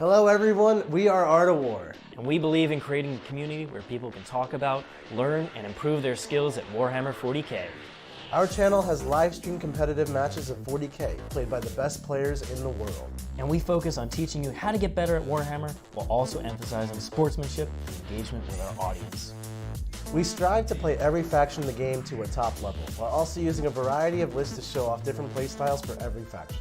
Hello everyone, we are Art of War. And we believe in creating a community where people can talk about, learn, and improve their skills at Warhammer 40K. Our channel has live stream competitive matches of 40K, played by the best players in the world. And we focus on teaching you how to get better at Warhammer, while also emphasizing sportsmanship and engagement with our audience. We strive to play every faction in the game to a top level, while also using a variety of lists to show off different playstyles for every faction.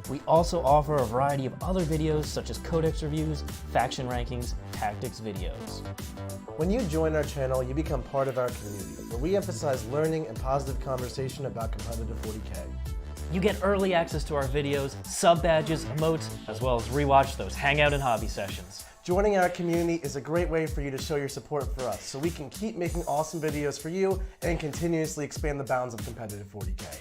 We also offer a variety of other videos such as codex reviews, faction rankings, tactics videos. When you join our channel, you become part of our community, where we emphasize learning and positive conversation about competitive 40K. You get early access to our videos, sub badges, emotes, as well as rewatch those hangout and hobby sessions. Joining our community is a great way for you to show your support for us, so we can keep making awesome videos for you and continuously expand the bounds of competitive 40K.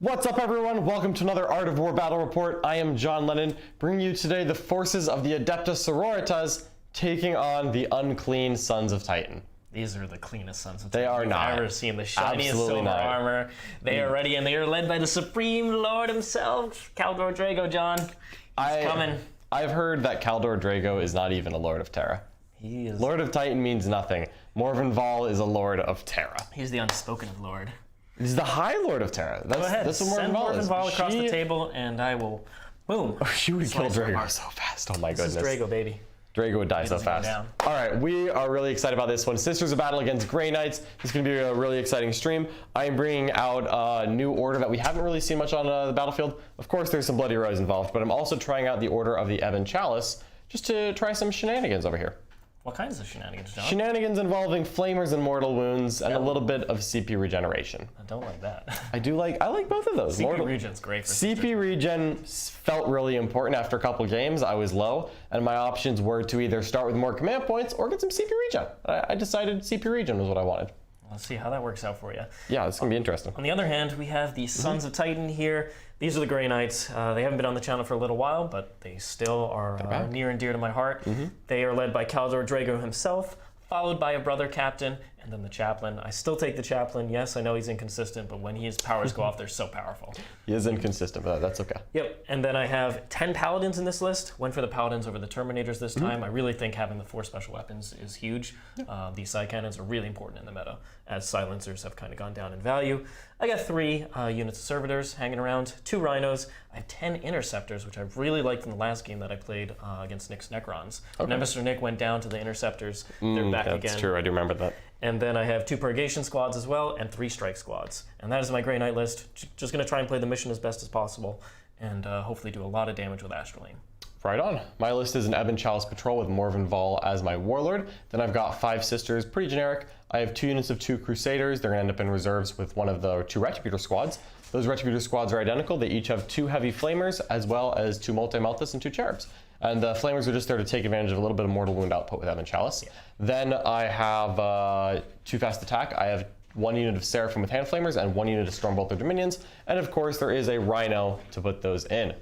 What's up everyone? Welcome to another Art of War Battle Report. I am John Lennon, bringing you today the forces of the Adeptus Sororitas taking on the unclean Sons of Titan. These are the cleanest Sons of Titan. They are not. I've ever seen the shiniest silver not. armor. They are ready, and they are led by the Supreme Lord himself, Kaldor Draigo, John. He's coming. I've heard that Kaldor Draigo is not even a Lord of Terra. He is. Lord of Titan means nothing. Morvenn Vahl is a Lord of Terra. He's the unspoken of Lord. He's the High Lord of Terra. Go ahead, that's what send Morvenn Vahl across the She- table, and I will, boom. Oh, she would kill Slice her Draigo apart. so fast. Oh my goodness. This is Draigo, baby. Draigo would die so doesn't go fast. down. All right, we are really excited about this one. Sisters of Battle against Grey Knights. This is going to be a really exciting stream. I am bringing out a new order that we haven't really seen much on the battlefield. Of course, there's some Bloody Rose involved, but I'm also trying out the Order of the Ebon Chalice just to try some shenanigans over here. What kinds of shenanigans, John? Shenanigans involving Flamers and Mortal Wounds and a little bit of CP regeneration. I don't like that. I like both of those. CP regen's great for CP regen felt really important after a couple games. I was low, and my options were to either start with more command points or get some CP regen. I decided CP regen was what I wanted. Let's see how that works out for you. Yeah, it's gonna be interesting. On the other hand, we have the Sons of Titan here. These are the Grey Knights. They haven't been on the channel for a little while, but they still are near and dear to my heart. They are led by Kaldor Draigo himself, followed by a brother captain, and then the Chaplain. I still take the Chaplain. Yes, I know he's inconsistent, but when his powers go off, they're so powerful. He is inconsistent, but that's okay. Yep, and then I have 10 Paladins in this list. Went for the Paladins over the Terminators this time. I really think having the 4 special weapons is huge. The Psycannons are really important in the meta, as silencers have kind of gone down in value. I got 3 units of Servitors hanging around, 2 Rhinos. I have 10 Interceptors, which I really liked in the last game that I played against Nick's Necrons. Nemesis Nick went down to the Interceptors. They're back again. That's true, I do remember that. And then I have 2 Purgation squads as well, and 3 Strike squads. And that is my Grey Knight list. Just going to try and play the mission as best as possible, and hopefully do a lot of damage with Astrolabe. Right on. My list is an Ebon Chalice Patrol with Morvenn Vahl as my Warlord. Then I've got 5 Sisters, pretty generic. I have 2 units of 2 Crusaders. They're going to end up in reserves with one of the 2 Retributor squads. Those Retributor squads are identical. They each have 2 Heavy Flamers, as well as 2 Multi-Meltas and 2 Cherubs. And the Flamers are just there to take advantage of a little bit of mortal wound output with Ebon Chalice. Then I have 2 Fast Attack. I have 1 unit of Seraphim with Hand Flamers and 1 unit of Stormbolter Dominions. And of course, there is a Rhino to put those in.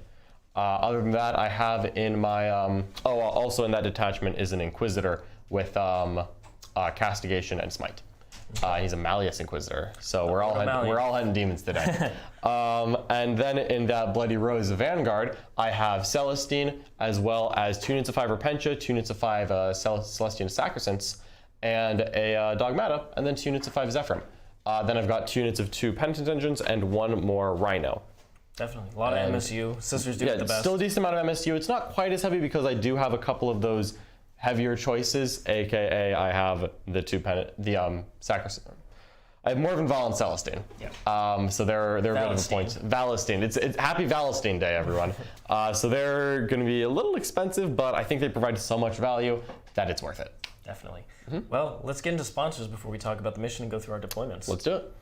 Other than that, I have in my, also in that detachment is an Inquisitor with Castigation and Smite. He's a Malleus Inquisitor, so we're all hunting demons today. And then in that Bloody Rose Vanguard, I have Celestine, as well as 2 units of 5 Repentia, 2 units of 5 Celestine Sacrosanct, and a Dogmata, and then 2 units of 5 Zephyrim. Then I've got 2 units of 2 Penitent Engines and 1 more Rhino. Definitely. A lot of MSU. Sisters do it the best. Still a decent amount of MSU. It's not quite as heavy because I do have a couple of those heavier choices, aka I have the 2 Sacrosanct. I have Morvenn Vahl and Celestine. Yeah. So they're a bit of a point. Valestine. It's Happy Valestine Day, everyone. So they're going to be a little expensive, but I think they provide so much value that it's worth it. Definitely. Well, let's get into sponsors before we talk about the mission and go through our deployments. Let's do it.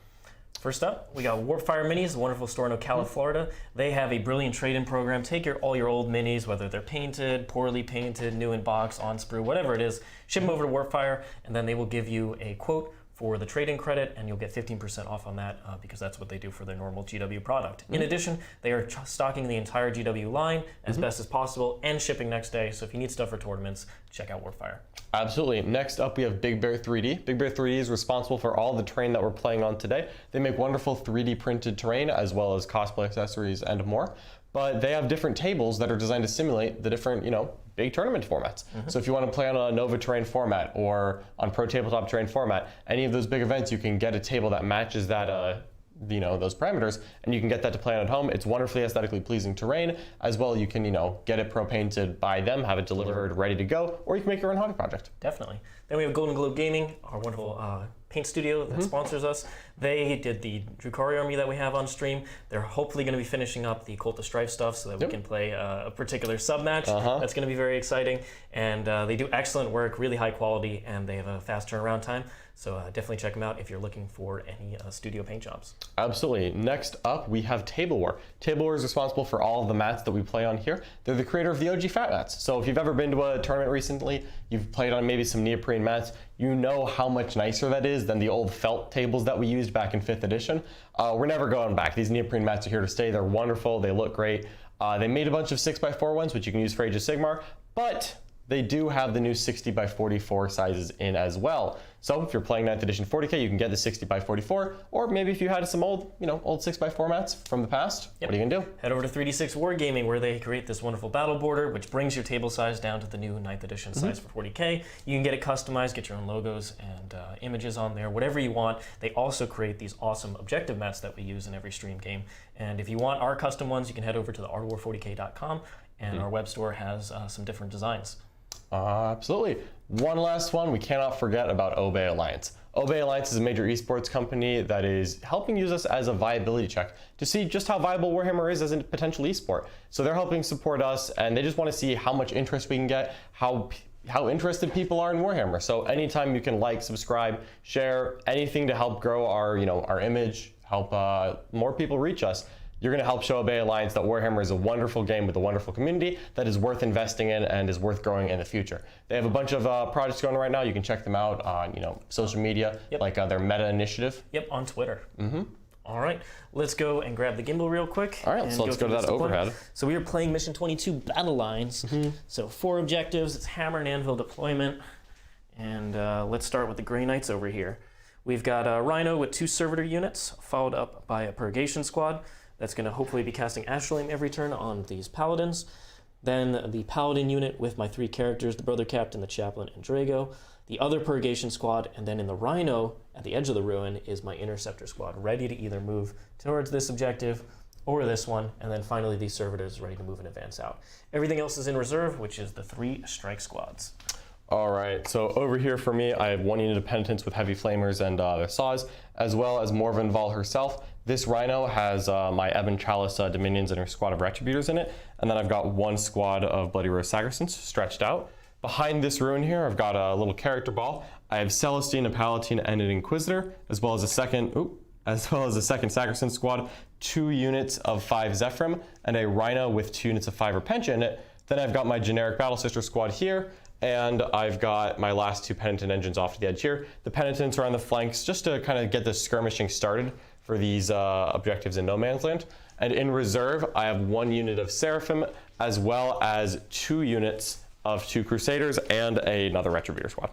First up, we got Warpfire Minis, a wonderful store in Ocala, Florida. They have a brilliant trade-in program. Take all your old minis, whether they're painted, poorly painted, new in box, on sprue, whatever it is, ship them over to Warpfire, and then they will give you a quote for the trade-in credit, and you'll get 15% off on that because that's what they do for their normal GW product. In addition, they are stocking the entire GW line as best as possible and shipping next day. So if you need stuff for tournaments, check out Warpfire. Absolutely. Next up, we have Big Bear 3D. Big Bear 3D is responsible for all the terrain that we're playing on today. They make wonderful 3D printed terrain as well as cosplay accessories and more. But they have different tables that are designed to simulate the different, big tournament formats. So if you want to play on a Nova terrain format or on Pro Tabletop terrain format, any of those big events, you can get a table that matches that, those parameters, and you can get that to play on at home. It's wonderfully aesthetically pleasing terrain. As well, you can, get it pro painted by them, have it delivered ready to go, or you can make your own hobby project. Definitely. Then we have Golden Globe Gaming, our wonderful paint studio that sponsors us. They did the Drukhari army that we have on stream. They're hopefully going to be finishing up the Cult of Strife stuff so that we can play a particular sub match. That's going to be very exciting. And they do excellent work, really high quality, and they have a fast turnaround time. So definitely check them out if you're looking for any studio paint jobs. Absolutely. Next up, we have TableWar. TableWar is responsible for all of the mats that we play on here. They're the creator of the OG Fat Mats. So if you've ever been to a tournament recently, you've played on maybe some neoprene mats, you know how much nicer that is than the old felt tables that we used back in 5th edition. We're never going back. These neoprene mats are here to stay. They're wonderful. They look great. They made a bunch of 6x4 ones, which you can use for Age of Sigmar, but they do have the new 60x44 sizes in as well. So if you're playing 9th edition 40K, you can get the 60x44, or maybe if you had some old, old 6x4 mats from the past, what are you gonna do? Head over to 3D6 Wargaming, where they create this wonderful battle border, which brings your table size down to the new 9th edition size for 40K. You can get it customized, get your own logos and images on there, whatever you want. They also create these awesome objective mats that we use in every stream game. And if you want our custom ones, you can head over to the artofwar40k.com, and our web store has some different designs. Absolutely. One last one, we cannot forget about Obey Alliance. Obey Alliance is a major esports company that is helping use us as a viability check to see just how viable Warhammer is as a potential esport. So they're helping support us, and they just want to see how much interest we can get, how interested people are in Warhammer. So anytime you can like, subscribe, share, anything to help grow our, our image, help more people reach us, you're going to help show Obey Alliance that Warhammer is a wonderful game with a wonderful community that is worth investing in and is worth growing in the future. They have a bunch of projects going right now. You can check them out on social media, like their Meta initiative. Yep, on Twitter. All right, let's go and grab the gimbal real quick. All right, so let's go to that overhead. So we are playing Mission 22 Battle Lines. So 4 objectives. It's Hammer and Anvil deployment. And let's start with the Grey Knights over here. We've got a Rhino with 2 Servitor units, followed up by a Purgation Squad. That's going to hopefully be casting Astrolabe every turn on these Paladins. Then the Paladin unit with my 3 characters, the Brother Captain, the Chaplain, and Draigo. The other Purgation Squad, and then in the Rhino, at the edge of the ruin, is my Interceptor Squad, ready to either move towards this objective or this one, and then finally these Servitors ready to move and advance out. Everything else is in reserve, which is the 3 Strike Squads. All right, so over here for me, I have 1 unit of Penitents with Heavy Flamers and their saws, as well as Morven Val herself. This Rhino has my Ebon Chalice Dominions and her squad of Retributors in it, and then I've got 1 squad of Bloody Rose Sagristans stretched out. Behind this ruin here, I've got a little character ball. I have Celestine, a Palatine, and an Inquisitor, as well as a second Sacristan squad, 2 units of 5 Zephyrim, and a Rhino with 2 units of 5 Repentia in it. Then I've got my generic Battle Sister squad here, and I've got my last 2 Penitent engines off to the edge here. The Penitents are on the flanks just to kind of get the skirmishing started for these objectives in No Man's Land. And in reserve, I have 1 unit of Seraphim, as well as 2 units of 2 Crusaders and another Retributor squad.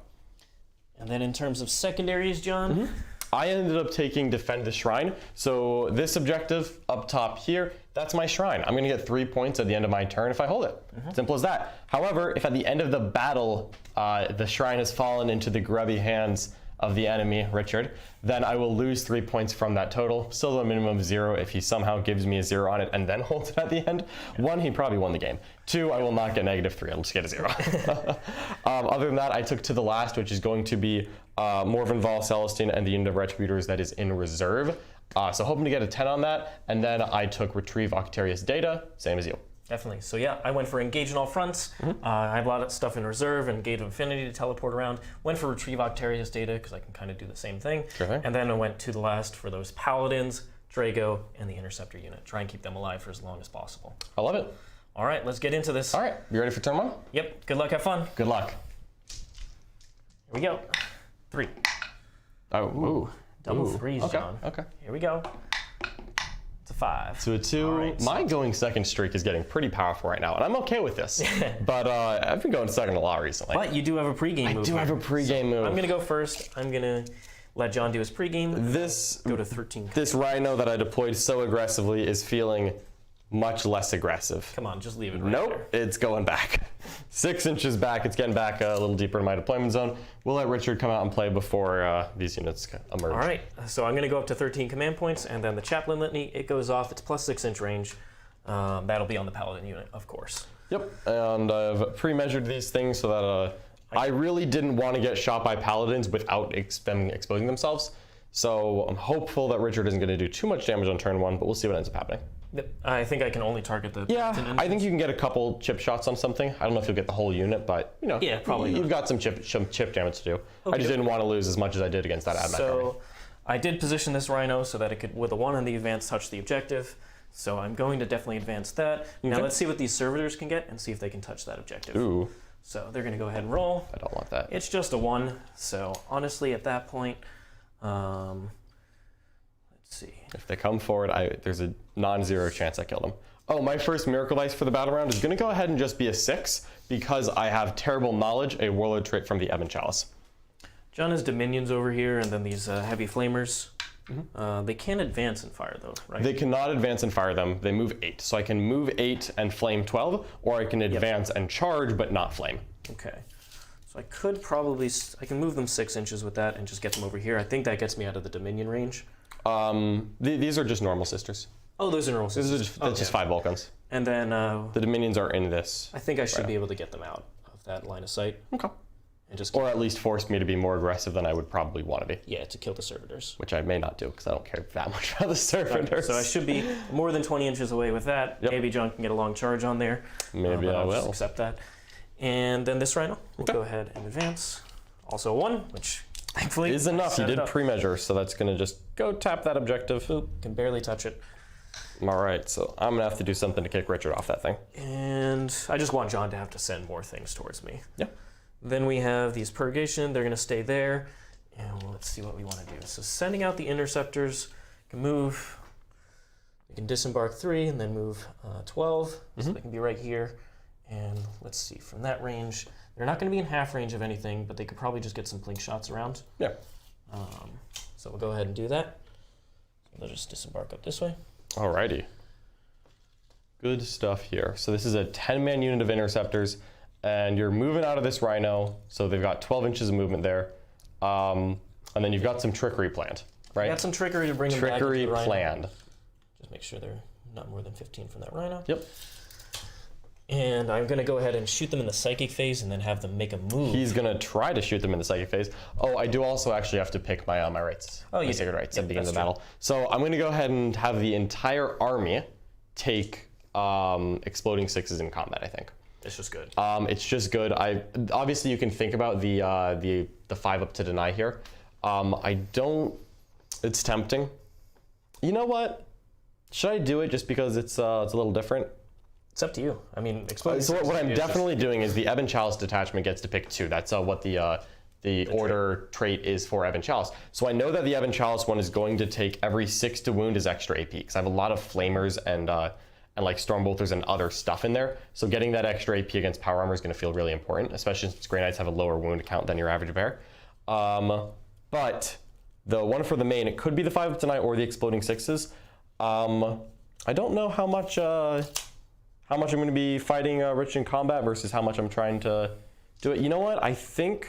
And then in terms of secondaries, John? I ended up taking Defend the Shrine. So this objective up top here, that's my shrine. I'm gonna get 3 points at the end of my turn if I hold it. Simple as that. However, if at the end of the battle, the shrine has fallen into the grubby hands of the enemy, Richard, then I will lose 3 points from that total. Still a minimum of 0 if he somehow gives me a 0 on it and then holds it at the end. 1, he probably won the game. 2, I will not get -3, I'll just get a 0. Other than that, I took to the last, which is going to be Morven Val, Celestine, and the unit of Retributors that is in reserve. So hoping to get a 10 on that, and then I took Retrieve Octarius Data, same as you. Definitely. So yeah, I went for engage on all fronts. I have a lot of stuff in reserve and Gate of Infinity to teleport around. Went for retrieve Octarius data because I can kind of do the same thing. Sure thing. And then I went to the last for those Paladins, Draigo, and the Interceptor unit. Try and keep them alive for as long as possible. I love it. All right, let's get into this. All right, you ready for turn 1? Yep. Good luck. Have fun. Good luck. Here we go. 3. Oh, ooh. Double Ooh. threes, Okay. John. Okay. Here we go. It's a 5. So a 2. right, My going second streak is getting pretty powerful right now, and I'm okay with this. But I've been going second a lot recently. But you do have a pregame move. I do have a pregame move. I'm going to go first. I'm going to let John do his pregame. This Go to 13. This Rhino that I deployed so aggressively is feeling much less aggressive. Come on, just leave it right Nope, there. it's going back. 6 inches back. It's getting back a little deeper in my deployment zone. We'll let Richard come out and play before these units emerge. All right, so I'm going to go up to 13 command points, and then the Chaplain Litany, it goes off. It's plus 6 inch range. That'll be on the Paladin unit, of course. Yep, and I've pre-measured these things so that I really didn't want to get shot by Paladins without them exposing themselves. So I'm hopeful that Richard isn't going to do too much damage on turn 1, but we'll see what ends up happening. Yep. I think I can only target the Yeah, Paladin I think you can get a couple chip shots on something. I don't know if you'll get the whole unit, but you know, Yeah, probably you've not. got some chip damage to do. I Okay. just didn't want to lose as much as I did against that Admech army. So I did position this Rhino so that it could, with a 1 on the advance, touch the objective. So I'm going to definitely advance that. Now Okay. let's see what these servitors can get and see if they can touch that objective. Ooh, So they're going to go ahead and roll. I don't want that. It's just a 1, so honestly at that point, let's see. If they come forward, there's a non-zero chance I kill them. Oh, my first Miracle Dice for the battle round is going to go ahead and just be a 6 because I have Terrible Knowledge, a Warlord trait from the Ebon Chalice. John has Dominions over here, and then these Heavy Flamers. They can advance and fire though, right? They cannot advance and fire them. They move 8. So I can move 8 and flame 12, or I can advance and charge but not flame. Okay. So I could probably, I can move them 6 inches with that and just get them over here. I think that gets me out of the Dominion range. These are just normal sisters. Oh, those are normal This systems. is that's just 5 Vulcans. And then The Dominions are in this. I think I should be able to get them out of that line of sight Okay. and just Or at least force me to be more aggressive than I would probably want to be, yeah, to kill the servitors. which I may not do because I don't care that much about the servitors. So I should be more than 20 inches away with that. Yep. Maybe John can get a long charge on there. Maybe but I I'll just will. accept that. And then this Rhino, we'll Okay. go ahead and advance. Also a 1, which thankfully Is enough. You set it did up. pre-measure, so that's going to just go tap that objective. Boop, can barely touch it. All right, so I'm going to have to do something to kick Richard off that thing. And I just want John to have to send more things towards me. Yeah. Then we have these Purgation. They're going to stay there. And let's see what we want to do. So sending out the Interceptors, can move. We can disembark 3 and then move 12. So they can be right here. And let's see, from that range, they're not going to be in half range of anything, but they could probably just get some blink shots around. Yeah. So we'll go ahead and do that. So they'll just disembark up this way. Alrighty. Good stuff here. So this is a 10-man unit of Interceptors, and you're moving out of this Rhino, so they've got 12 inches of movement there. And then you've got some trickery planned, right? I got some trickery to bring them back into Trickery the Rhino. planned. Just make sure they're not more than 15 from that Rhino. Yep. And I'm going to go ahead and shoot them in the Psychic phase and then have them make a move. He's going to try to shoot them in the Psychic phase. Oh, I do also actually have to pick my my rights. Oh, my you sacred do. rights Yep, at the beginning of the that's battle. So I'm going to go ahead and have the entire army take exploding 6s in combat, I think. It's just good. It's just good. Obviously you can think about the 5 up to deny here. I don't. It's tempting. You know what? Should I do it just because it's a little different? It's up to you. I mean, exploding. So what I'm is just- definitely doing is the Ebon Chalice detachment gets to pick 2. That's what the order trait is for Ebon Chalice. So I know that the Ebon Chalice one is going to take every 6 to wound as extra AP because I have a lot of flamers and like Stormbolters and other stuff in there. So getting that extra AP against Power Armor is going to feel really important, especially since Grey Knights have a lower wound count than your average bear. But the one for the main, it could be the 5 up tonight or the exploding 6s. I don't know how much I'm going to be fighting Rich in combat versus how much I'm trying to do it. You know what? I think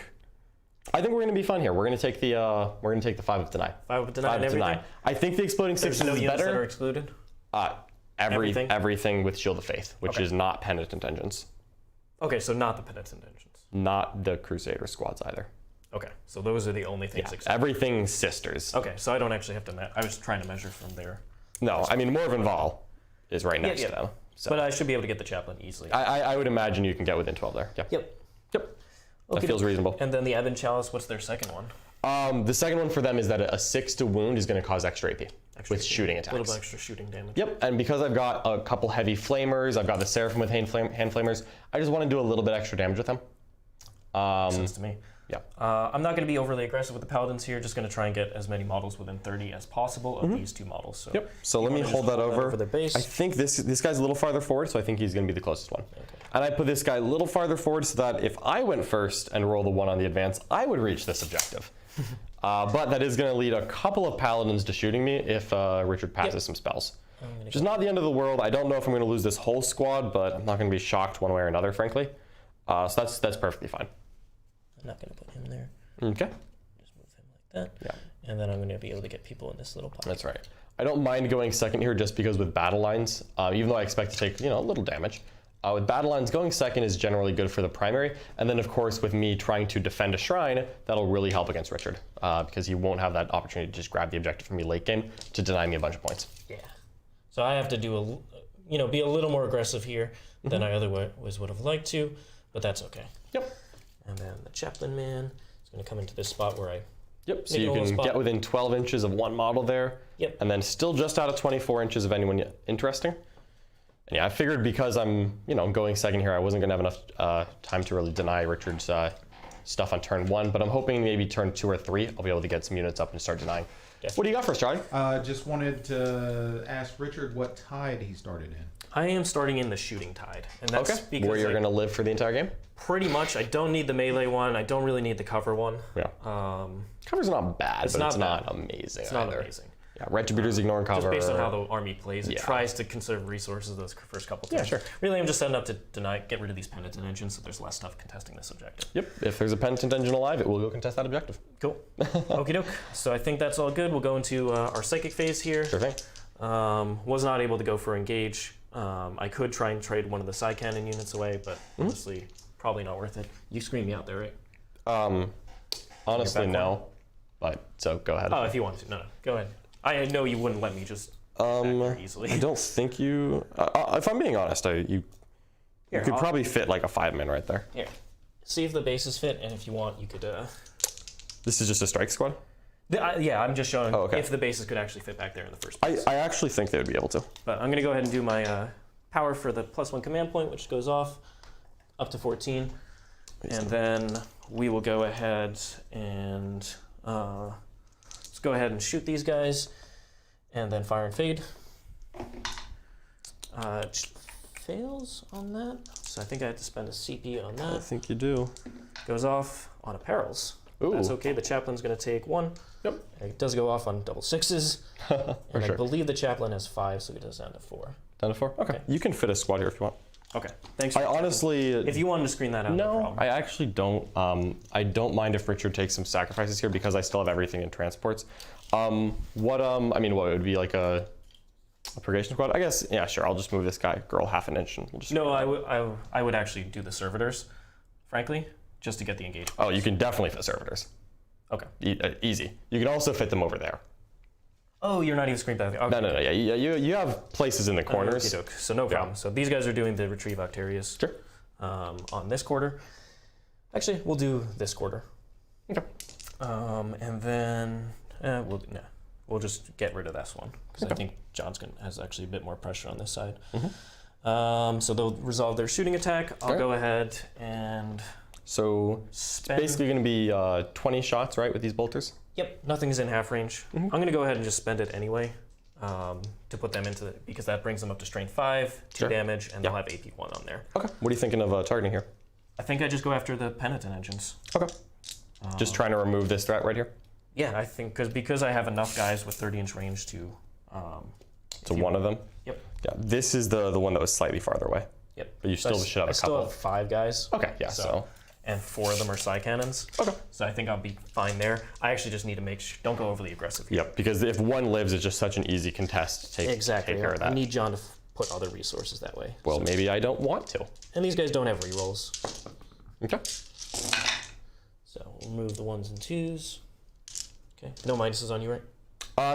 we're going to be fun here. We're going to take the 5 up tonight. 5 up to 9 and everything? I think the exploding 6 There's no is units that are better. excluded? Everything with Shield of Faith, which Okay. is not Penitent Engines, Okay, so not the Penitent Engines. not the Crusader squads either. Okay, so those are the only things excluded. Everything's sisters. Okay, so I don't actually have to I was trying to measure from there. No, I mean Morvenn Vahl is right next yeah. to them, So, But I should be able to get the Chaplain easily. I would imagine you can get within 12 there. Yeah. Yep. Yep. Okay. That feels reasonable. And then the Ebon Chalice, what's their second one? The second one for them is that a 6 to wound is going to cause extra AP with shooting attacks. A little bit extra shooting damage. Yep, and because I've got a couple heavy flamers, I've got the Seraphim with hand flamers, I just want to do a little bit extra damage with them. Makes sense to me. Yeah. I'm not going to be overly aggressive with the Paladins here, just going to try and get as many models within 30 as possible of these two models. So Yep, so let me hold that over. Their base. I think this guy's a little farther forward, so I think he's going to be the closest one. Okay. And I put this guy a little farther forward so that if I went first and roll the 1 on the advance, I would reach this objective. But that is going to lead a couple of Paladins to shooting me if Richard passes some spells. Which is not the end of the world. I don't know if I'm going to lose this whole squad, but I'm not going to be shocked one way or another, frankly. So that's perfectly fine. I'm not going to put him there. Okay. Just move him like that. Yeah. And then I'm going to be able to get people in this little pocket. That's right. I don't mind going second here just because with battle lines, even though I expect to take a little damage, with battle lines, going second is generally good for the primary. And then, of course, with me trying to defend a shrine, that'll really help against Richard because he won't have that opportunity to just grab the objective from me late game to deny me a bunch of points. Yeah. So I have to do be a little more aggressive here than I otherwise would have liked to, but that's okay. Yep. And then the Chaplain man is going to come into this spot where I. Yep. So you can get within 12 inches of one model there. Yep. And then still just out of 24 inches of anyone interesting. And yeah, I figured because I'm, going second here, I wasn't going to have enough time to really deny Richard's stuff on turn 1, but I'm hoping maybe turn 2 or 3, I'll be able to get some units up and start denying. What do you got for us, Charlie? Just wanted to ask Richard what tide he started in. I am starting in the Shooting Tide, and that's because where you're going to live for the entire game? Pretty much. I don't need the melee one. I don't really need the cover one. Yeah. Cover's not bad, but it's not amazing. It's not amazing. Yeah, Retributors ignoring cover. Just based on how the army plays, it tries to conserve resources those first couple turns. Yeah, sure. Really, I'm just setting up to get rid of these penitent engines so there's less stuff contesting this objective. Yep, if there's a penitent engine alive, it will go contest that objective. Cool. Okie doke. So I think that's all good. We'll go into our psychic phase here. Sure thing. Was not able to go for engage. I could try and trade one of the Psycannon units away, but honestly, probably not worth it. You screamed me out there, right? Honestly, no. But so go ahead. Oh, if you want to. No, go ahead. I know you wouldn't let me just back there easily. I don't think you. If I'm being honest, you could probably fit like a 5-man right there. Here, see if the bases fit, and if you want, you could. This is just a strike squad. Yeah, I'm just showing if the bases could actually fit back there in the first place. I actually think they would be able to. But I'm gonna go ahead and do my power for the +1 command point, which goes off up to 14, and then we will go ahead and. Let's go ahead and shoot these guys, and then fire and fade. Fails on that, so I think I have to spend a CP on that. I think you do. Goes off on a perils. Ooh. That's okay. The Chaplain's going to take 1. Yep. And it does go off on double 6s. And I believe the Chaplain has 5, so it goes down to 4. Down to 4? Okay. You can fit a squad here if you want. Okay. Thanks. I honestly. If you wanted to screen that out, no problem. I actually don't. I don't mind if Richard takes some sacrifices here because I still have everything in transports. I mean, what it would be like a purgation squad? I guess. Yeah, sure. I'll just move this girl half an inch, and we'll just. No, I would actually do the servitors, frankly, just to get the engagement. Oh, you can definitely fit servitors. Okay. Easy. You can also fit them over there. Oh, you're not even screened back. Okay. No. Yeah, you have places in the corners. So no problem. So these guys are doing the Retrieve Octarius on this quarter. Actually, we'll do this quarter. Okay. And then we'll just get rid of this one because I think John's has actually a bit more pressure on this side. So they'll resolve their shooting attack. I'll go ahead and. So it's basically going to be 20 shots, right, with these bolters? Yep, nothing's in half range. I'm going to go ahead and just spend it anyway to put them into because that brings them up to strength 5, 2 damage, and they'll have AP 1 on there. Okay. What are you thinking of targeting here? I think I just go after the penitent engines. Okay. Just trying to remove this threat right here? Yeah, I think because I have enough guys with 30-inch range to. To one of them? Yep. Yeah, this is the one that was slightly farther away. Yep. But you still should have a couple. I still have 5 guys. Okay, yeah, so. And 4 of them are Psycannons. Okay. So I think I'll be fine there. I actually just need to make sure, don't go overly aggressive here. Yep, because if one lives, it's just such an easy contest to take care of that. I need John to put other resources that way. Well, maybe I don't want to. And these guys don't have rerolls. Okay. So we'll remove the 1s and 2s. Okay. No minuses on you, right?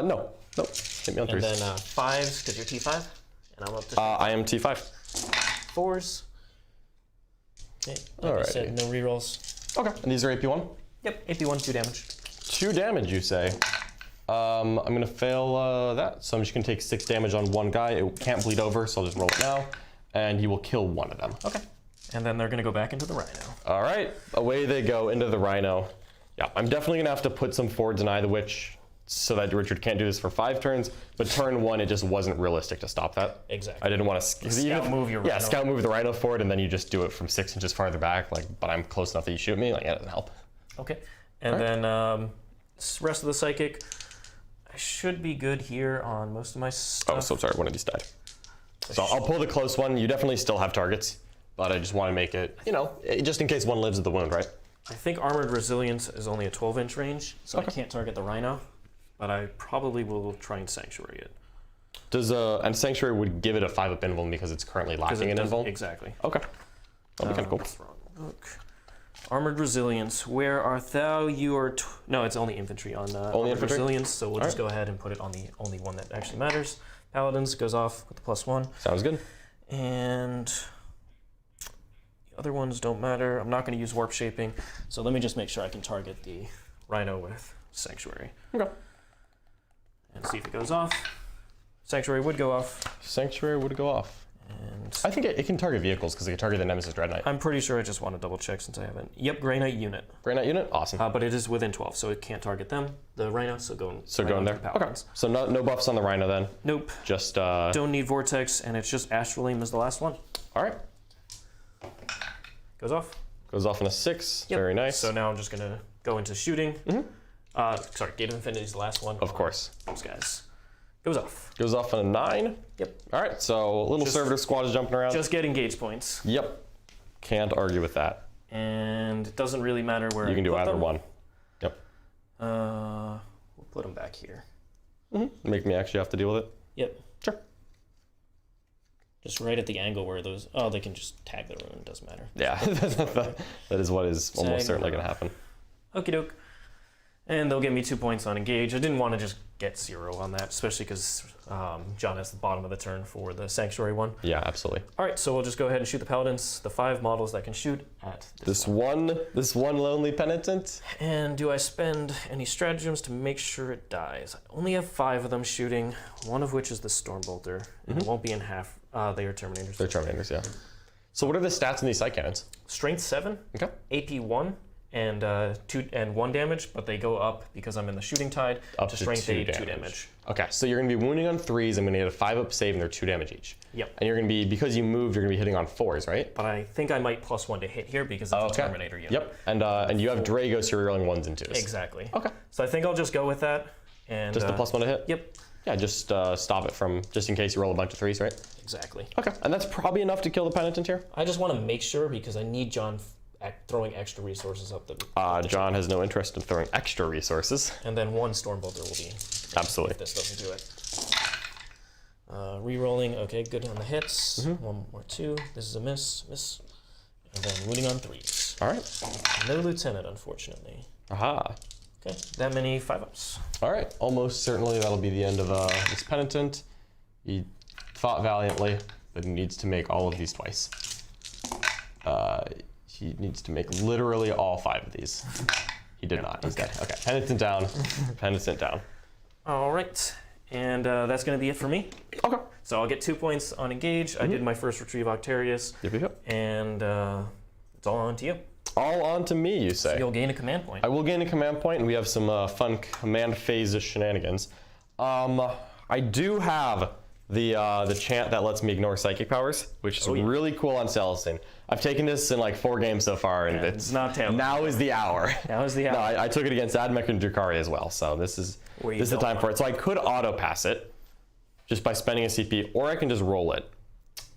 No. Nope. Hit me on 3s. And then 5s, because you're T5. And I'm up to I am T5. 4s. Okay, like I said, no rerolls. Okay, and these are AP1? Yep, AP1, 2 damage. 2 damage, you say? I'm gonna fail that, so I'm just gonna take 6 damage on one guy. It can't bleed over, so I'll just roll it now. And he will kill one of them. Okay. And then they're gonna go back into the Rhino. All right, away they go into the Rhino. Yeah, I'm definitely gonna have to put some forward Deny the Witch so that Richard can't do this for 5 turns, but turn 1, it just wasn't realistic to stop that. Exactly. I didn't want to Scout move your Yeah, Rhino. scout move the Rhino forward, and then you just do it from 6 inches farther back, like, but I'm close enough that you shoot me, like, that doesn't help. Okay. And then rest of the Psychic, I should be good here on most of my stuff. Oh, so sorry, one of these died. So I'll pull the close one. You definitely still have targets, but I just want to make it, you know, just in case one lives at the wound, right? I think Armored Resilience is only a 12-inch range, so I can't target the Rhino, but I probably will try and Sanctuary it. Does and Sanctuary would give it a 5-up invuln because it's currently lacking an invuln? Exactly. Okay. That'll be kind of cool. What's wrong? Look. Armored Resilience, where art thou? You are... No, it's only infantry on Armored infantry? Resilience, so we'll just go ahead and put it on the only one that actually matters. Paladins goes off with the +1. Sounds good. And the other ones don't matter. I'm not going to use Warp Shaping, so let me just make sure I can target the Rhino with Sanctuary. Okay. And see if it goes off. Sanctuary would go off. Sanctuary would go off. And I think it can target vehicles because it can target the Nemesis Dread Knight. I'm pretty sure I just want to double check since I haven't. Yep, Grey Knight unit. Grey Knight unit? Awesome. But it is within 12, so it can't target them, the Rhino, so go in. So go in there. Okay. So no buffs on the Rhino then. Nope. Just Don't need Vortex, and it's just Astral Aim is the last one. all right. Goes off. Goes off in a 6. Yep. Very nice. So now I'm just gonna go into shooting. Sorry, Gate of Infinity is the last one. Of course. Those guys. Goes off. Goes off in a 9. Yep. All right. So little servitor squad is jumping around. Just getting gauge points. Yep. Can't argue with that. And it doesn't really matter where You can do put either them. one. Yep. We'll put them back here. Make me actually have to deal with it. Yep. Sure. Just right at the angle where those... Oh, they can just tag the rune. It doesn't matter. Yeah. That is what is almost certainly going to happen. Okie doke. And they'll give me 2 points on engage. I didn't want to just get 0 on that, especially because John has the bottom of the turn for the Sanctuary one. Yeah, absolutely. All right, so we'll just go ahead and shoot the Paladins, the 5 models that can shoot at This one lonely penitent. And do I spend any stratagems to make sure it dies? I only have 5 of them shooting, one of which is the Stormbolter, and it won't be in half. They are Terminators. They're Terminators, yeah. So what are the stats in these Psycannons? Strength 7, Okay. AP 1, and 2 and 1 damage, but they go up because I'm in the shooting tide Up to to strength 2 8, 2 damage. damage. Okay, so you're going to be wounding on 3s. I'm going to get a 5-up save, and they're 2 damage each. Yep. And you're going to be, because you moved, you're going to be hitting on 4s, right? But I think I might +1 to hit here because it's a Terminator unit. Yep. And you have Draigo, so you're rolling 1s and 2s. Exactly. Okay. So I think I'll just go with that. And Just the +1 to hit? Yep. Yeah, just stop it from, just in case you roll a bunch of 3s, right? Exactly. Okay, and that's probably enough to kill the penitent here? I just want to make sure because I need John throwing extra resources up the... John has no interest in throwing extra resources. And then 1 Stormbolter will be... Absolutely. If this doesn't do it. Re-rolling, okay, good on the hits. 1 more 2. This is a miss. And then wounding on 3s. All right. No lieutenant, unfortunately. Aha. Okay, that many 5-ups. All right, almost certainly that'll be the end of this penitent. He fought valiantly, but he needs to make all of these twice. He needs to make literally all 5 of these. He did not. He's dead. Okay, penitent down. Penitent down. All right, and that's going to be it for me. Okay. So I'll get 2 points on engage. I did my first retrieve Octarius. Yep. And it's all on to you. All on to me, you say. You'll gain a command point. I will gain a command point, and we have some fun command phase shenanigans. I do have the chant that lets me ignore psychic powers, which is really cool on Celestine. I've taken this in like 4 games so far, and it's not terrible. Now is the hour. Now is the hour. No, I took it against Admech and Drukhari as well, so this is the time for it. So I could auto pass it just by spending a CP, or I can just roll it.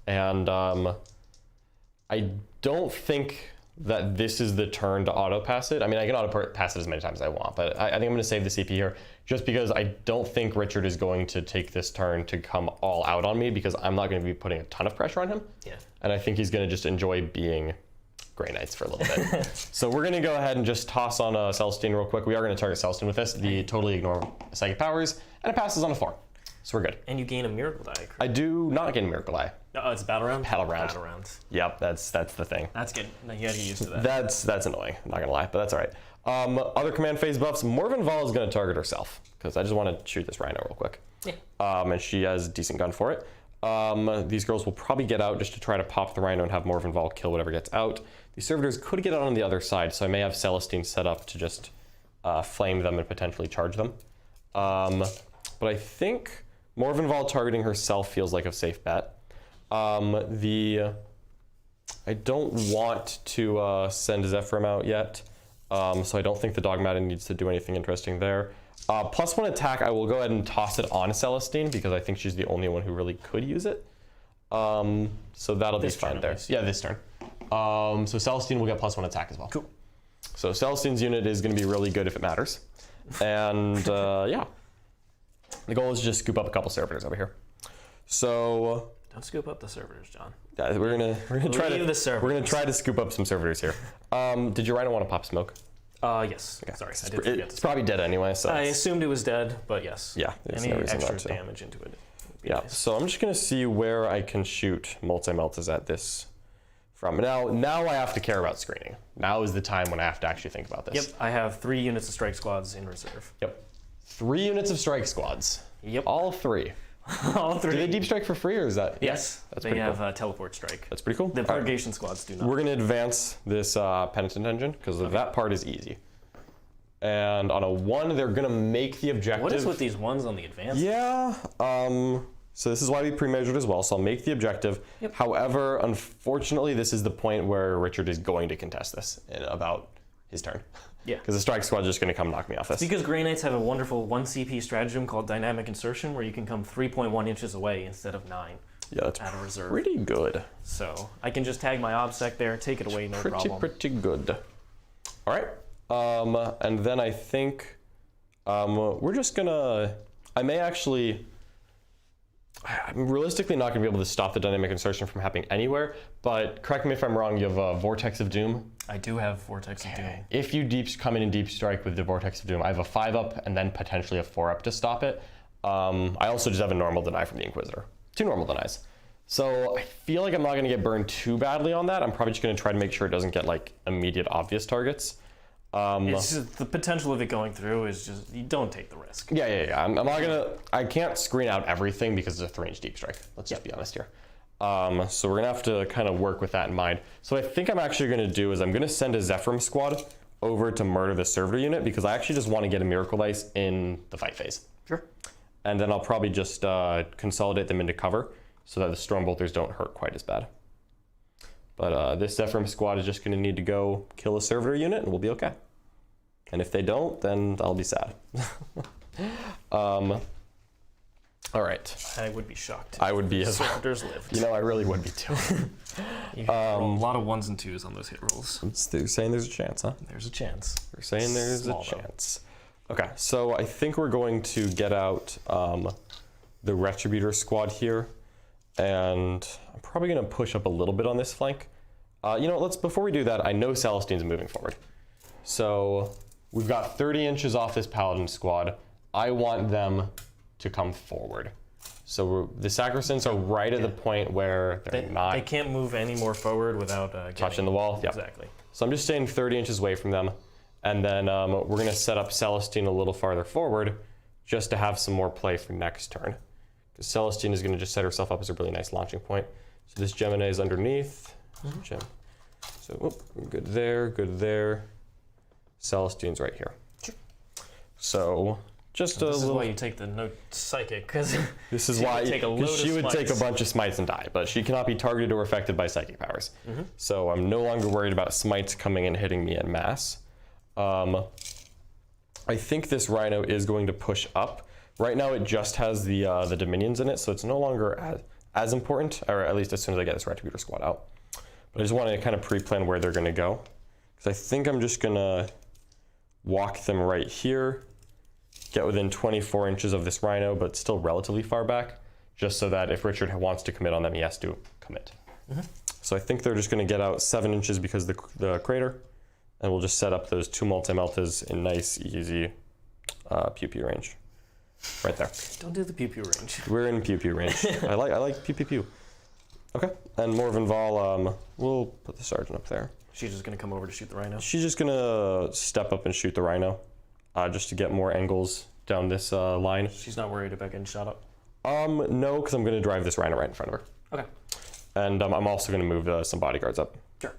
And I don't think that this is the turn to auto pass it. I mean, I can auto pass it as many times as I want, but I think I'm going to save the CP here just because I don't think Richard is going to take this turn to come all out on me because I'm not going to be putting a ton of pressure on him. Yeah. And I think he's going to just enjoy being Grey Knights for a little bit. So we're going to go ahead and just toss on Celestine real quick. We are going to target Celestine with this. The totally ignore psychic powers, and it passes on a 4. So we're good. And you gain a miracle die. Correct? I do not get a miracle eye. Oh, it's a battle round? Battle round. Battle rounds. Yep, that's the thing. That's good. You gotta get used to that. That's annoying, I'm not gonna lie, but that's all right. Other command phase buffs, Morven Vol is gonna target herself, because I just wanna shoot this Rhino real quick. Yeah. And she has a decent gun for it. These girls will probably get out just to try to pop the Rhino and have Morven Vol kill whatever gets out. These servitors could get out on the other side, so I may have Celestine set up to just flame them and potentially charge them. But I think Morven Vol targeting herself feels like a safe bet. I don't want to send Zephyrim out yet, so I don't think the Dogmatic needs to do anything interesting there. +1 attack, I will go ahead and toss it on Celestine because I think she's the only one who really could use it. So that'll be fine there. Yeah, this turn. So Celestine will get +1 attack as well. Cool. So Celestine's unit is going to be really good if it matters. And yeah, the goal is to just scoop up a couple servitors over here. So Don't scoop up the servitors, John. yeah, we're gonna try Leave the servitors. we're gonna try to scoop up some servitors here. Did your Rhino want to pop smoke? Yes. Okay. Sorry, I did forget It's to probably dead anyway. So I assumed it was dead, but yes. yeah, there's Any no reason extra not to. damage into it. Would be Yeah, nice. so I'm just gonna see where I can shoot multi-meltas at this from. Now I have to care about screening. Now is the time when I have to actually think about this. Yep, I have 3 units of strike squads in reserve. Yep. 3 units of strike squads. Yep. All 3. All 3. Do they deep strike for free or is that? Yes, That's they pretty have cool. teleport strike. That's pretty cool. The All right. purgation squads do not. We're gonna advance this penitent engine because that part is easy. And on a 1, they're gonna make the objective. What is with these ones on the advance? Yeah. So this is why we pre-measured as well. So I'll make the objective. Yep. However, unfortunately, this is the point where Richard is going to contest this in about his turn. Yeah. Because the strike squad is just going to come knock me off this. Because Grey Knights have a wonderful 1 CP stratagem called Dynamic Insertion, where you can come 3.1 inches away instead of 9 Yeah, that's out of reserve. pretty good. So I can just tag my OBSEC there, take it away, no problem. Pretty good. All right. And then I think we're just gonna. I'm realistically not going to be able to stop the dynamic insertion from happening anywhere, but correct me if I'm wrong, you have a Vortex of Doom. I do have Vortex of Doom. If you come in and deep strike with the Vortex of Doom, I have a 5-up and then potentially a 4-up to stop it. I also just have a normal deny from the Inquisitor. 2 normal denies. So I feel like I'm not going to get burned too badly on that. I'm probably just going to try to make sure it doesn't get like immediate obvious targets. It's just, the potential of it going through is just, you don't take the risk. Yeah. I'm not gonna. I can't screen out everything because it's a 3-inch deep strike. Let's just be honest here. So we're gonna have to kind of work with that in mind. So what I think I'm actually gonna do is I'm gonna send a Zephyrim squad over to murder the servitor unit because I actually just want to get a Miracle Dice in the fight phase. Sure. And then I'll probably just consolidate them into cover so that the Storm Bolters don't hurt quite as bad. But this Zephyrim squad is just gonna need to go kill a servitor unit and we'll be okay. And if they don't, then I'll be sad. All right. I would be shocked. I would be as well. Servitors lived. You know, I really would be too. You roll a lot of 1s and 2s on those hit rolls. They're saying there's a chance, huh? There's a chance. They're saying there's Small, a though. chance. Okay, so I think we're going to get out the Retributor squad here. And I'm probably going to push up a little bit on this flank. You know, before we do that, I know Celestine's moving forward. So we've got 30 inches off this Paladin squad. I want them to come forward. So the Sacrosancts are right at the point where they're not They can't move any more forward without touching the wall. Yeah. Exactly. So I'm just staying 30 inches away from them. And then we're going to set up Celestine a little farther forward just to have some more play for next turn. Because Celestine is going to just set herself up as a really nice launching point. So this Gemini is underneath. So good there, good there. Celestine's right here. So just a This is little. why you take the note psychic, because This is why take a load of she would take a smites. bunch of smites and die, but she cannot be targeted or affected by psychic powers. So I'm no longer worried about smites coming and hitting me en masse. I think this Rhino is going to push up. Right now it just has the Dominions in it, so it's no longer as important, or at least as soon as I get this Retributor squad out. But I just want to kind of pre-plan where they're going to go. Because I think I'm just going to walk them right here, get within 24 inches of this Rhino, but still relatively far back, just so that if Richard wants to commit on them, he has to commit. So I think they're just going to get out 7 inches because of the crater, and we'll just set up those 2 multi-meltas in nice, easy pew-pew range. right there. Don't do the pew pew range. We're in pew pew range. I like pew pew pew. Okay, and Morven Vol, we'll put the sergeant up there. She's just gonna come over to shoot the rhino. She's just gonna step up and shoot the rhino, just to get more angles down this line. She's not worried about getting shot up. No, because I'm gonna drive this rhino right in front of her. Okay. And I'm also gonna move some bodyguards up. Sure.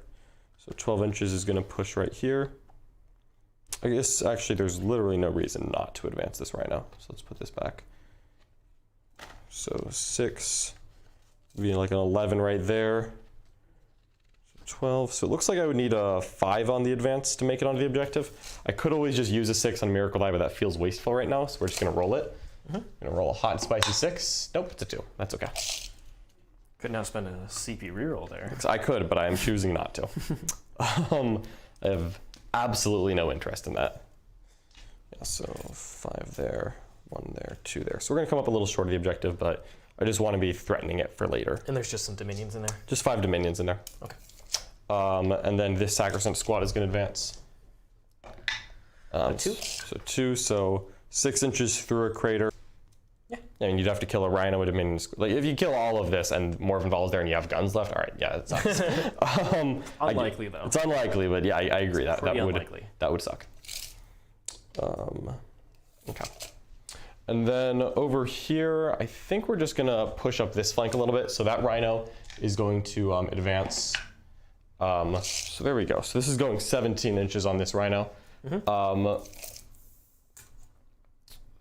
So 12 inches is gonna push right here. I guess actually there's literally no reason not to advance this rhino. So let's put this back. So 6, be like an 11 right there. So 12, so it looks like I would need a 5 on the advance to make it onto the objective. I could always just use a 6 on Miracle Die, but that feels wasteful right now, so we're just gonna roll it. Gonna roll a hot and spicy 6. Nope, it's a 2, that's okay. Could now spend a CP reroll there. I could, but I am choosing not to. I have absolutely no interest in that. Yeah, so 5 there, 1 there, 2 there. So we're gonna come up a little short of the objective, but I just want to be threatening it for later. And there's just some Dominions in there? Just 5 Dominions in there. Okay. And then this Sacrosanct squad is gonna advance. 2? So 2, so 6 inches through a crater. Yeah. I mean, you'd have to kill a rhino with Dominion. Like, if you kill all of this and Morven Vol is there and you have guns left, all right, yeah, it sucks. Unlikely, though. It's unlikely, but yeah, I agree. That unlikely. would suck. Okay. And then over here, I think we're just gonna push up this flank a little bit. So that rhino is going to advance. So there we go. So this is going 17 inches on this rhino.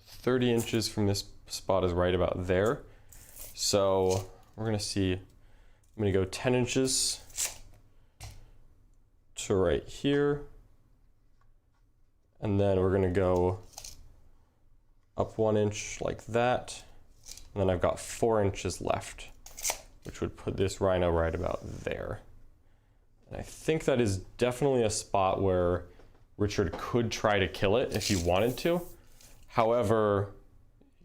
30 inches from this spot is right about there. So we're gonna see, I'm gonna go 10 inches to right here. And then we're gonna go up 1 inch like that. And then I've got 4 inches left, which would put this rhino right about there. And I think that is definitely a spot where Richard could try to kill it if he wanted to. However,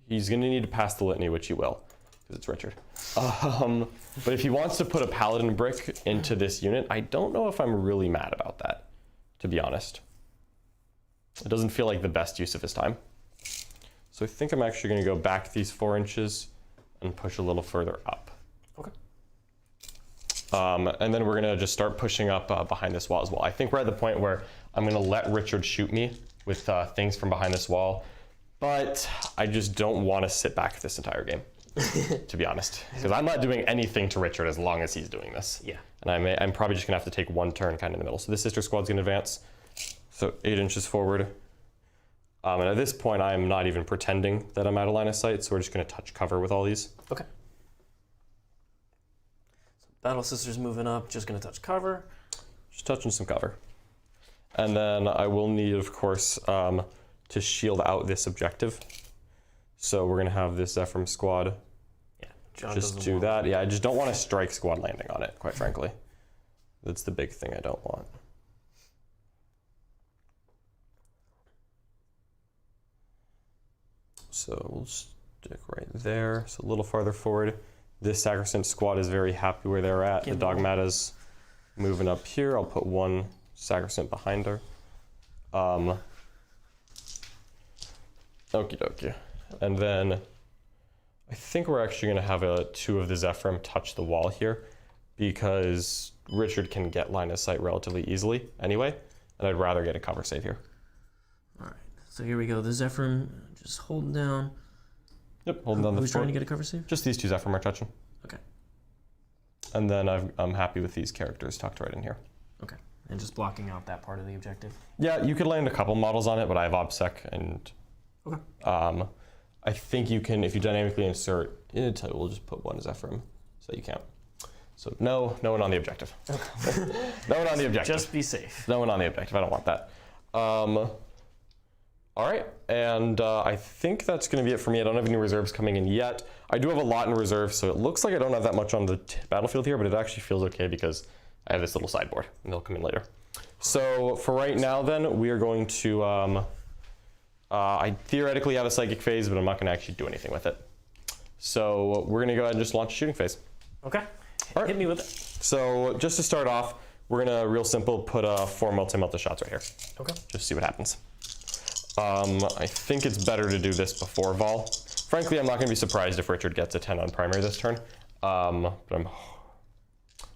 he's gonna need to pass the litany, which he will, because it's Richard. But if he wants to put a paladin brick into this unit, I don't know if I'm really mad about that, to be honest. It doesn't feel like the best use of his time. So I think I'm actually gonna go back these 4 inches and push a little further up. Okay. And then we're gonna just start pushing up behind this wall as well. I think we're at the point where I'm gonna let Richard shoot me with things from behind this wall, but I just don't wanna sit back this entire game, to be honest. Because I'm not doing anything to Richard as long as he's doing this. Yeah. And I'm probably just gonna have to take one turn kind of in the middle. So this sister squad's gonna advance. So 8 inches forward. And at this point, I'm not even pretending that I'm out of line of sight, so we're just gonna touch cover with all these. Okay. So Battle Sister's moving up, just gonna touch cover. Just touching some cover. And then I will need, of course, to shield out this objective. So we're gonna have this Zephyr squad John just do that. Yeah, I just don't want a strike squad landing on it, quite frankly. That's the big thing I don't want. So we'll stick right there. So a little farther forward. This Sacrosanct squad is very happy where they're at. The Dogmata's moving up here. I'll put one Sacrosanct behind her. Okie dokie. And then I think we're actually going to have 2 of the Zephyrim touch the wall here because Richard can get line of sight relatively easily anyway, and I'd rather get a cover save here. All right, so here we go. The Zephyrim just holding down. Yep, holding down the Who's fort. trying to get a cover save? Just these 2 Zephyrim are touching. Okay. And then I'm happy with these characters tucked right in here. Okay, and just blocking out that part of the objective. Yeah, you could land a couple models on it, but I have OBSEC and Okay. I think you can, if you dynamically insert, we'll just put one Zephyrim so you can't. So no one on the objective. Okay. No one on the objective. Just be safe. No one on the objective, I don't want that. All right, and I think that's gonna be it for me. I don't have any reserves coming in yet. I do have a lot in reserve, so it looks like I don't have that much on the battlefield here, but it actually feels okay because I have this little sideboard, and they'll come in later. So for right now then, we are going to, I theoretically have a psychic phase, but I'm not gonna actually do anything with it. So we're gonna go ahead and just launch a shooting phase. Okay, All right. hit me with it. So just to start off, we're gonna real simple put 4 multi-shots right here. Okay. Just see what happens. I think it's better to do this before Vol. Frankly, I'm not going to be surprised if Richard gets a 10 on primary this turn. But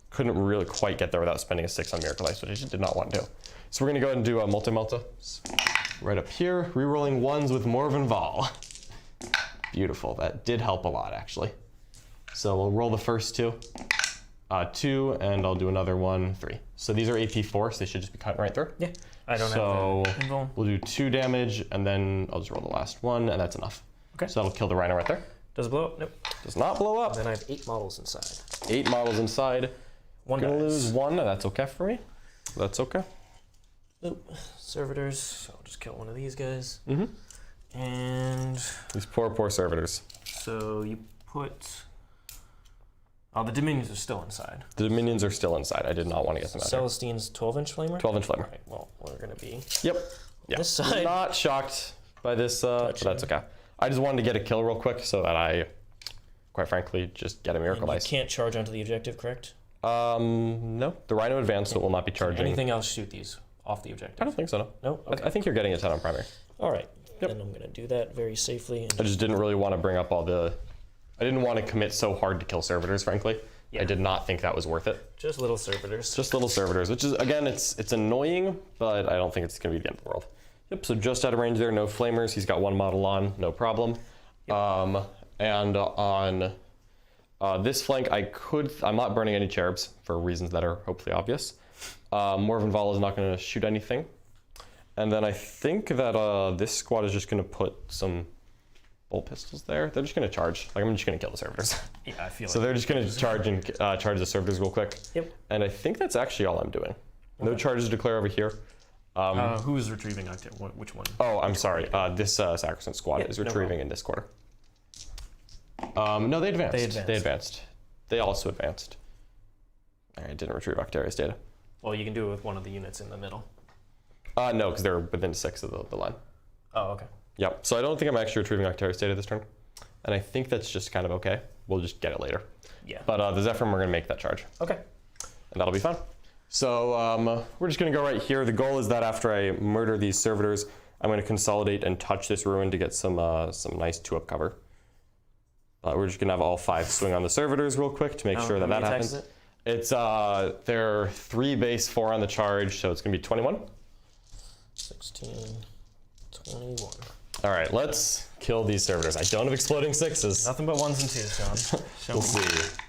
couldn't really quite get there without spending a 6 on Miracle Ice, which I just did not want to do. So we're going to go ahead and do a Multi-Melta. Right up here, rerolling 1s with Morven Vol. Beautiful. That did help a lot, actually. So we'll roll the first 2. 2, and I'll do another 1, 3. So these are AP 4, so they should just be cutting right through. Yeah, I don't so have the we'll do 2 damage, and then I'll just roll the last 1, and that's enough. Okay. So that'll kill the Rhino right there. Does it blow up? Nope. Does not blow up. And then I have 8 models inside. 8 models inside. One Gonna dice. lose 1, and that's okay for me. That's okay. Oop. Servitors. So I'll just kill one of these guys. Mm-hmm. And These poor servitors. so you put. Oh, the Dominions are still inside. The Dominions are still inside. I did not want to get them out here. Celestine's 12-inch flamer? 12-inch flamer. Right, well, we're going to be. Yep. Yeah. This side. Not shocked by this, but that's okay. I just wanted to get a kill real quick so that I, quite frankly, just get a Miracle You Ice. can't charge onto the objective, correct? No. The Rhino advanced, so it will not be charging. Anything else shoot these off the objective? I don't think so, no. No? Okay. I think you're getting a 10 on primary. All right. Yep. And I'm going to do that very safely. And I just didn't really want to bring up all the... I didn't want to commit so hard to kill servitors, frankly. Yeah. I did not think that was worth it. just little servitors. Just little servitors, which is, again, it's annoying, but I don't think it's going to be the end of the world. Yep, so just out of range there, no flamers. He's got 1 model on, no problem. Yep. And on this flank, I'm not burning any cherubs for reasons that are hopefully obvious. Morven Vol is not going to shoot anything. And then I think that this squad is just going to put some bolt pistols there. They're just going to charge. Like, I'm just going to kill the servitors. Yeah, I feel So they're just going to charge and charge the servitors real quick. Yep. And I think that's actually all I'm doing. No charges declare over here. Who's retrieving Octave? Which one? Oh, I'm sorry. This Sacrosanct squad is retrieving in this quarter. No, they advanced. They advanced. They also advanced. I didn't retrieve Octarius data. Well, you can do it with one of the units in the middle. No, because they're within 6 of the line. Oh, okay. Yep. So I don't think I'm actually retrieving Octarius data this turn. And I think that's just kind of okay. We'll just get it later. Yeah. But the Zephyr, we're going to make that charge. Okay. And that'll be fun. So we're just going to go right here. The goal is that after I murder these servitors, I'm going to consolidate and touch this ruin to get some nice 2-up cover. We're just going to have all 5 swing on the servitors real quick to make sure that that happens. It's they're 3 base, 4 on the charge, so it's going to be 21. 16, 21. All right, let's kill these servitors. I don't have exploding 6s. Nothing but 1s and 2s, John. We'll see.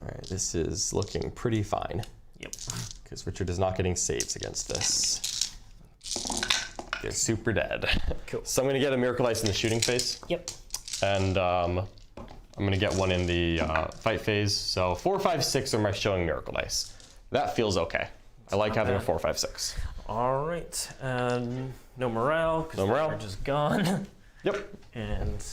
All right, this is looking pretty fine. Yep. Because Richard is not getting saves against this. They're super dead. Cool. So I'm going to get a Miracle Ice in the shooting phase. Yep. And I'm going to get one in the fight phase. So 4, 5, 6 are my showing Miracle Ice. That feels okay. I like having a 4, 5, 6. All right. No morale, because they're just gone. Yep. And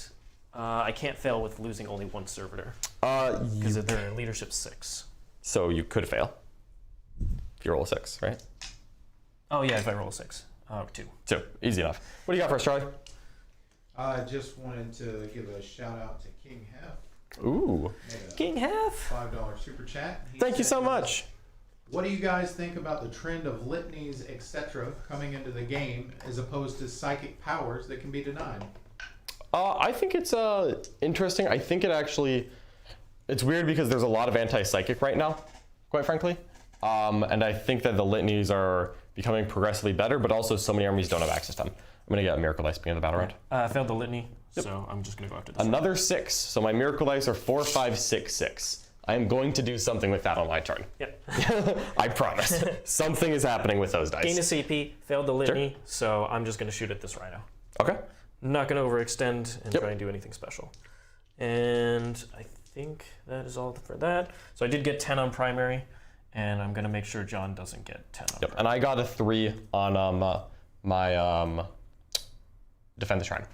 I can't fail with losing only 1 servitor. Because they're in leadership 6. So you could fail. If you roll a 6, right? Oh, yeah, if I roll a 6. 2. 2. Easy enough. What do you got for us, Charlie? I just wanted to give a shout out to King Hef. Ooh. King Hef. $5 super chat. Thank you so much. What do you guys think about the trend of litanies, etc., coming into the game as opposed to psychic powers that can be denied? I think it's interesting. I think it's weird because there's a lot of anti-psychic right now, quite frankly. And I think that the litanies are becoming progressively better, but also so many armies don't have access to them. I'm going to get a Miracle Ice beginning of the battle round. I failed the litany, so I'm just going to go after this. Another 6. So my Miracle Ice are 4, 5, 6, 6. I am going to do something with that on my turn. Yep. I promise. Something is happening with those dice. Gain a CP, failed the litany, so I'm just going to shoot at this Rhino. Okay. I'm not going to overextend and try and do anything special. And I think that is all for that. So I did get 10 on primary, and I'm going to make sure John doesn't get 10 on primary. And I got a 3 on my Defend the Shrine.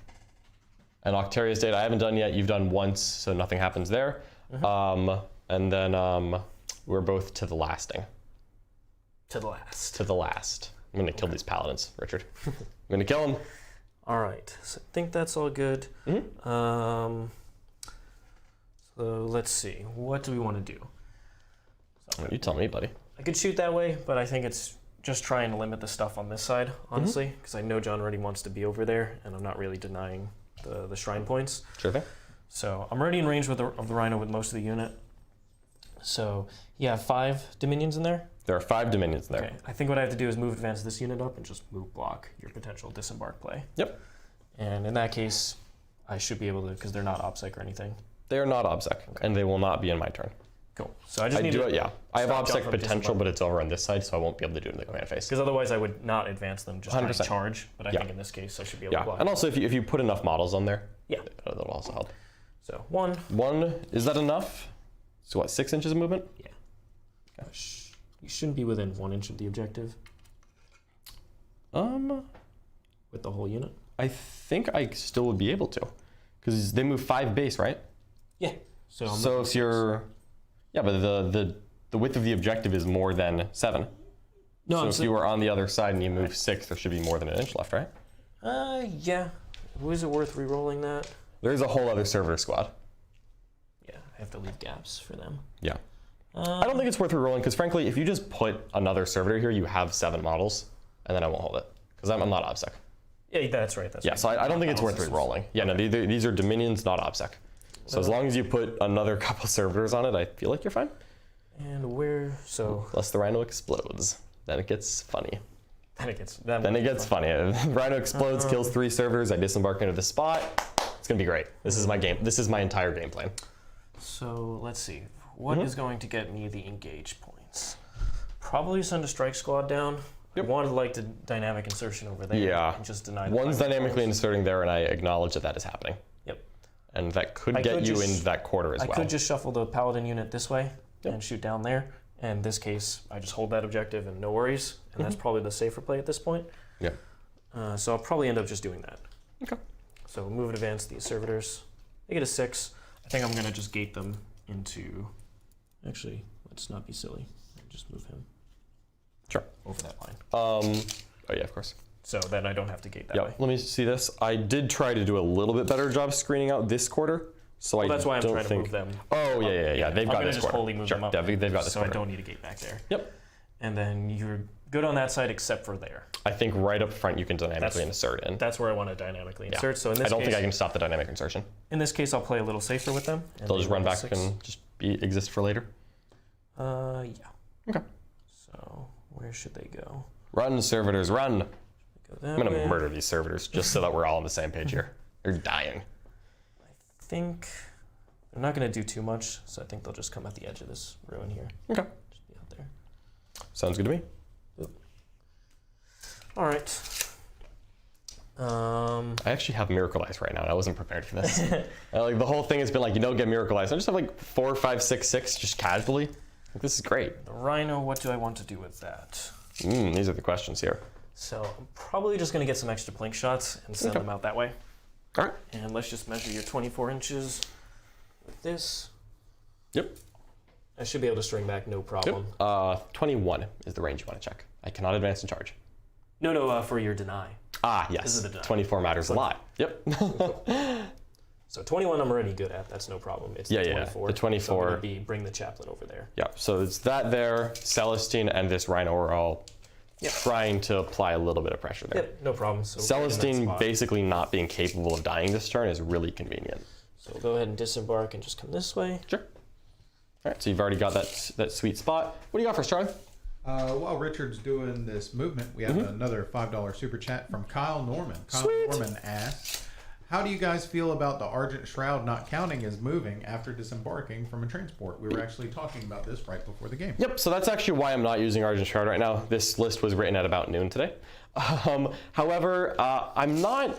And Octarius data I haven't done yet. You've done once, so nothing happens there. And then we're both to the lasting. To the last. To the last. I'm going to kill these paladins, Richard. I'm going to kill them. All right. So I think that's all good. So let's see. What do we want to do? You tell me, buddy. I could shoot that way, but I think it's just trying to limit the stuff on this side, honestly, because I know John already wants to be over there, and I'm not really denying the shrine points. Sure thing. So I'm already in range of the Rhino with most of the unit. So you have 5 Dominions in there? There are 5 Dominions in there. Okay, I think what I have to do is move advance this unit up and just move block your potential disembark play. Yep. And in that case, I should be able to, because they're not OBSEC or anything. They are not OBSEC, and they will not be in my turn. Cool. So I just need to... Yeah. I have stop John OBSEC from potential, disembark. but it's over on this side, so I won't be able to do it in the command phase. Because otherwise I would not advance them, just try to 100%. charge. But I Yeah. think in this case I should be able to Yeah, block. and also if you put enough models on there, Yeah. that'll also help. So 1. 1, is that enough? So what, 6 inches of movement? Yeah. You shouldn't be within 1 inch of the objective with the whole unit. I think I still would be able to, because they move 5 base, right? Yeah. So If you're, yeah, but the width of the objective is more than 7. no, So I'm if you were on the other side and you move 6, there should be more than an inch left, right? yeah. Was it worth re-rolling that? There's a whole other servitor squad. Yeah, I have to leave gaps for them. Yeah. I don't think it's worth re-rolling, because frankly, if you just put another servitor here, you have 7 models, and then I won't hold it, because I'm not OBSEC. Yeah, that's right. Yeah, so I don't think it's worth Analysis. re-rolling. Yeah, no, these are Dominions, not OBSEC. So as long as you put another couple servitors on it, I feel like you're fine. And where? So Unless the Rhino explodes, then it gets funny. then it gets Funny. Rhino explodes, kills 3 servitors. I disembark into the spot. It's gonna be great. This is my game. This is my entire game plan. So let's see. What is going to get me the engage points? Probably send a strike squad down. Yep. I wanted like the dynamic insertion over there. Yeah. And just deny. One's dynamically inserting there, and I acknowledge that is happening. Yep. And that could I get could you just- in that quarter as I well. could just shuffle the paladin unit this way Yep. and shoot down there. And in this case, I just hold that objective and no worries. And that's probably the safer play at this point. Yeah. So I'll probably end up just doing that. Okay. So move and advance these servitors. They get a 6. I think I'm gonna just gate them into. Actually, let's not be silly. Just move him Sure. over that line. Oh yeah, of course. So then I don't have to gate that Yeah. way. Let me see this. I did try to do a little bit better job screening out this quarter. So Well, I that's why I'm don't trying think... to move them. Oh yeah. They've I'm got gonna this just quarter. wholly move Sure. them up. They've got this so quarter. I don't need to gate back there. Yep. And then you're good on that side except for there. I think right up front you can dynamically That's- insert in. That's where I want to dynamically Yeah. insert. So in this I don't case, think I can stop the dynamic insertion. in this case, I'll play a little safer with them. And They'll just they run roll a back 6. and just exist for later. Yeah. Okay. So where should they go? Run, servitors, run. Go that I'm gonna way. murder these servitors just so that we're all on the same page here. They're dying. I think they're not going to do too much, so I think they'll just come at the edge of this ruin here. Okay. Just be out there. Sounds good to me. All right. I actually have Miracle Ice right now, and I wasn't prepared for this. Like the whole thing has been like, you don't get Miracle Ice. I just have like 4, 5, 6, 6 just casually. Like, this is great. The Rhino, what do I want to do with that? These are the questions here. So I'm probably just going to get some extra plink shots and send them out that way. All right. And let's just measure your 24 inches with this. Yep. I should be able to string back, no problem. 21 is the range you want to check. I cannot advance and charge. No, for your deny. Ah, This yes. is the deny. 24 matters a lot. Yep. So 21 I'm already good at. That's no problem. It's the 24. The 24. So I'm gonna bring the chaplain over there. Yeah, so it's that there, Celestine and this Rhino are all trying to apply a little bit of pressure there. Yep, no problem. So Celestine basically not being capable of dying this turn is really convenient. So we'll go ahead and disembark and just come this way. Sure. All right, so you've already got that sweet spot. What do you got for us, Charlie? While Richard's doing this movement, we have another $5 super chat from Kyle Norman. Kyle Sweet. Norman asks, how do you guys feel about the Argent Shroud not counting as moving after disembarking from a transport? We were actually talking about this right before the game. Yep, so that's actually why I'm not using Argent Shroud right now. This list was written at about noon today. However, I'm not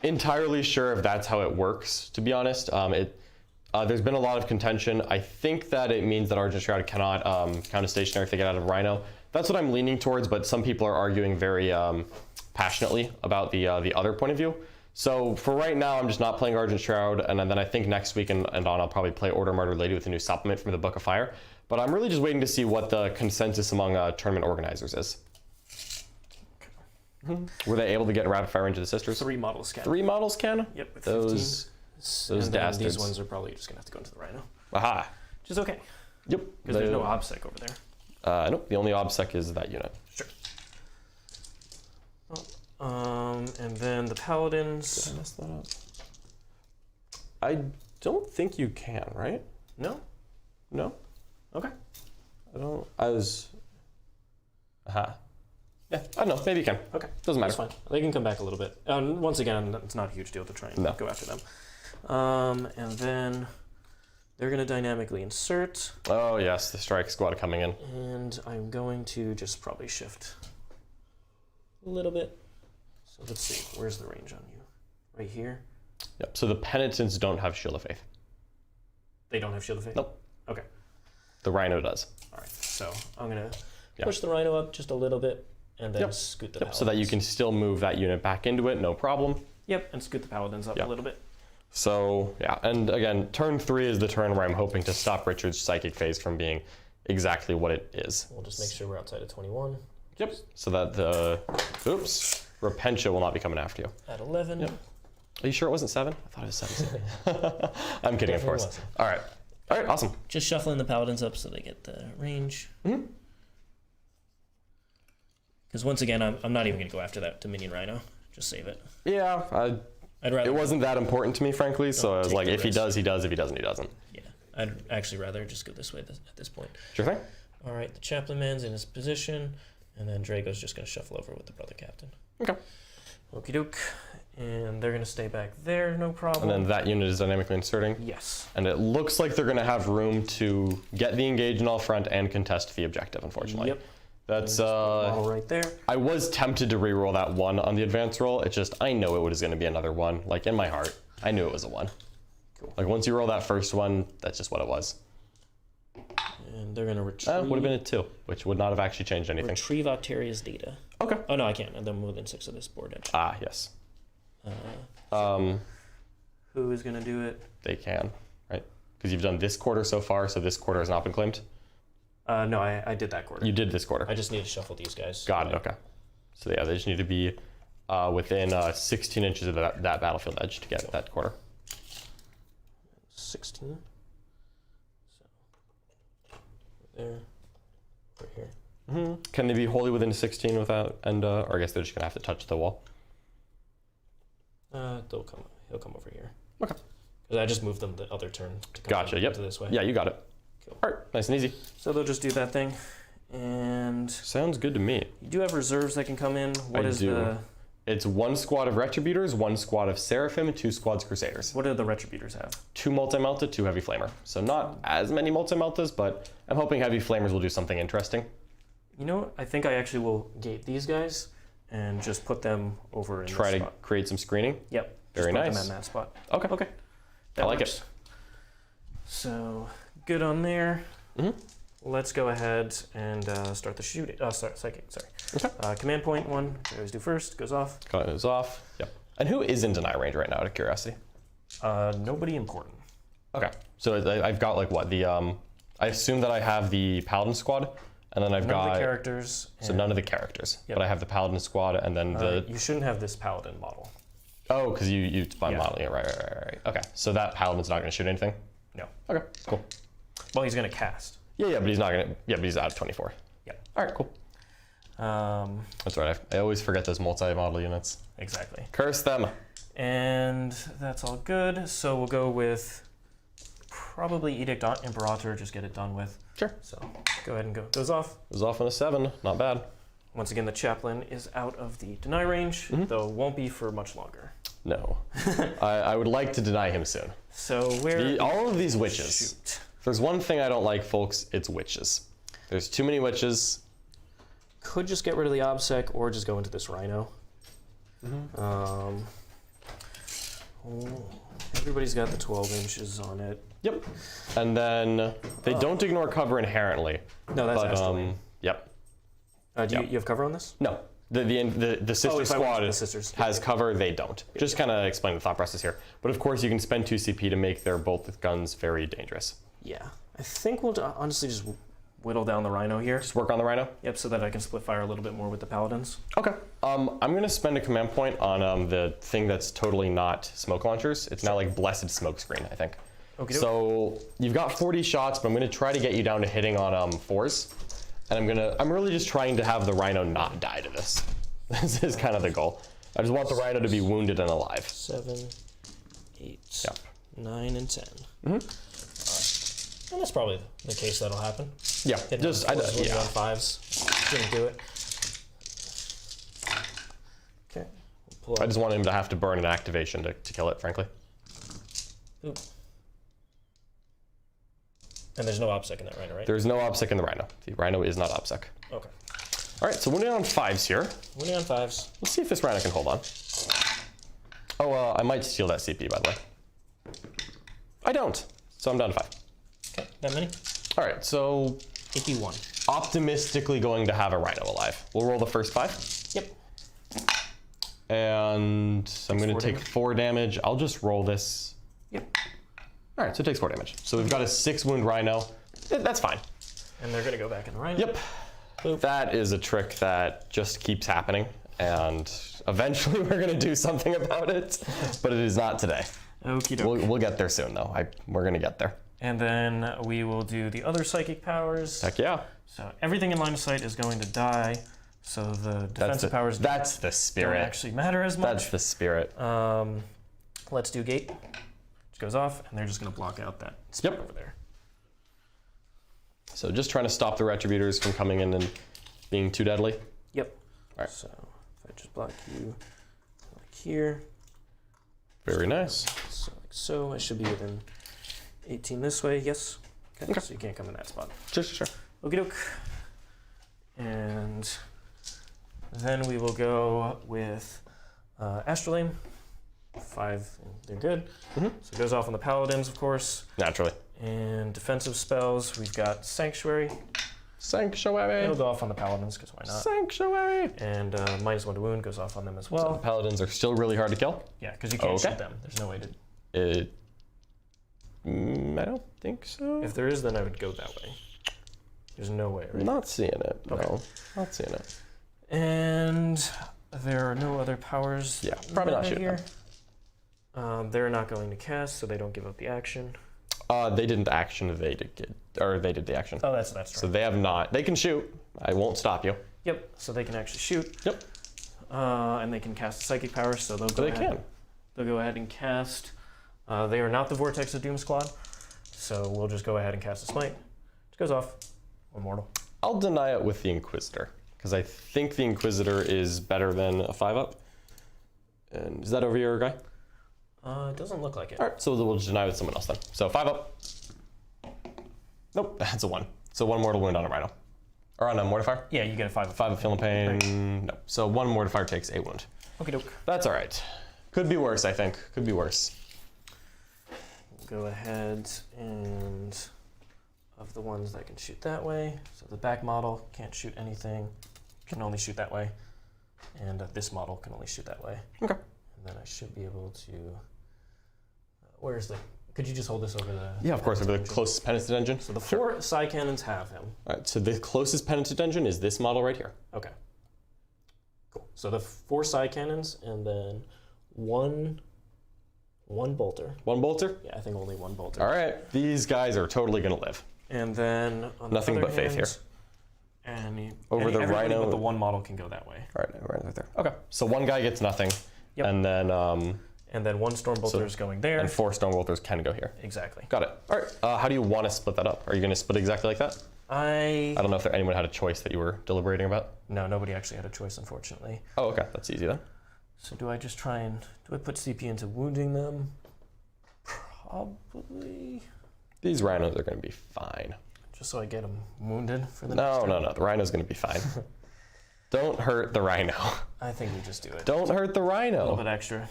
entirely sure if that's how it works, to be honest. There's been a lot of contention. I think that it means that Argent Shroud cannot count a stationary if they get out of Rhino. That's what I'm leaning towards, but some people are arguing very passionately about the other point of view. So for right now, I'm just not playing Argent Shroud, and then I think next week and on I'll probably play Order Martyred Lady with a new supplement from the Book of Fire. But I'm really just waiting to see what the consensus among tournament organizers is. Were they able to get Rapid Fire into the Sisters? 3 models can. 3 models can? Yep, with Those 15. And then dastards. these ones are probably just gonna have to go into the Rhino. Aha. Which is okay, Yep. because there's no OBSEC over there. Nope, the only OBSEC is that unit. Sure. And then the paladins. Did I mess that up? I don't think you can, right? No? No? Okay. I was... Aha. Yeah, I don't know. Maybe you can. Okay. Doesn't matter. That's fine. They can come back a little bit. Once again, it's not a huge deal to try and go after them. And then they're going to dynamically insert. Oh, yes. The strike squad coming in. And I'm going to just probably shift a little bit. So let's see. Where's the range on you? Right here? Yep. So the penitents don't have Shield of Faith. They don't have Shield of Faith? Nope. Okay. The Rhino does. All right. So I'm going to push the Rhino up just a little bit and then scoot the paladins. So that you can still move that unit back into it, no problem. Yep, and scoot the paladins up a little bit. So, yeah, and again, turn 3 is the turn where I'm hoping to stop Richard's psychic phase from being exactly what it is. We'll just make sure we're outside of 21. Yep. So that the, Repentia will not be coming after you. At 11. Yep. Are you sure it wasn't 7? I thought it was 7. I'm kidding, of course. Wasn't. All right, awesome. Just shuffling the paladins up so they get the range. Because once again, I'm not even going to go after that Dominion Rhino. Just save it. Yeah, I'd rather. it wasn't that important to me, frankly, so I was like, if he does, he does. If he doesn't, he doesn't. Yeah, I'd actually rather just go this way at this point. Sure thing. All right, the Chaplain man's in his position, and then Draigo's just going to shuffle over with the Brother Captain. Okay. Okie doke. And they're going to stay back there, no problem. And then that unit is dynamically inserting. Yes. And it looks like they're going to have room to get the engage in all front and contest the objective, unfortunately. Yep. That's all right there. I was tempted to reroll that 1 on the advance roll. It's just I know it was going to be another 1. Like in my heart, I knew it was a 1. Cool. Like once you roll that first one, that's just what it was. And they're going to retrieve. Would have been a 2, which would not have actually changed anything. Retrieve Alteria's data. Okay. Oh no, I can't. And then within 6 of this board edge. Ah, yes. Who is going to do it? They can, right? Because you've done this quarter so far, so this quarter has not been claimed. No, I did that quarter. You did this quarter. I just need to shuffle these guys. Got it. Okay. So yeah, they just need to be within 16 inches of that battlefield edge to get that quarter. 16. So there, right here. Can they be wholly within 16 without, or I guess they're just gonna have to touch the wall? He'll come over here. Okay. Because I just moved them the other turn to come Gotcha. Yep. to this way. Yeah, you got it. Cool. All right. Nice and easy. So they'll just do that thing, and Sounds good to me. you do have reserves that can come in. What I is do. the? It's 1 squad of Retributors, 1 squad of Seraphim, and 2 squads Crusaders. What do the Retributors have? 2 multi-melta, 2 heavy flamer. So not as many multi-meltas, but I'm hoping heavy flamers will do something interesting. You know what? I think I actually will gate these guys and just put them over in Try this to spot. create some screening. Yep. Very just put nice. them in that spot. Okay. Okay. I like works. it. So good on there. Let's go ahead and start the shooting. Psychic. Sorry. Okay. Command point 1. I always do first. Goes off. Cut is off. Yep. And who is in deny range right now, out of curiosity? Nobody important. Okay. So I've got like what? I assume that I have the Paladin squad, and then I've None got of the characters. So none of the characters, Yep. but I have the Paladin squad, and then the You shouldn't have this Paladin model. oh, because you spun modeling it, right. Okay, so that Paladin's not going to shoot anything. No. Okay, cool. Well, he's going to cast. Yeah, but he's not going to. Yeah, but he's out of 24. Yep. All right, cool. That's right. I always forget those multi-model units. Exactly. Curse them. And that's all good. So we'll go with probably Edict Imperator. Just get it done with. Sure. So go ahead and go. Goes off. It was off on a 7. Not bad. Once again, the Chaplain is out of the deny range, though won't be for much longer. No. I would like to deny him soon. So where? All of these witches. Shoot. If there's one thing I don't like, folks, it's witches. There's too many witches. Could just get rid of the OBSEC or just go into this Rhino. Everybody's got the 12 inches on it. Yep. And then they don't ignore cover inherently. No, that's But Astrolabe. yep. Do you have cover on this? No. The sister if I went squad to the sisters. has cover, they don't. Just kind of explain the thought process here. But of course, you can spend 2 CP to make their bolt guns very dangerous. Yeah. I think we'll honestly just whittle down the Rhino here. Just work on the Rhino. Yep, so that I can split fire a little bit more with the Paladins. Okay. I'm going to spend a command point on the thing that's totally not smoke launchers. It's now like Blessed Smoke Screen, I think. Okay. So you've got 40 shots, but I'm going to try to get you down to hitting on 4s. And I'm really just trying to have the Rhino not die to this. This is kind of the goal. I just want the Rhino to be wounded and alive. 7, 8, Yep. 9, and 10. Mm-hmm. Alright. And that's probably the case that'll happen. Yeah, Hitting just, on 4s, wounded yeah. on 5s. Didn't do it. Okay. We'll pull I out. just want him to have to burn an activation to kill it, frankly. Oop. And there's no OPSEC in that Rhino, right? There's no OPSEC in the Rhino. The Rhino is not OPSEC. Okay. All right, so wounding on 5s here. Wounding on 5s. Let's see if this Rhino can hold on. Oh, I might steal that CP, by the way. I don't, so I'm down to 5. Okay, that many? All right, so 81. optimistically going to have a Rhino alive. We'll roll the first 5. Yep. And I'm going to 4 take damage. 4 damage. I'll just roll this. Yep. All right, so it takes 4 damage. So we've got a 6 wound Rhino. That's fine. And they're gonna go back in the Rhino. Yep. Boop. That is a trick that just keeps happening, and eventually we're gonna do something about it, but it is not today. Okie doke. We'll get there soon, though. We're gonna get there. And then we will do the other psychic powers. Heck yeah. So everything in line of sight is going to die. So the defensive powers That's the don't spirit. actually matter as much. That's the spirit. Let's do gate. Which goes off, and they're just going to block out that spot over there. So just trying to stop the Retributors from coming in and being too deadly. Yep. All right. So if I just block you like here. Very nice. So like so, I should be within 18 this way. Yes. Okay. So you can't come in that spot. Sure. Okie doke. And then we will go with Astrolabe. 5, they're good. So it goes off on the Paladins, of course. Naturally. And defensive spells, we've got Sanctuary. Sanctuary. It'll go off on the Paladins, because why not? Sanctuary. And -1 to wound goes off on them as So well. the Paladins are still really hard to kill. Yeah, because you can't Okay. shoot them. There's no way to. I don't think so. If there is, then I would go that way. There's no way, right? Not seeing it. Okay. No, not seeing it. And there are no other powers. Yeah, probably not shooting here. They're not going to cast, so they don't give up the action. They didn't action. They did the action. Oh, that's right. So they have not. They can shoot. I won't stop you. Yep. So they can actually shoot. Yep. And they can cast psychic powers, so they'll go They ahead. can. They'll go ahead and cast. They are not the Vortex of Doom squad, so we'll just go ahead and cast a smite. It goes off. One mortal. I'll deny it with the Inquisitor because I think the Inquisitor is better than a 5-up. And is that over your guy? It doesn't look like it. All right, so we'll just deny with someone else then. So 5-up. Nope, that's a 1. So 1 mortal wound on a Rhino. Or on a Mortifier. Yeah, you get a 5 of 5 of feeling pain. No. So 1 Mortifier takes 8 wound. Okie doke. That's all right. Could be worse, I think. Could be worse. Go ahead and of the ones that can shoot that way. So the back model can't shoot anything, can only shoot that way. And this model can only shoot that way. Okay. And then I should be able to, where's the, could you just hold this over the? Yeah, of course, over the closest penitent engine. So the 4 Psycannons have him. All right, so the closest penitent engine is this model right here. Okay. Cool. So the 4 Psycannons and then one bolter. 1 bolter? Yeah, I think only 1 bolter. All right, these guys are totally gonna live. And then on Nothing the but other faith here. And Over the everybody Rhino- but the 1 model can go that way. All right there. Okay, so 1 guy gets nothing, Yep. and then And then 1 Stormbolter is going there. and 4 Stonebolters can go here. Exactly. Got it. All right. How do you want to split that up? Are you going to split exactly like that? I don't know if anyone had a choice that you were deliberating about. No, nobody actually had a choice, unfortunately. Oh, okay. That's easy then. So do I just try and do I put CP into wounding them? Probably. These rhinos are going to be fine. Just so I get them wounded for the No, next turn? no. The rhino's going to be fine. Don't hurt the rhino. I think we just do it. Don't hurt the A little rhino. bit extra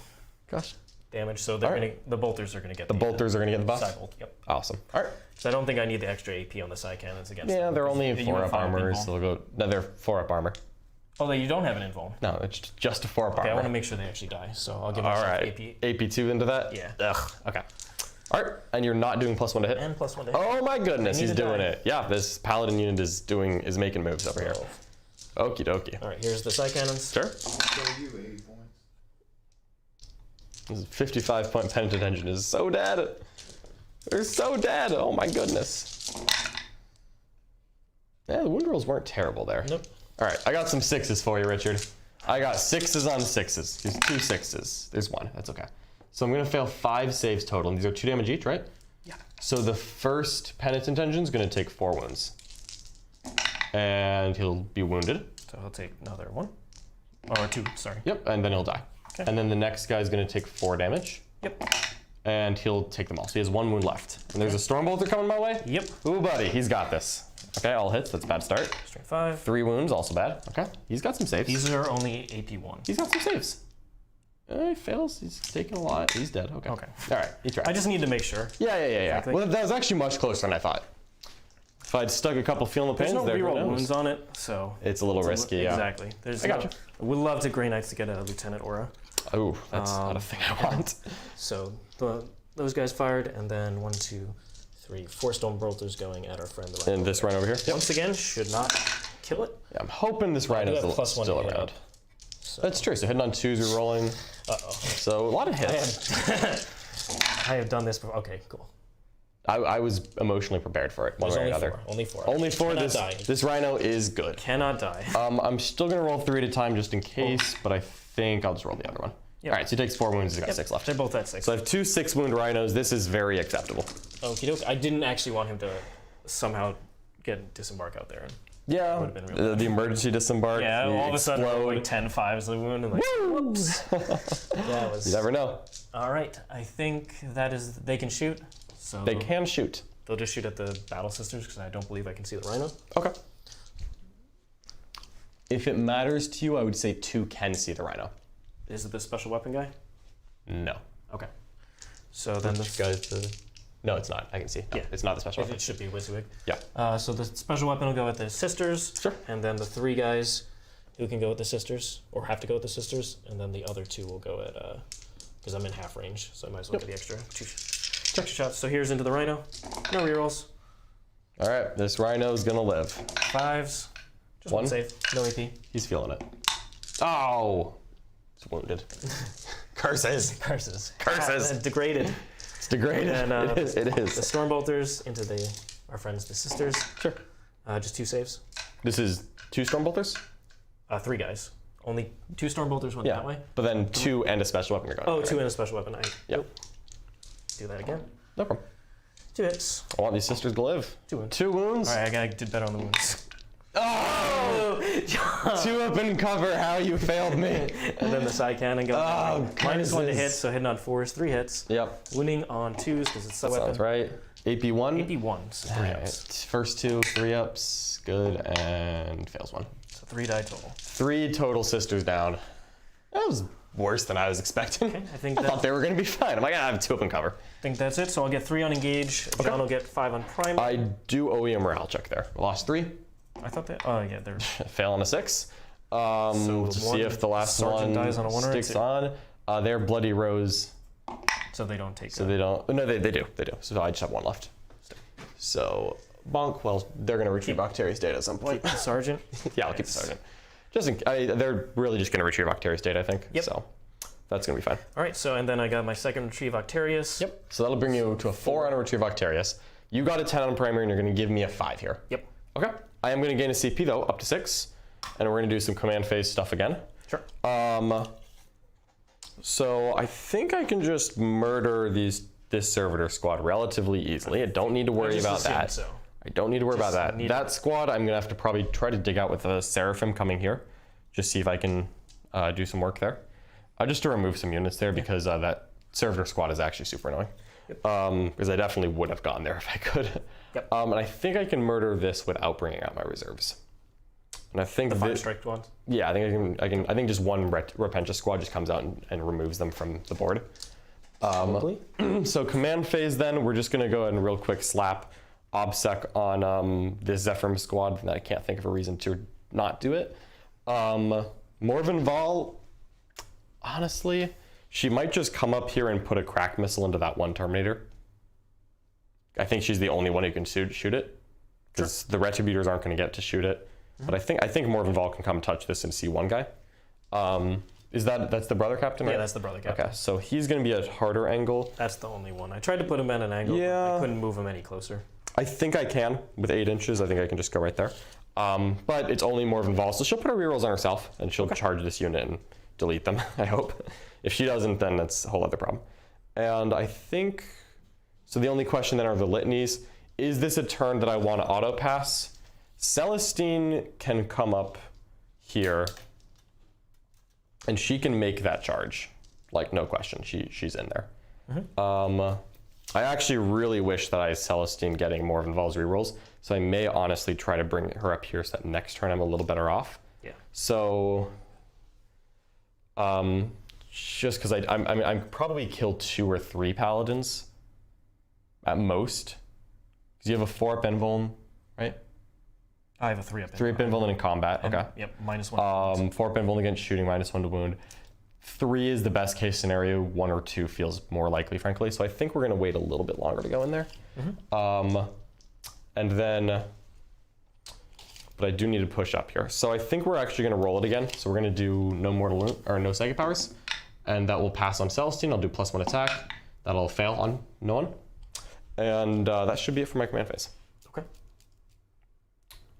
Gosh. damage, so they're All gonna the bolters are gonna get The bolters are going to get the buff? Psybolt. Yep. Awesome. All right. So I don't think I need the extra AP on the Psycannons against Yeah, them. they're only You have 4-up 5 armor, invuln. so they'll go. No, they're 4-up armor. Oh, you don't have an invuln. No, it's just a 4-up Okay, I want to armor. make sure they actually die, so I'll give All myself right. AP AP2 into that? Yeah. Ugh. Okay. All right. And you're not doing +1 to hit? and +1 to hit. Oh my goodness, They need he's to doing die. it. Yeah, this paladin unit is making moves over here. Okie dokie. All right, here's the Psycannons. Sure. Show you 80 points. This 55-point penitent engine is so dead. They're so dead. Oh my goodness. Yeah, the wound rolls weren't terrible there. Nope. All right, I got some 6s for you, Richard. I got 6s on 6s. There's 2 6s. There's 1. That's okay. So I'm gonna fail 5 saves total, and these are 2 damage each, right? Yeah. So the first Penitent Engine's gonna take 4 wounds. And he'll be wounded. So he'll take another 1. Or 2, sorry. Yep, and then he'll die. Okay. And then the next guy's gonna take 4 damage. Yep. And he'll take them all. So he has 1 wound left. And there's a Stormbolter coming my way? Yep. Ooh, buddy, he's got this. Okay, all hits, that's a bad start. Strength 5. 3 wounds, also bad. Okay, he's got some saves. These are only AP 1. He's got some saves. He fails, he's taking a lot. He's dead, okay. Okay. All right, he tried. I just need to make sure. Yeah. Frankly. Well, that was actually much closer than I thought. If I'd stuck a couple feeling the There's pains no there, who reroll knows? wounds on it, so It's a little risky, yeah. Exactly. There's I gotcha. Would love to Grey Knights to get a Lieutenant Aura. Oh, that's not a thing I want. So those guys fired, and then 1, 2, 3, 4 Stormbolters going at our friend. The And this rhino over here? Yep. Once again, should not kill it. Yeah, I'm hoping this do rhino's have +1 still to hit. around. So. That's true, so hitting on 2s, we're rolling. Uh-oh. So a lot of hits. I have done this before. Okay, cool. I was emotionally prepared for it, one There's way or only another. 4. Only 4. Only 4. Cannot die. This rhino is good. Cannot die. I'm still gonna roll 3 at a time just in case, but I think I'll just roll the other one. Yep. All right, so he takes 4 wounds, he's got 6 left. They're both at 6. So I have 2 6-wound rhinos. This is very acceptable. Okie doke. I didn't actually want him to somehow disembark out there. Yeah, Would've been really the emergency disembark. Yeah, the all of a sudden, explode. like 10 5s the wound, and like, whoops. Yeah, it was. You never know. All right, I think that is. They can shoot. So They can shoot. They'll just shoot at the Battle Sisters because I don't believe I can see the Rhino. Okay. If it matters to you, I would say 2 can see the rhino. Is it the special weapon guy? No. Okay. So then No, it's not. I can see. No, Yeah. it's not the special weapon. it should be Wizwig. Yeah. So the special weapon will go with the sisters. Sure. And then the 3 guys who can go with the sisters, or have to go with the sisters, and then the other 2 will go at, because I'm in half range, so I might as well get the extra 2 shots. So here's into the Rhino. No rerolls. All right, this rhino's gonna live. 5s. Just 1 1. save. No AP. He's feeling it. Oh! It's wounded. Curses. Curses. Degraded. Degraded. It's degraded. And, it is. It The is. Stormbolters into our friends, the sisters. Sure. Just 2 saves. This is 2 Stormbolters? 3 guys. Only 2 Stormbolters went that way. But then 2 and a special weapon are going. Oh, right? 2 and a special weapon. Yep. Do that again. No problem. 2 hits. I want these sisters to live. 2 wounds. 2 wounds. All right, I did better on the wounds. Oh! 2 up in cover, how you failed me. And then the Psycannon goes. Oh, -1 to hit, curses. so hitting on 4s, 3 hits. Yep. Wounding on 2s because it's a weapon. Sounds right. AP 1. AP 1, so 3 All ups. right. First 2, 3 ups. Good. And fails 1. So 3 die total. 3 total sisters down. That was worse than I was expecting. Okay, I think I thought they were going to be fine. I'm like, I have 2 up in cover. think that's it. So I'll get 3 on engage. John will get 5 on prime. I do owe you a morale check there. Lost 3. I thought that. Oh yeah, they're. Fail on a 6. So To see one if the last sergeant one dies on a 1 or a sticks 2. on. They're Bloody Rose, So they don't take. so they don't. No, they do. They do. So I just have 1 left. So bonk. Well, they're going to retrieve Octarius data at some point. Keep the sergeant. Yeah, I'll keep the sergeant. Just they're really just going to retrieve Octarius data, I think. Yep. So that's going to be fine. All right. So and then I got my second retrieve Octarius. Yep. So that'll bring you to a 4 on a retrieve Octarius. You got a 10 on primary, and you're going to give me a 5 here. Yep. Okay. I am going to gain a CP though, up to 6, and we're going to do some command phase stuff again. Sure. So I think I can just murder this servitor squad relatively easily. I don't need to worry about that. So. I don't need to worry about that. need- That squad, I'm going to have to probably try to dig out with a Seraphim coming here, just see if I can do some work there. Just to remove some units there because that servitor squad is actually super annoying. Because I definitely would have gone there if I could. Yep. And I think I can murder this without bringing out my reserves. And I think The 5 strike ones. yeah, I think I think just one Repentia squad just comes out and removes them from the board. Probably. So command phase then, we're just gonna go ahead and real quick slap OBSEC on this Zephyrim squad that I can't think of a reason to not do it. Morven Vol, honestly, she might just come up here and put a crack missile into that one Terminator. I think she's the only one who can shoot it. Because the Retributors aren't gonna get to shoot it. But I think Morven Vol can come touch this and see one guy. That's the brother captain, right? Yeah, that's the brother captain. Okay, so he's going to be a harder angle. That's the only one. I tried to put him at an angle, but Yeah. I couldn't move him any closer. I think I can with 8 inches. I think I can just go right there. But it's only more of Vol, so she'll put her rerolls on herself, and she'll charge this unit and delete them, I hope. If she doesn't, then that's a whole other problem. And I think, so the only question then are the litanies. Is this a turn that I want to auto pass? Celestine can come up here, and she can make that charge. Like, no question, she's in there. I actually really wish that I had Celestine getting more of Vol's rerolls, so I may honestly try to bring her up here so that next turn I'm a little better off. Yeah. So, just because I'm probably kill 2 or 3 paladins at most. Because you have a 4-up invuln, right? I have a 3-up. 3-up invuln in combat. Okay. Yep. -1. 4-up invuln against shooting, -1 to wound. 3 is the best case scenario. 1 or 2 feels more likely, frankly. So I think we're going to wait a little bit longer to go in there. And then, but I do need to push up here. So I think we're actually going to roll it again. So we're going to do no mortal wound, or no psychic powers, and that will pass on Celestine. I'll do +1 attack. That'll fail on no one, and that should be it for my command phase. Okay.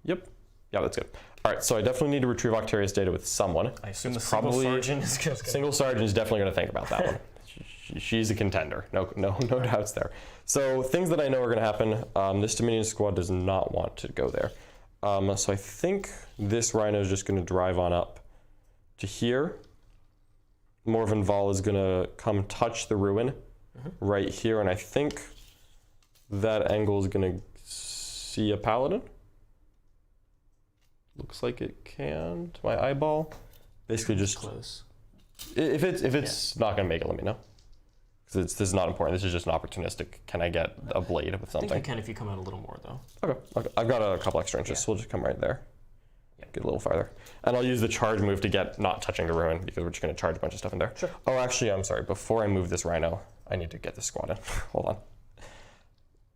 Yep. Yeah, that's good. All right, so I definitely need to retrieve Octarius data with someone. I assume the probably single sergeant is just gonna... Single sergeant is definitely going to think about that one. She's a contender, no doubts there. So things that I know are going to happen. This Dominion squad does not want to go there. So I think this Rhino is just going to drive on up to here. Morven Vol is going to come touch the ruin right here, and I think that angle is going to see a paladin. Looks like it can to my eyeball. Basically just close. If it's not gonna make it, let me know. Because this is not important. This is just an opportunistic. Can I get a blade with something? I think you can if you come out a little more though. Okay. I've got a couple extra inches, so we'll just come right there. Get a little farther. And I'll use the charge move to get not touching the ruin because we're just gonna charge a bunch of stuff in there. Sure. Oh, actually, I'm sorry. Before I move this Rhino, I need to get this squad in. Hold on.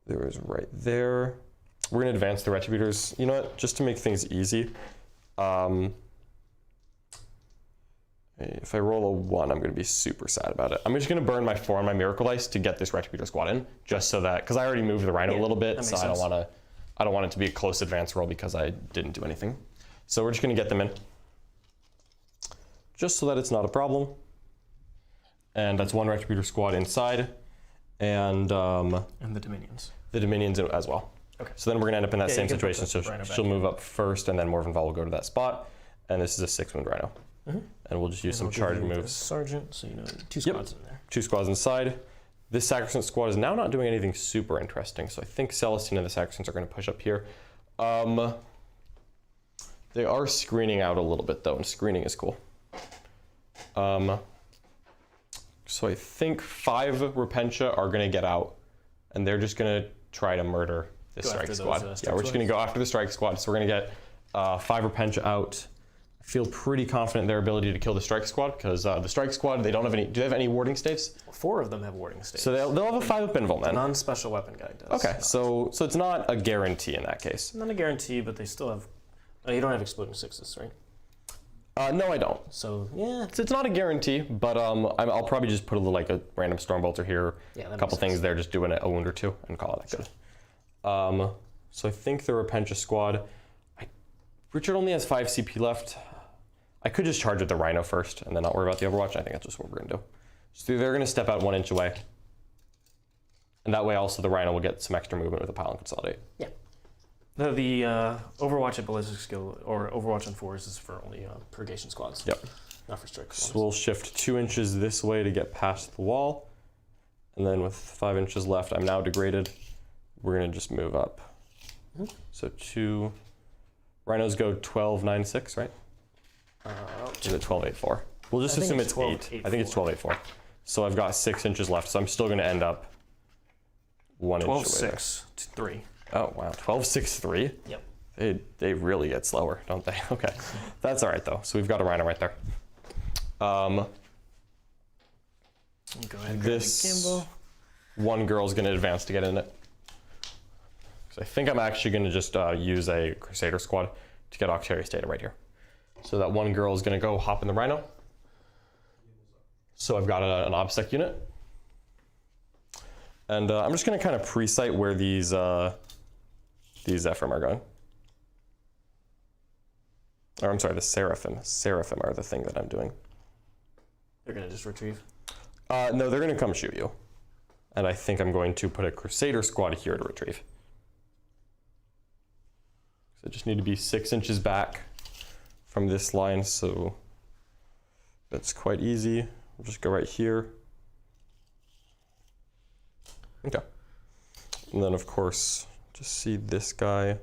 There is right there. We're gonna advance the Retributors. You know what? Just to make things easy, if I roll a 1, I'm gonna be super sad about it. I'm just gonna burn my 4 on my Miracle Dice to get this Retributor squad in, just so that, because I already moved the Rhino a little bit, so I don't want it to be a close advance roll because I didn't do anything. So we're just gonna get them in, just so that it's not a problem. And that's 1 Retributor squad inside, and the Dominions. The Dominions as well. Okay. So then we're gonna end up in that same you can put situation. So the Rhino back she'll here. move up first, and then Morven Vol will go to that spot. And this is a 6-wound Rhino. And we'll just use some charge moves. Sergeant, so you know 2 squads in there. 2 squads inside. This Sacrosanct squad is now not doing anything super interesting, so I think Celestine and the Sacrosancts are going to push up here. They are screening out a little bit though, and screening is cool. So I think 5 Repentia are going to get out, and they're just going to try to murder this strike squad. Yeah, we're just going to go after the strike squad. So we're going to get 5 Repentia out. I feel pretty confident in their ability to kill the strike squad because the strike squad, they don't have any. Do they have any warding staves? 4 of them have warding staves. So they'll have a 5-up invul then. Non-special weapon guy does. Okay, so it's not a guarantee in that case. Not a guarantee, but they still have. Oh, you don't have exploding 6s, right? No, I don't. So yeah, So it's not a guarantee, but I'll probably just put a random Stormbolter here, a couple things there, just doing a wound or 2, and call it that good. So I think the Repentia squad. Richard only has 5 CP left. I could just charge with the Rhino first and then not worry about the Overwatch. I think that's just what we're going to do. So they're going to step out 1 inch away. And that way also the Rhino will get some extra movement with the pile and consolidate. Yeah. The Overwatch at Ballistic Skill, or Overwatch on 4s, is for only Purgation squads. Yep. Not for strike squads. So we'll shift 2 inches this way to get past the wall. And then with 5 inches left, I'm now degraded. We're going to just move up. So 2... Rhinos go 12, 9, 6, right? Is it 12, 8, 4? We'll just assume it's 12, 8. 8, I think it's 12, 8, 4. So I've got 6 inches left, so I'm still going to end up 1 inch away 12, 6, 3. Oh, wow. 12, 6, 3? Yep. They really get slower, don't they? Okay. That's all right, though. So we've got a Rhino right there. Go ahead and this grab the one girl's going to advance to get in it. So I think I'm actually going to just use a Crusader squad to get Octarius data right here. So that one girl is going to go hop in the Rhino. So I've got an OBSEC unit. And I'm just going to kind of pre-sight where these Zephyrim are going. Or I'm sorry, the Seraphim. Seraphim are the thing that I'm doing. They're gonna just retrieve. No, they're gonna come shoot you. And I think I'm going to put a Crusader squad here to retrieve. So I just need to be 6 inches back from this line, so that's quite easy. We'll just go right here. Okay. And then of course, just see this guy. I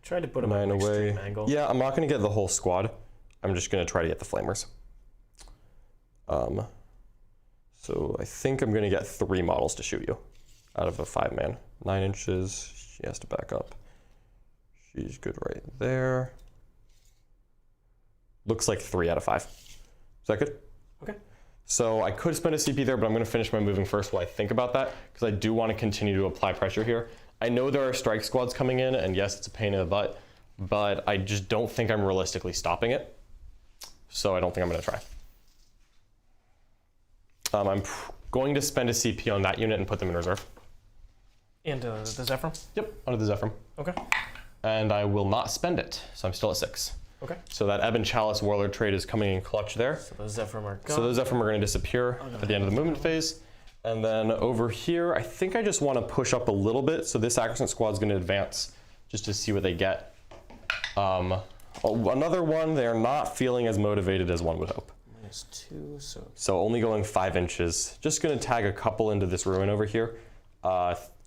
tried to put him at an extreme angle. Yeah, I'm not gonna get the whole squad. I'm just gonna try to get the flamers. So I think I'm gonna get 3 models to shoot you out of a 5-man. 9 inches, she has to back up. She's good right there. Looks like 3 out of 5. Is that good? Okay. So I could spend a CP there, but I'm gonna finish my moving first while I think about that, because I do wanna continue to apply pressure here. I know there are strike squads coming in, and yes, it's a pain in the butt, but I just don't think I'm realistically stopping it. So I don't think I'm gonna try. I'm going to spend a CP on that unit and put them in reserve. And the Zephyr? Yep, under the Zephyr. Okay. And I will not spend it, so I'm still at 6. Okay. So that Ebon Chalice Warlord trade is coming in clutch there. So those Zephyr are gone. So those Zephyr are going to disappear at the end of the movement phase. And then over here, I think I just want to push up a little bit. So this Sacrosanct squad is going to advance just to see what they get. Another one, they're not feeling as motivated as one would hope. -2, so only going 5 inches. Just going to tag a couple into this ruin over here.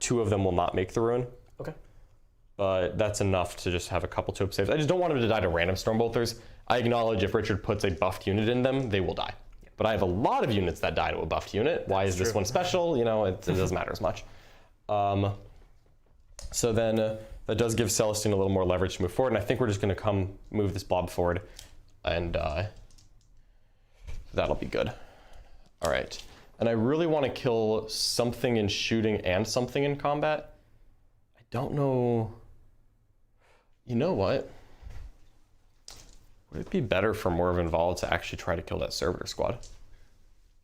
2 of them will not make the ruin. Okay. But that's enough to just have a couple 2-up saves. I just don't want them to die to random Stormbolters. I acknowledge if Richard puts a buffed unit in them, they will die. Yeah. But I have a lot of units that die to a buffed unit. Why is this one special? You know, it doesn't matter as much. So then that does give Celestine a little more leverage to move forward. And I think we're just going to move this blob forward. And that'll be good. All right. And I really want to kill something in shooting and something in combat. I don't know. You know what? Would it be better for Morven Vol to actually try to kill that Servitor squad?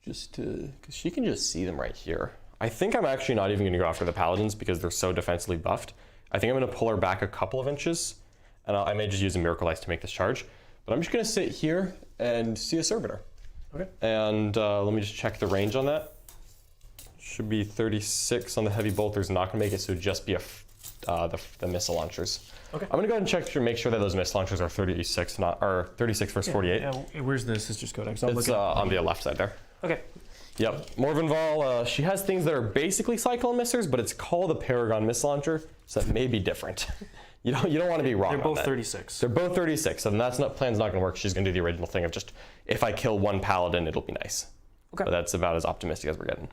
Just to, because she can just see them right here. I think I'm actually not even going to go after the Paladins because they're so defensively buffed. I think I'm going to pull her back a couple of inches, and I may just use a Miracle Ice to make this charge. But I'm just going to sit here and see a Servitor. Okay. And let me just check the range on that. Should be 36 on the heavy bolt. There's not going to make it, so just be the missile launchers. Okay. I'm going to go ahead and check to make sure that those missile launchers are 36, or 36 versus 48. Yeah, where's the Sister's Codex? It's on the left side there. Okay. Yep. Morven Vol, she has things that are basically Cyclone Missers, but it's called a Paragon Missile Launcher, so that may be different. You don't want to be wrong. They're both on that. 36. They're both 36, and plan's not going to work. She's going to do the original thing of just, if I kill one Paladin, it'll be nice. Okay. But that's about as optimistic as we're getting.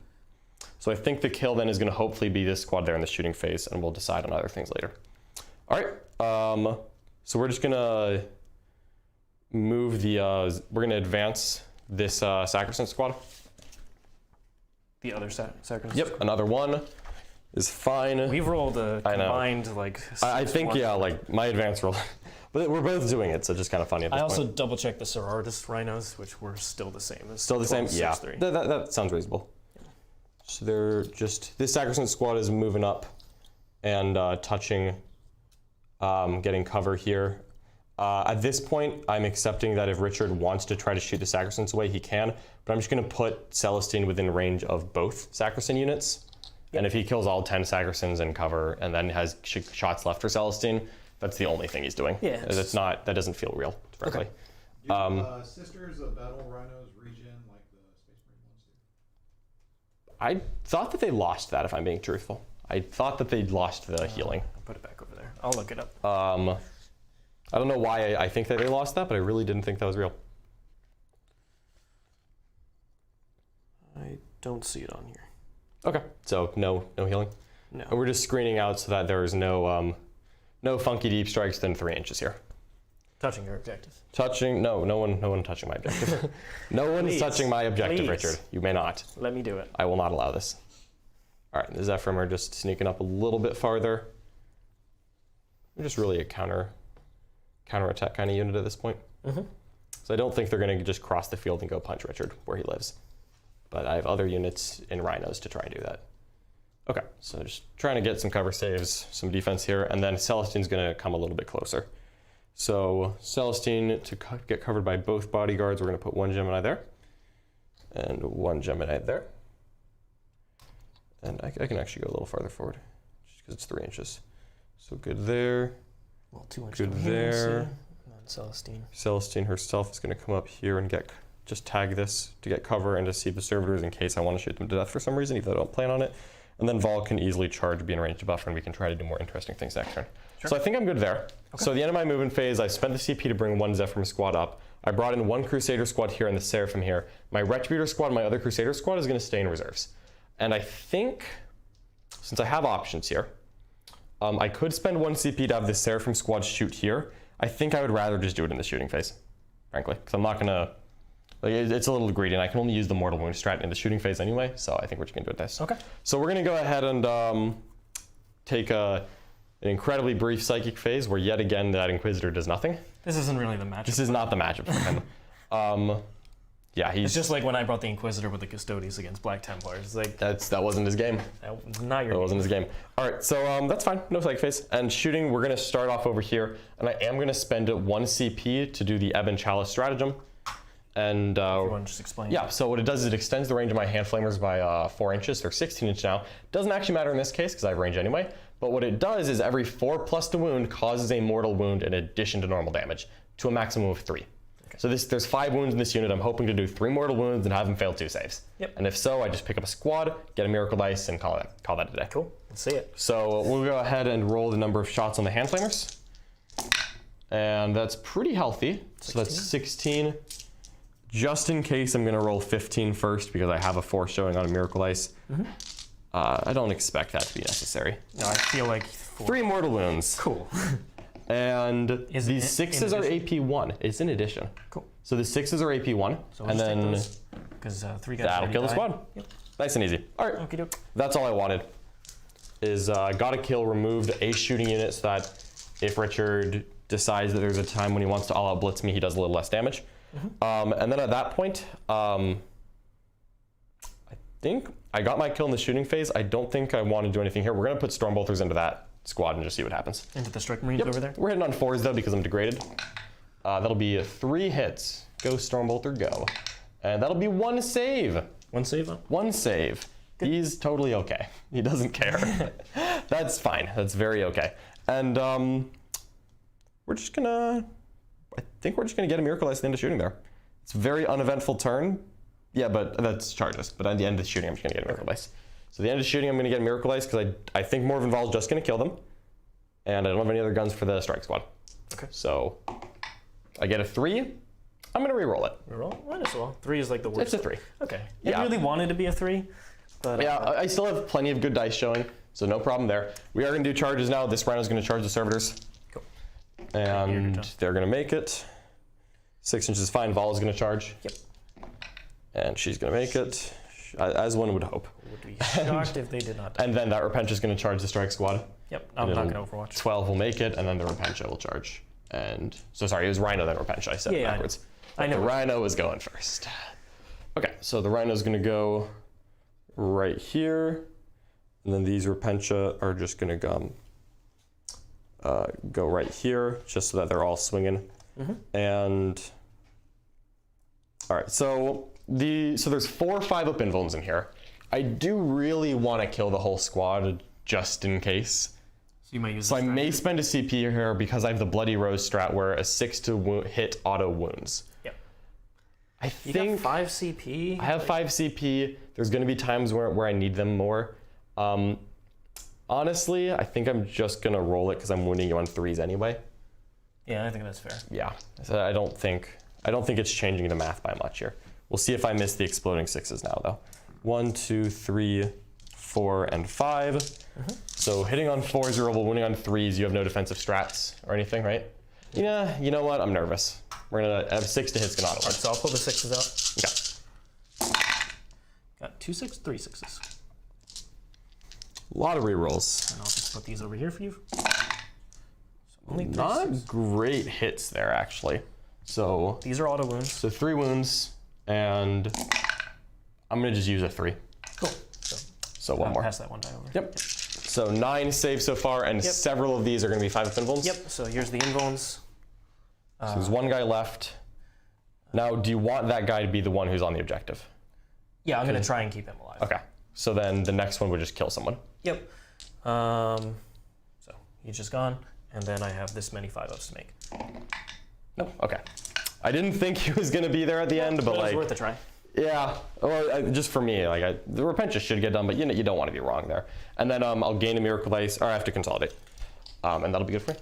So I think the kill then is going to hopefully be this squad there in the shooting phase, and we'll decide on other things later. All right. So we're just going to move we're going to advance this Sacrosanct squad. The other Sacrosanct? Yep, another one is fine. We've rolled a combined, like, I think, yeah, like, my advance roll. But we're both doing it, so it's just kind of funny at this point. I also double-checked the Sororitas Rhinos, which were still the same. Still the same? Yeah. That sounds reasonable. Yeah. So they're just... This Sacrosanct squad is moving up and touching, getting cover here. At this point, I'm accepting that if Richard wants to try to shoot the Sacrosants away, he can. But I'm just going to put Celestine within range of both Sacrosant units. Yep. And if he kills all 10 Sacrosants in cover and then has shots left for Celestine, that's the only thing he's doing. Yeah, that doesn't feel real, frankly. Okay. Do Sisters of Battle Rhinos regen like the Space Marine ones do? I thought that they lost that, if I'm being truthful. I thought that they lost the healing. I'll put it back over there. I'll look it up. I don't know why I think that they lost that, but I really didn't think that was real. I don't see it on here. Okay, so no healing? No. And we're just screening out so that there's no funky deep strikes than 3 inches here. Touching your objective. No one touching my objective. No one is touching my objective, please. Richard. You may not. Let me do it. I will not allow this. All right, the Zephyrim are just sneaking up a little bit farther. They're just really a counterattack kind of unit at this point. Mm-hmm. So I don't think they're going to just cross the field and go punch Richard where he lives. But I have other units in Rhinos to try and do that. Okay, so just trying to get some cover saves, some defense here, and then Celestine's going to come a little bit closer. So Celestine to get covered by both bodyguards, we're going to put 1 Gemini there. And 1 Gemini there. And I can actually go a little farther forward, just because it's 3 inches. So good there. Well, 2 inches. Good there. And then Celestine. Celestine herself is going to come up here and just tag this to get cover and to see the servitors in case I want to shoot them to death for some reason, even though I don't plan on it. And then Vol can easily charge, be in range to buffer, and we can try to do more interesting things next turn. Sure. So I think I'm good there. Okay. So at the end of my movement phase, I spent the CP to bring 1 Zephyr squad up. I brought in 1 Crusader squad here and the Seraphim here. My Retributor squad, my other Crusader squad is going to stay in reserves. And I think, since I have options here, I could spend 1 CP to have the Seraphim squad shoot here. I think I would rather just do it in the shooting phase, frankly, because I'm not going to, like, it's a little greedy, and I can only use the Mortal Wound strat in the shooting phase anyway, so I think we're just going to do it this. Okay. So we're going to go ahead and take an incredibly brief Psychic phase where yet again that Inquisitor does nothing. This isn't really the matchup. This is not the matchup for him. Yeah, It's just like when I brought the Inquisitor with the Custodies against Black Templars. It's like that wasn't his game. that was not your That game. wasn't his game. All right, so that's fine. No Psychic phase. And shooting, we're going to start off over here, and I am going to spend 1 CP to do the Ebon Chalice stratagem. And You want to just explain? yeah, so what it does is it extends the range of my hand flamers by 4 inches. They're 16 inch now. Doesn't actually matter in this case because I have range anyway. But what it does is every 4+ to wound causes a mortal wound in addition to normal damage to a maximum of 3. Okay. So there's 5 wounds in this unit. I'm hoping to do 3 mortal wounds and have them fail 2 saves. Yep. And if so, I just pick up a squad, get a Miracle Dice, and call that a day. Cool. Let's see it. So we'll go ahead and roll the number of shots on the hand flamers. And that's pretty healthy. 16? So that's 16. Just in case, I'm going to roll 15 first because I have a 4 showing on a Miracle Ice. Mm-hmm. I don't expect that to be necessary. No, I feel like 4. 3 mortal wounds. Cool. And these 6s are AP1. It's in addition. Cool. So the 6s are AP1. So and then because 3 guys that'll kill the squad. Yep. Nice and easy. All right. Okie doke. That's all I wanted. Is got a kill, removed a shooting unit so that if Richard decides that there's a time when he wants to all-out blitz me, he does a little less damage. Mm-hmm. And then at that point, I think I got my kill in the shooting phase. I don't think I want to do anything here. We're going to put Stormbolters into that squad and just see what happens. Into the Strike Marines over there? We're hitting on 4s though because I'm degraded. That'll be 3 hits. Go Stormbolter, go. And that'll be 1 save. 1 save? 1 save. Good. He's totally okay. He doesn't care. That's fine. That's very okay. And we're just gonna, I think we're just gonna get a Miracle Ice at the end of shooting there. It's a very uneventful turn. Yeah, but that's charges. But at the end of the shooting, I'm just gonna get a Miracle Ice. So at the end of shooting, I'm gonna get a Miracle Ice because I think Morven Vol is just gonna kill them. And I don't have any other guns for the strike squad. Okay. So I get a 3. I'm gonna re-roll it. Reroll? Might as well. 3 is like the worst. It's a 3. Okay. Yeah. I really wanted to be a 3. But, yeah, I still have plenty of good dice showing, so no problem there. We are gonna do charges now. This Rhino's gonna charge the servitors. Cool. And they're gonna make it. 6 inches is fine. Vol is gonna charge. Yep. And she's gonna make it, as one would hope. Would be shocked if they did not. And then that Repentia is gonna charge the strike squad. Yep, I'm not gonna Overwatch. 12 will make it, and then the Repentia will charge. And, so sorry, it was Rhino, then Repentia, I said it backwards. I know. The Rhino is going first. Okay, so the Rhino's gonna go right here, and then these Repentia are just gonna go right here, just so that they're all swinging. Mm-hmm. And all right, so there's 4 or 5 up invulns in here. I do really want to kill the whole squad just in case. So you might use. So I may spend a CP here because I have the Bloody Rose strat where a 6 to hit auto wounds. Yep. I You think got 5 CP. I have 5 CP. There's going to be times where I need them more. Honestly, I think I'm just going to roll it because I'm wounding you on 3s anyway. Yeah, I think that's fair. Yeah, so I don't think it's changing the math by much here. We'll see if I miss the exploding 6s now though. 1, 2, 3, 4, and 5. Mm-hmm. So hitting on 4s you're rollable, wounding on 3s you have no defensive strats or anything, right? Yeah, you know what? I'm nervous. We're gonna have 6 to hit Scanado. Right, so I'll pull the 6s out. Okay. Got 2 6, 3 6s. A lot of rerolls. And I'll just put these over here for you. So only 3 Not 6s. great hits there actually. So These are auto wounds. So 3 wounds, and I'm gonna just use a 3. Cool. So one more. Pass that one die over. Yep. So 9 saves so far, and Yep. several of these are gonna be 5 invulns. Yep. So here's the invulns. So there's one guy left. Now, do you want that guy to be the one who's on the objective? Yeah, I'm going to try and keep him alive. Okay. So then the next one would just kill someone. Yep. So he's just gone, and then I have this many 5-ups to make. No. Okay. I didn't think he was going to be there at the end, but it was like, worth a try. yeah. Well, just for me, like the Repentia should get done, but you don't want to be wrong there. And then I'll gain a Miracle Dice, or I have to consolidate, and that'll be good for me.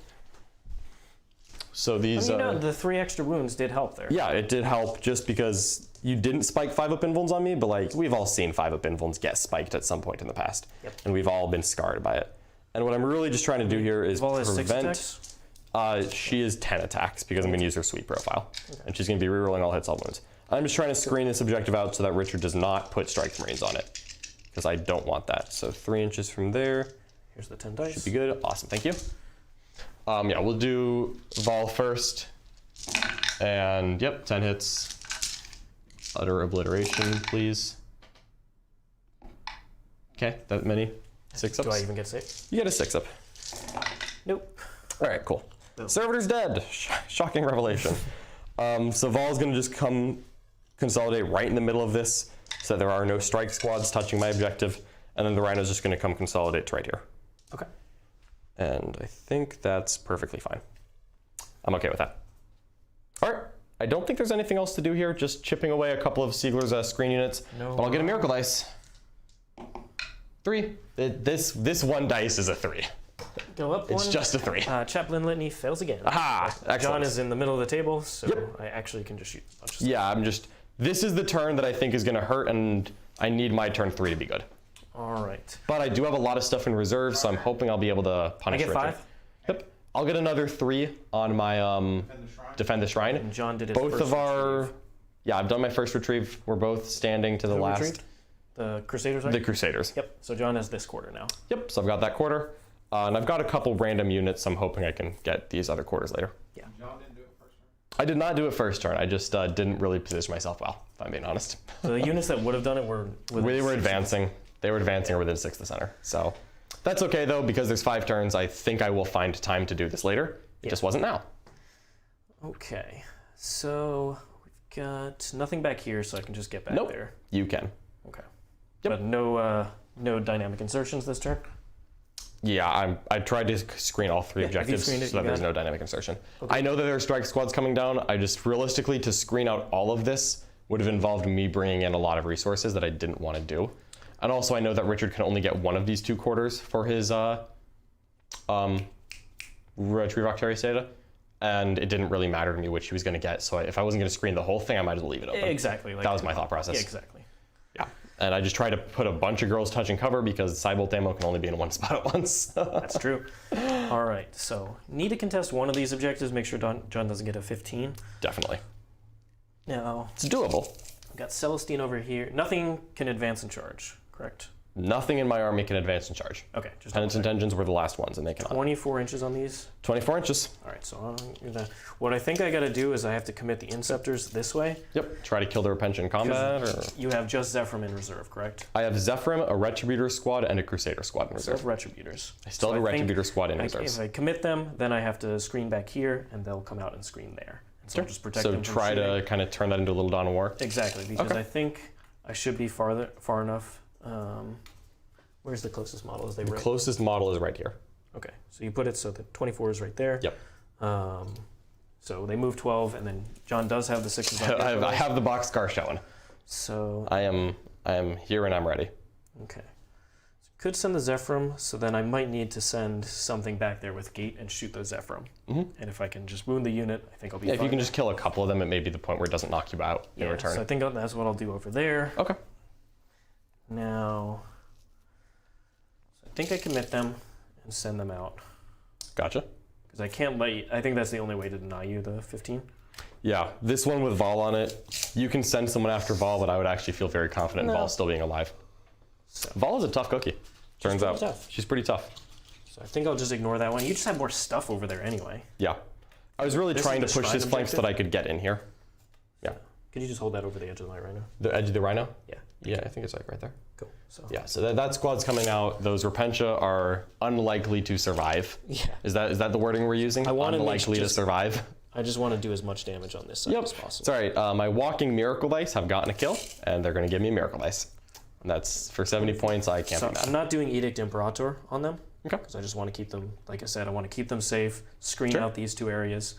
So these. The 3 extra wounds did help there. Yeah, it did help just because you didn't spike 5-up invulns on me, but like we've all seen 5-up invulns get spiked at some point in the past, and we've all been scarred by it. And what I'm really just trying to do here is prevent. She is 10 attacks because I'm going to use her sweep profile, and she's going to be rerolling all hits, all wounds. I'm just trying to screen this objective out so that Richard does not put Strike Marines on it, because I don't want that. So 3 inches from there. Here's the 10 dice. Should be good. Awesome. Thank you. Yeah, we'll do Vol first. And yep, 10 hits. Utter obliteration, please. Okay, that many 6-ups. Do I even get 6? You get a 6-up. Nope. All right, cool. Nope. Servitor's dead. Shocking revelation. So Vol's gonna just come consolidate right in the middle of this so that there are no strike squads touching my objective. And then the Rhino's just gonna come consolidate to right here. Okay. And I think that's perfectly fine. I'm okay with that. All right, I don't think there's anything else to do here, just chipping away a couple of Siegler's screen units. No. But I'll get a Miracle Dice. 3. This one dice is a 3. Go up It's one. just a 3. Chaplain Litany fails again. Aha! Excellent. John is in the middle of the table, so I actually can just shoot a bunch of stuff. Yeah, this is the turn that I think is gonna hurt, and I need my turn 3 to be good. All right. But I do have a lot of stuff in reserve, so I'm hoping I'll be able to punish I get Richard. 5? Yep. I'll get another 3 on my Defend the Shrine. And John did his Both first of our... retrieve. Yeah, I've done my first retrieve. We're both standing to the last. Retreat? The Crusaders, right? The Crusaders. Yep. So John has this quarter now. Yep, so I've got that quarter. And I've got a couple random units. I'm hoping I can get these other quarters later. Yeah. John didn't do it first turn. I did not do it first turn. I just didn't really position myself well, if I'm being honest. So the units that would have done it were... They were advancing. They were advancing or within 6 of the center. So that's okay, though, because there's 5 turns. I think I will find time to do this later. It just wasn't now. Okay. So we've got nothing back here, so I can just get back Nope. there. You can. Okay. Yep. But no dynamic insertions this turn? Yeah, I tried to screen all 3 Yeah, if you objectives screened it, so that you there's got no dynamic insertion. Okay. I know that there are strike squads coming down. I just realistically, to screen out all of this would have involved me bringing in a lot of resources that I didn't want to do. And also I know that Richard can only get one of these 2 quarters for his Retrieve Octarius data. And it didn't really matter to me which he was going to get. So if I wasn't going to screen the whole thing, I might as well leave it open. Exactly. That was my thought process. Yeah, exactly. Yeah. And I just tried to put a bunch of girls touching cover because Cybolt ammo can only be in one spot at once. That's true. All right. So need to contest one of these objectives. Make sure John doesn't get a 15. Definitely. Now, It's doable. we've got Celestine over here. Nothing can advance and charge, correct? Nothing in my army can advance and charge. Okay. Just Penance and Engines were the last ones, and they cannot. 24 inches on these. 24 inches. All right. So what I think I got to do is I have to commit the Inceptors this way. Yep. Try to kill the Repentia in combat. Or... You have just Zephyrim in reserve, correct? I have Zephyrim, a Retributor squad, and a Crusader squad in Still reserve. have Retributors. I still have a I think Retributor squad in reserve. If I commit them, then I have to screen back here, and they'll come out and screen there. And so I'll just protect So them from try shooting. to kind of turn that into a little Dawn of War. Exactly, because Okay. I think I should be far enough. Where's the closest model? Is they The right? closest model is right here. Okay, so you put it so the 24 is right there. Yep. So they move 12, and then John does have the 6s. I have the boxcar showing. So I am here and I'm ready. okay, so could send the Zephyrim. So then I might need to send something back there with Gate and shoot those Zephyrim. And if I can just wound the unit, I think I'll be Yeah, fine. if you can just kill a couple of them, it may be the point where it doesn't knock you out in Yeah, return. so I think that's what I'll do over there. Okay. Now, so I think I commit them and send them out. Gotcha. Because I can't let you, I think that's the only way to deny you the 15. Yeah, this one with Vol on it, you can send someone after Vol, but I would actually feel very confident in Vol still being alive. So, Vol is a tough cookie, turns out. tough. She's pretty tough. so I think I'll just ignore that one. You just have more stuff over there anyway. Yeah. I was really This trying to is the push shrine this flank so objective? that I could get in here. Yeah. Could you just hold that over the edge of the light right now? The edge of the Rhino? Yeah. Yeah, I think it's like right there. Cool. So Yeah, so that squad's coming out. Those Repentia are unlikely to survive. yeah. Is that the wording we're using? I wanted Unlikely to just- survive. I just want to do as much damage on this side as possible. It's all right. My walking Miracle Dice have gotten a kill, and they're going to give me a Miracle Dice. And that's for 70 points. I can't So be mad. I'm not doing Edict Imperator on them. Okay. Because I just want to keep them, like I said, I want to keep them safe, screen out these 2 areas,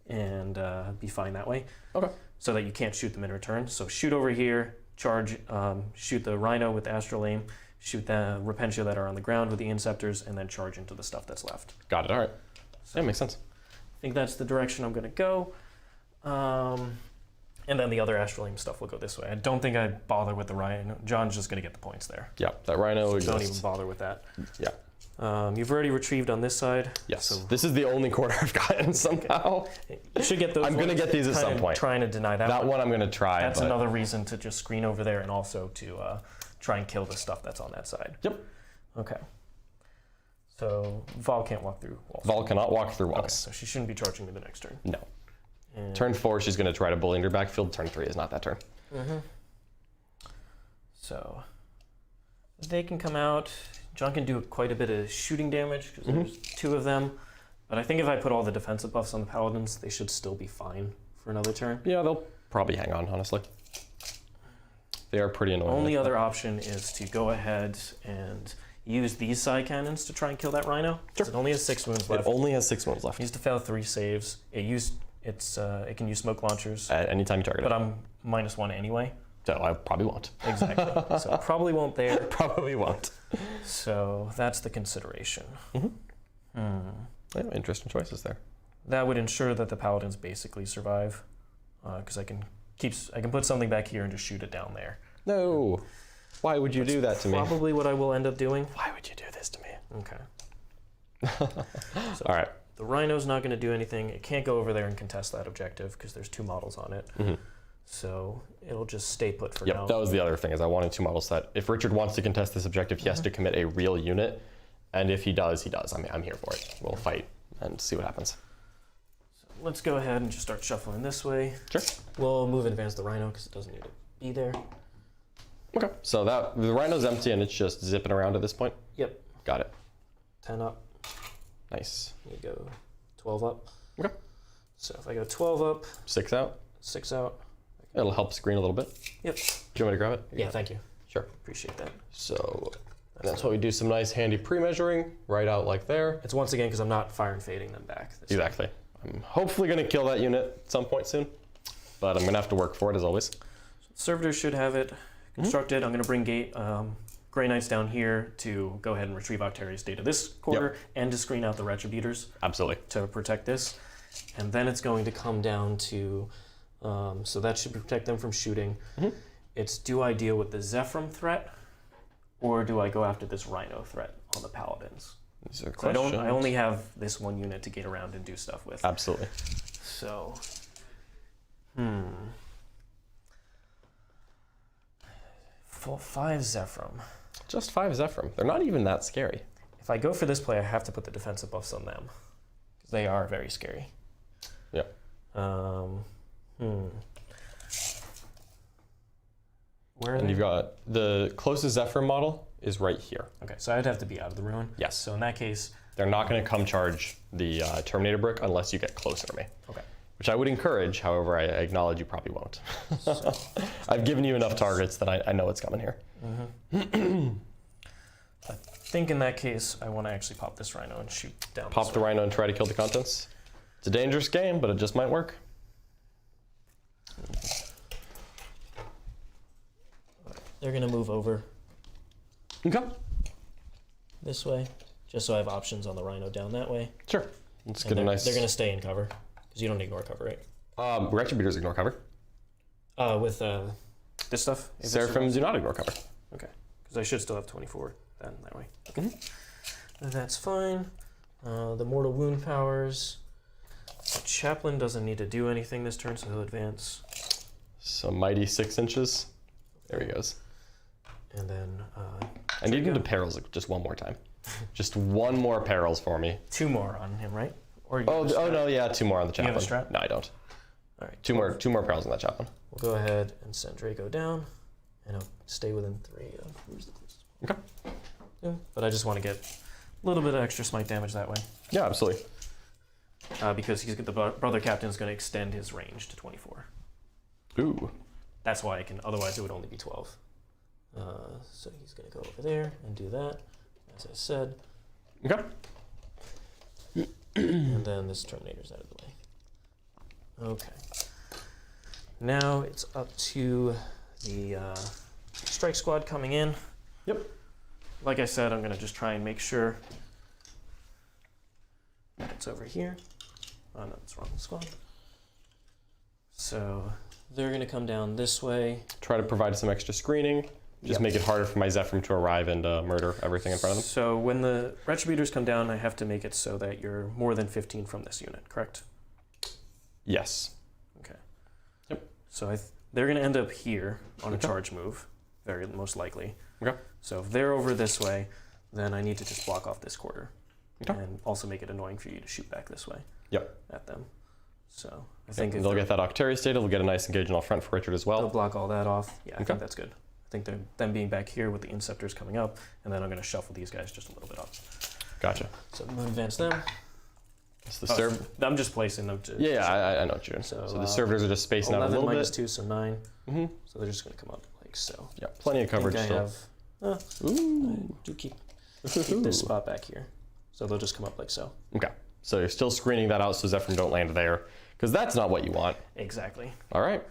and be fine that way. Okay. So that you can't shoot them in return. So shoot over here, charge, shoot the Rhino with the Astral Aim, shoot the Repentia that are on the ground with the Inceptors, and then charge into the stuff that's left. Got it. All right. So Yeah, makes sense. I think that's the direction I'm going to go. And then the other Astral Aim stuff will go this way. I don't think I'd bother with the Rhino. John's just going to get the points there. Yeah, that Rhino So exists. don't even bother with that. Yeah. You've already retrieved on this side. Yes. So This is the only quarter I've gotten somehow. you should get those. I'm going to ones. get these at Kinda some point. Trying to deny that, That one I'm going to try. That's but... another reason to just screen over there and also to try and kill the stuff that's on that side. Yep. Okay. So Vol can't walk through walls. Vol cannot walk through Okay, walls. so she shouldn't be charging me the next turn. No. And Turn 4, she's going to try to bully into her backfield. Turn 3 is not that turn. So they can come out. John can do quite a bit of shooting damage because there's 2 of them. But I think if I put all the defensive buffs on the Paladins, they should still be fine for another turn. Yeah, they'll probably hang on, honestly. They are pretty annoying. Only other option is to go ahead and use these Psycannons to try and kill that Rhino. Sure. It only has 6 wounds It left. only has 6 wounds left. It needs to fail 3 saves. It can use smoke launchers, At any time you target but it. I'm -1 anyway. So I probably won't. Exactly. So probably won't there. Probably won't. So that's the consideration. Yeah, interesting choices there. That would ensure that the Paladins basically survive, because I can put something back here and just shoot it down there. No. Why would you do that to me? Probably what I will end up doing. Why would you do this to me? Okay. All right. The Rhino's not going to do anything. It can't go over there and contest that objective because there's 2 models on it. So it'll just stay put for now. Yep, that was the other thing, is I wanted 2 models that if Richard wants to contest this objective, he has to commit a real unit. And if he does, he does. I mean, I'm here for it. We'll fight and see what happens. So let's go ahead and just start shuffling this way. Sure. We'll move and advance the Rhino because it doesn't need to be there. Okay. So the Rhino's empty and it's just zipping around at this point? Yep. Got it. 10 up. Nice. You go 12 up. Okay. So if I go 12 up, 6 out. 6 out. It'll help screen a little bit. Yep. Do you want me to grab it? Yeah, thank you. Sure. Appreciate that. So that's how we do some nice handy pre-measuring right out like there. It's once again because I'm not fire and fading them back. Exactly. I'm hopefully going to kill that unit at some point soon, but I'm going to have to work for it as always. Servitors should have it constructed. I'm going to bring Grey Knights down here to go ahead and retrieve Octarius data this quarter and to screen out the Retributors Absolutely. to protect this. And then it's going to come down to, so that should protect them from shooting. It's, do I deal with the Zephyr threat or do I go after this Rhino threat on the Paladins? These are So questions. I only have this 1 unit to get around and do stuff with. Absolutely. So, 5 Zephyr. Just 5 Zephyr. They're not even that scary. If I go for this play, I have to put the defensive buffs on them. Because they are very scary. Yeah. Where are And they? you've got the closest Zephyr model is right here. Okay, so I'd have to be out of the ruin. Yes. So in that case, They're not going to come charge the Terminator brick unless you get closer to me. okay. Which I would encourage, however, I acknowledge you probably won't. I've given you enough targets that I know what's coming here. I think in that case, I want to actually pop this Rhino and shoot down. Pop this the way. Rhino and try to kill the contents. It's a dangerous game, but it just might work. They're going to move over Okay. this way, just so I have options on the Rhino down that way. Sure. Let's And get a they're, nice... they're going to stay in cover, because you don't ignore cover, right? Retributors ignore cover. With this stuff? if it Seraphims survives? do not ignore cover. Okay, because I should still have 24 then that way. Okay, that's fine. The mortal wound powers. The Chaplain doesn't need to do anything this turn, so he'll advance. So mighty 6 inches. There he goes. And then I need him to Draigo. perils like, just one more time. Just 1 more perils for me. 2 more on him, right? Or you Oh, have a strat? no, yeah, 2 more on the You have a chaplain. strat? No, I don't. All right, 2 more perils on that chaplain. we'll go ahead and send Draigo down, and he'll stay within 3 of where's the closest one? Okay. Yeah, but I just want to get a little bit of extra smite damage that way. Yeah, absolutely. because the brother captain is going to extend his range to 24. Ooh. That's why I can. Otherwise, it would only be 12. So he's going to go over there and do that, as I said. Okay. And then this Terminator's out of the way. Okay. Now it's up to the strike squad coming in. Yep. Like I said, I'm going to just try and make sure it's over here. Oh, no, it's wrong squad. So they're going to come down this way. Try to provide some extra screening. Just make it harder for my Zephyr to arrive and murder everything in front of them. So when the Retributors come down, I have to make it so that you're more than 15 from this unit, correct? Yes. Okay. Yep. So they're going to end up here on a charge move, very most likely. Okay. So if they're over this way, then I need to just block off this quarter. Okay. And also make it annoying for you to shoot back this way. Yep. At them. So I think they'll get that Octarius data. They'll get a nice engagement all front for Richard as well. They'll block all that off. Yeah, I Okay. think that's good. I think them being back here with the Inceptors coming up, and then I'm going to shuffle these guys just a little bit up. Gotcha. So I'm going to advance them. It's the I'm just placing them to... I know what you're doing. So the servitors are just spacing out a 11 little minus bit. 2, so 9. Mm-hmm. So they're just going to come up like so. Yeah, plenty of coverage I still. have, Ooh. I do keep this spot back here. So they'll just come up like so. Okay. So you're still screening that out so Zephyr don't land there, because that's not what you want. Exactly. All right.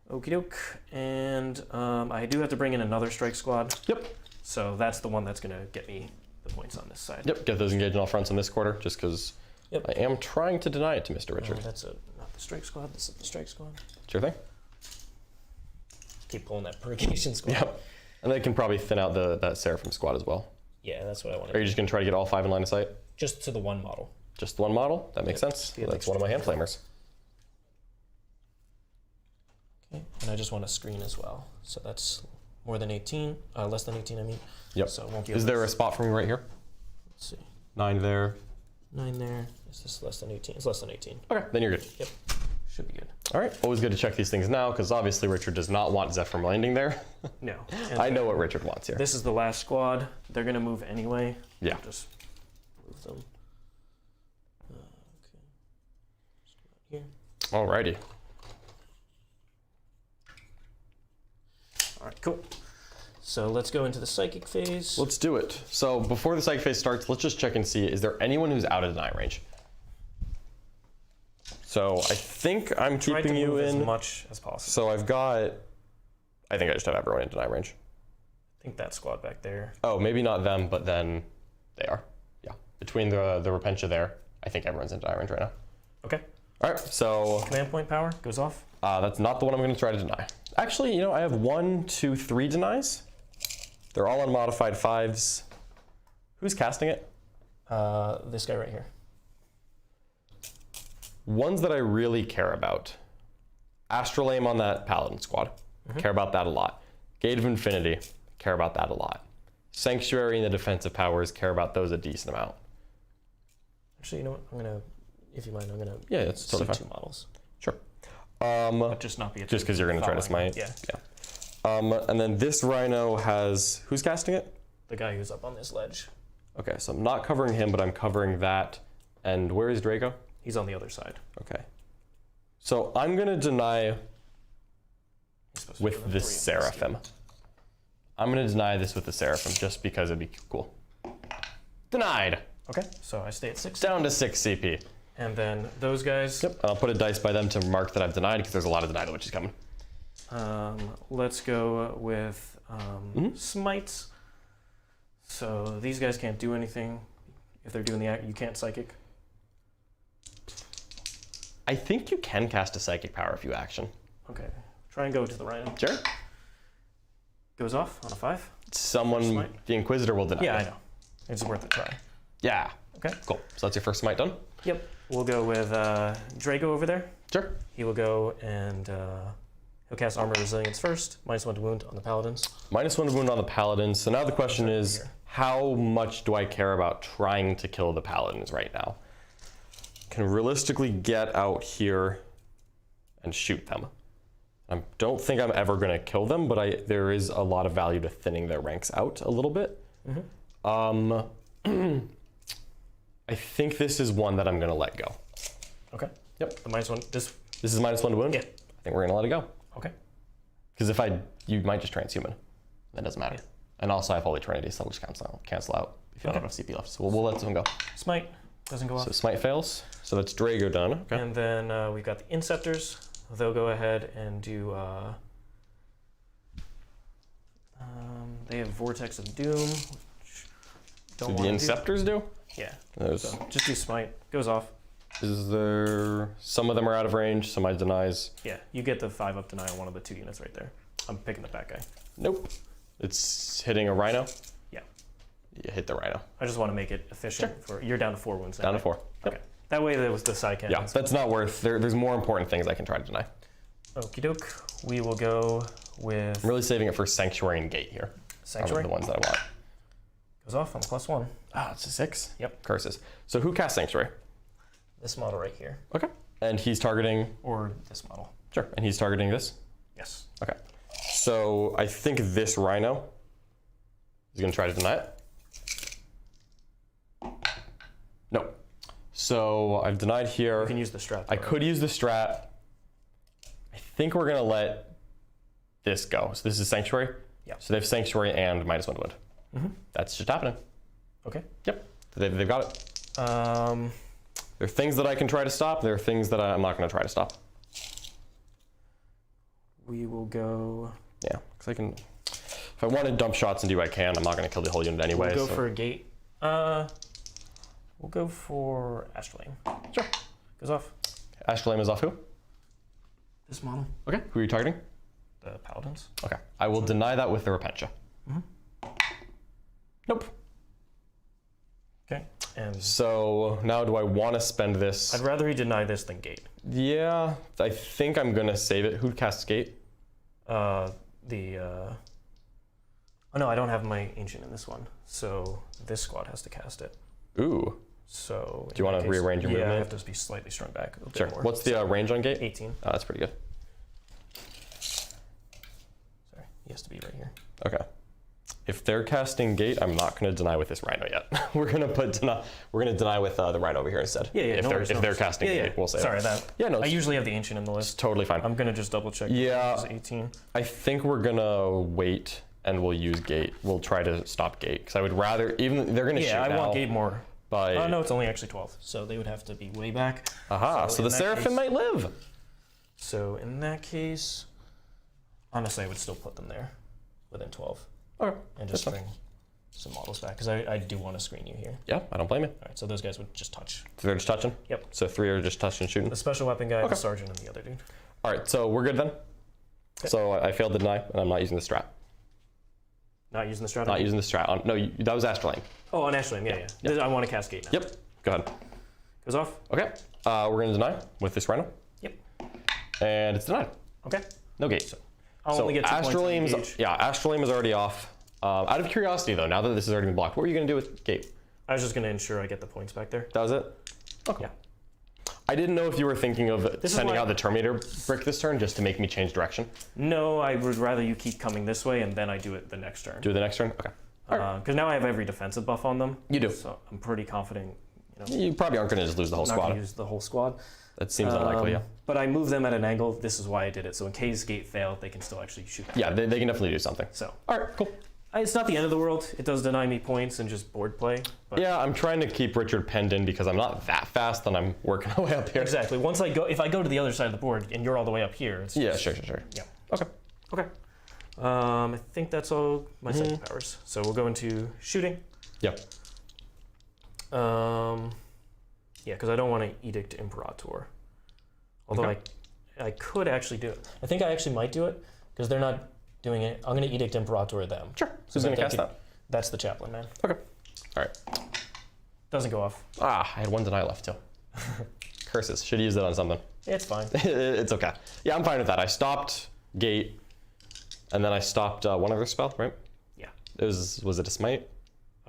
Okie doke. And I do have to bring in another strike squad. Yep. So that's the one that's going to get me the points on this side. Yep. Get those engaging all fronts on this quarter, just because I am trying to deny it to Mr. Richard. That's not the strike squad. This is the strike squad. Sure thing. Keep pulling that purgation squad. Yep. And they can probably thin out that Seraphim squad as well. Yeah, that's what I want to Are do. you just going to try to get all 5 in line of sight? Just to the one model. Just one model? That makes sense. Yeah, That's one of my hand flamers. Okay, and I just want to screen as well. So that's more than 18, less than 18, I mean. Yep. So it won't be Is there a spot for me right here? Let's see. 9 there. 9 there. Is this less than 18? It's less than 18. Okay, then you're good. Yep. Should be good. All right, always good to check these things now, because obviously Richard does not want Zephyr landing there. No. I know what Richard wants here. This is the last squad. They're going to move anyway. Yeah. I'll just move them. Okay. Here. Alrighty. All right, cool. So let's go into the psychic phase. Let's do it. So before the psychic phase starts, let's just check and see, is there anyone who's out of deny range? So I think I'm Try keeping to you move in. as much as possible. So I think I just have everyone in deny range. I think that squad back there. Oh, maybe not them, but then they are. Yeah. Between the Repentia there, I think everyone's in deny range right now. Okay. All right, so Command point power goes off. that's not the one I'm going to try to deny. Actually, I have 1, 2, 3 denies. They're all on modified 5s. Who's casting it? This guy right here. Ones that I really care about. Astral Aim on that Paladin squad. Care about that a lot. Gate of Infinity. Care about that a lot. Sanctuary and the defensive powers. Care about those a decent amount. Actually, you know what? I'm going to, if you mind, I'm going to Yeah, that's totally fine. 2 models. Sure. But just not be a Just because you're going to try to smite. Yeah. And then this Rhino has, who's casting it? The guy who's up on this ledge. Okay, so I'm not covering him, but I'm covering that. And where is Draigo? He's on the other side. Okay. So I'm going to deny with the Seraphim. I'm going to deny this with the Seraphim just because it'd be cool. Denied. Okay, so I stay at 6. Down to 6 CP. And then those guys. Yep. I'll put a dice by them to mark that I've denied because there's a lot of denied which is coming. Let's go with smites. So these guys can't do anything. If they're doing the act, you can't psychic. I think you can cast a psychic power if you action. Okay, try and go to the Rhino. Sure. Goes off on a 5. Someone, Smite. the Inquisitor will deny. Yeah, I know. It's worth a try. Yeah. Okay. Cool. So that's your first smite done? Yep. We'll go with Draigo over there. Sure. He will go and he'll cast Armor Resilience first. -1 to wound on the Paladins. -1 to wound on the Paladins. So now the question is, how much do I care about trying to kill the Paladins right now? Can realistically get out here and shoot them. I don't think I'm ever going to kill them, but there is a lot of value to thinning their ranks out a little bit. I think this is one that I'm going to let go. Okay. Yep. The -1. This. This is -1 to wound. Yeah. I think we're gonna let it go. Okay. Because if you might just transhuman. That doesn't matter. And also I have Holy Trinity, so it'll just cancel out if you don't have enough CP left. So we'll let this one go. Smite doesn't go off. So smite fails. So that's Draigo done. Okay. And then we've got the Inceptors. They'll go ahead and do. They have Vortex of Doom. Which don't Do the wanna Inceptors do? Yeah. Those. So just do Smite. Goes off. Is there... Some of them are out of range, some I denies. Yeah. You get the 5-up deny on one of the 2 units right there. I'm picking the back guy. Nope. It's hitting a Rhino. Yeah. You hit the Rhino. I just want to make it efficient. You're down to 4 wounds now. Down to right? 4. Yep. Okay. That way there was the Psycannon. Yeah, that's not worth... There's more important things I can try to deny. Okie doke. We will go with I'm really saving it for Sanctuary and Gate here. Sanctuary. Are the ones that I want. Goes off on +1. Ah, it's a 6? Yep. Curses. So who casts Sanctuary? This model right here. Okay. And he's targeting... Or this model. Sure. And he's targeting this? Yes. Okay. So I think this Rhino is going to try to deny it. No. So I've denied here. You can use the strat. I could use the strat. I think we're going to let this go. So this is Sanctuary? Yeah. So they have Sanctuary and -1 to wound. Mm-hmm. That's just happening. Okay. Yep. They've got it. There are things that I can try to stop. There are things that I'm not going to try to stop. We will go... Yeah, because I can... If I want to dump shots into you, I can. I'm not going to kill the whole unit anyway. We'll go for a gate. We'll go for Astrolabe. Sure. Goes off. Astrolabe is off who? This model. Okay, who are you targeting? The Paladins. Okay, I will deny that with the Repentia. Mm-hmm. Nope. Okay. And So now do I want to spend this? I'd rather he deny this than gate. Yeah, I think I'm going to save it. Who casts Gate? Oh no, I don't have my Ancient in this one. So this squad has to cast it. Ooh. So Do you want to rearrange your movement? Yeah, I have to be slightly strung back a bit Sure. more. What's the range on Gate? 18. Oh, that's pretty good. Sorry, he has to be right here. Okay. If they're casting Gate, I'm not going to deny with this Rhino yet. We're going to deny with the Rhino over here instead. Yeah, If they're casting Gate, we'll say. Sorry, that. that. Yeah, no. I usually have the Ancient in the It's list. totally fine. I'm gonna just double check. Yeah. This is 18. I think we're gonna wait and we'll use Gate. We'll try to stop Gate because I would rather even they're gonna shoot Yeah, I now. want gate more. By Oh no, it's only actually 12. So they would have to be way back. Aha! So the in that Seraphim case- might live. So in that case, honestly, I would still put them there within 12 Okay. and just That's fine. bring some models back because I do want to screen you here. Yeah, I don't blame you. All right, so those guys would just touch. So they're just touching. Yep. So 3 are just touching and shooting. The special weapon guy, Okay. the sergeant, and the other dude. All right. So we're good then. Okay. So I failed to deny, and I'm not using the strat. Not using the strat. Not using the strat. On, no, that was Astrolabe. Oh, on Astrolabe, yeah. I want to cascade now. Yep. Go ahead. Goes off. Okay. We're gonna deny with this Rhino, Yep. and it's denied. Okay. No Gate. I'll So only get 2 points on Astrolabe's, engage. Astrolabe is already off. Out of curiosity though, now that this has already been blocked, what were you gonna do with Gate? I was just going to ensure I get the points back there. That was it? Okay. Yeah. I didn't know if you were thinking of is sending why- out the Terminator brick this turn just to make me change direction. No, I would rather you keep coming this way and then I do it the next turn. Do it the next turn? Okay. Because now I have every defensive buff on them. You do. So I'm pretty confident, You probably aren't going to just lose the whole I'm not going squad. to use the whole squad. That seems unlikely, yeah. But I move them at an angle. This is why I did it. So in case gate failed, they can still actually shoot back. Yeah, they can definitely do something. So All right, cool. it's not the end of the world. It does deny me points and just board play. But Yeah, I'm trying to keep Richard penned in because I'm not that fast and I'm working my way up here. Exactly. If I go to the other side of the board and you're all the way up here, it's Yeah, just, sure. Yeah. Okay. Okay. I think that's all my second powers. So we'll go into shooting. Yep. Yeah, because I don't want to Edict Imperator. Although Okay. I could actually do it. I think I actually might do it because they're not doing it. I'm going to Edict Imperator them. Sure. Who's going to cast that? That's the Chaplain, man. Okay. All right. Doesn't go off. I had 1 deny left too. Curses. Should have used it on something. It's fine. It's okay. Yeah, I'm fine with that. I stopped Gate, and then I stopped one other spell, right? Yeah. Was it a smite?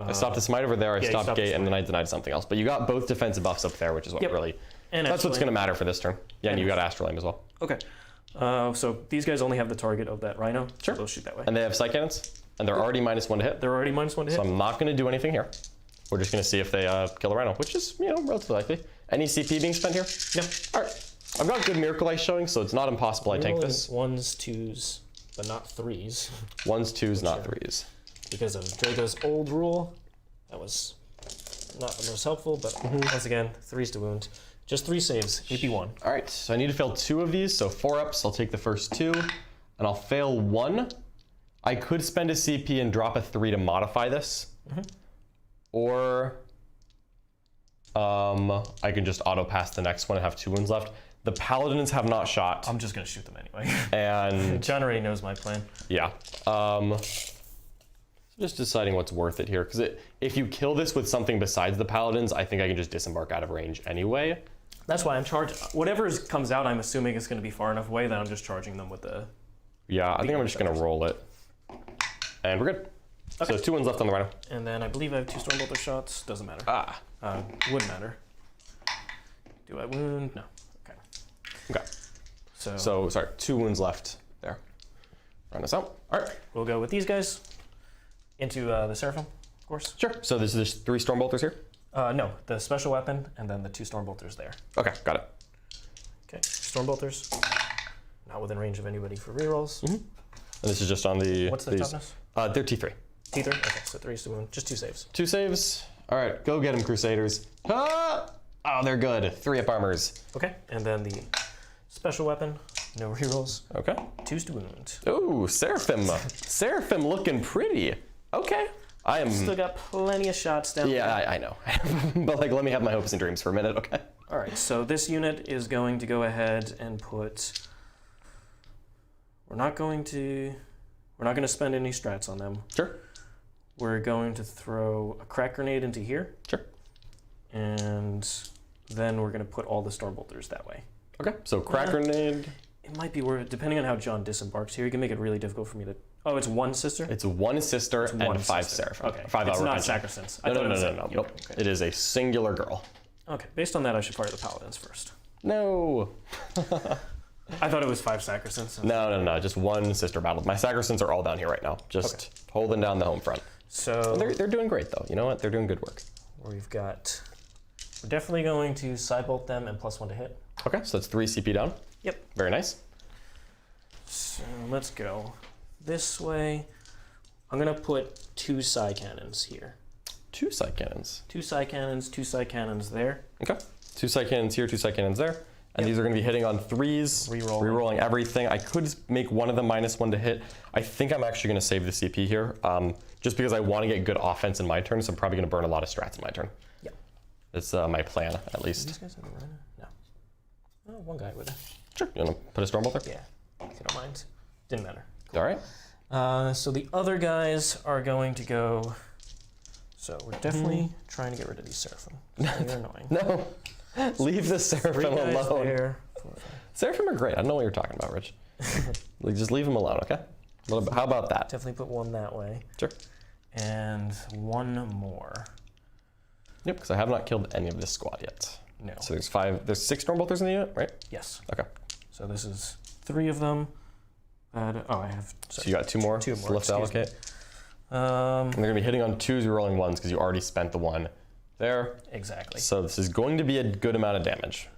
I stopped the smite over there. I you stopped stopped the Gate, and then I denied something else. But you got both defensive buffs up there, which is what Yep. really. And That's what's Astrolabe. going to matter for this turn. Yeah, and you got Astrolabe as well. Okay. So these guys only have the target of that Rhino. Sure. So they'll shoot that way. And they have Psycannons, and they're already -1 to hit. They're already -1 to hit. So I'm not going to do anything here. We're just going to see if they kill the Rhino, which is relatively likely. Any CP being spent here? No. All right. I've got good Miracle Ice showing, so it's not impossible I tank this. 1s, 2s, but not 3s. 1s, 2s, not 3s. Because of Draigo's old rule, that was not the most helpful, but once again, 3s to wound. Just 3 saves, AP 1. All right, so I need to fail 2 of these, so 4 ups. I'll take the first 2, and I'll fail 1. I could spend a CP and drop a 3 to modify this, or I can just auto pass the next one and have 2 wounds left. The Paladins have not shot. I'm just gonna shoot them anyway. And John already knows my plan. yeah. Just deciding what's worth it here, because if you kill this with something besides the Paladins, I think I can just disembark out of range anyway. That's why I'm charging. Whatever comes out, I'm assuming it's gonna be far enough away that I'm just charging them with the... Yeah, I think I'm just gonna roll it. And we're good. Okay. So 2 wounds left on the Rhino. And then I believe I have 2 Stormbolter shots. Doesn't matter. Wouldn't matter. Do I wound? No. Okay. Okay. So sorry, 2 wounds left there. Run this out. All right. we'll go with these guys into the Seraphim, of course. Sure. So there's 3 Stormbolters here? No, the special weapon and then the 2 Stormbolters there. Okay, got it. Okay, Stormbolters. Not within range of anybody for rerolls. And this is just on the... What's the toughness? They're T3. T3? Okay, so 3 to wound. Just 2 saves. 2 saves. All right, go get them, Crusaders. Ah! Oh, they're good. 3 up armors. Okay, and then the special weapon. No rerolls. Okay. 2s to wound. Ooh, Seraphim. Seraphim looking pretty. Okay. I am... Still got plenty of shots down there. Yeah, I know. But like, let me have my hopes and dreams for a minute, okay? All right, so this unit is going to go ahead and put... We're not going to spend any strats on them. Sure. We're going to throw a crack grenade into here. Sure. And then we're going to put all the Stormbolters that way. Okay, so crack grenade. It might be worth, depending on how John disembarks here, you can make it really difficult for me to... Oh, it's 1 sister? It's 1 sister and one 5 sister. Seraphim. Okay, 5 it's hour not pension. Sacrosanct. No. Nope. Okay. It is a singular girl. Okay, based on that, I should fire the Paladins first. No. I thought it was 5 Sacrosancts. No. Just 1 sister battle. My Sacrosants are all down here right now. Just holding down the home front. So They're doing great though. You know what? They're doing good work. we're definitely going to sidebolt them and +1 to hit. Okay, so that's 3 CP down. Yep. Very nice. So let's go this way. I'm gonna put 2 Psycannons here. 2 Psycannons. 2 Psycannons there. Okay. 2 Psycannons here, 2 Psycannons there. And these are going to be hitting on 3s, rerolling everything. I could make one of them -1 to hit. I think I'm actually going to save the CP here, just because I want to get good offense in my turn, so I'm probably going to burn a lot of strats in my turn. Yep. That's my plan, at least. These guys have a runner? No. Oh, one guy would have. Sure. You want to put a Stormbolter? Yeah, if you don't mind. Didn't matter. All right. So the other guys are going to go... So we're definitely trying to get rid of these Seraphim. They're annoying. No. Leave the Seraphim alone. There. Seraphim are great. I don't know what you're talking about, Rich. Like, just leave them alone, okay? How about that? Definitely put 1 that way. Sure. And 1 more. Yep, because I have not killed any of this squad yet. No. So there's 6 Stormbolters in the unit, right? Yes. Okay. So this is 3 of them. I have... So you got 2 more? 2 more, left to allocate? And they're going to be hitting on 2s, you're rolling 1s because you already spent the 1 there. Exactly. So this is going to be a good amount of damage.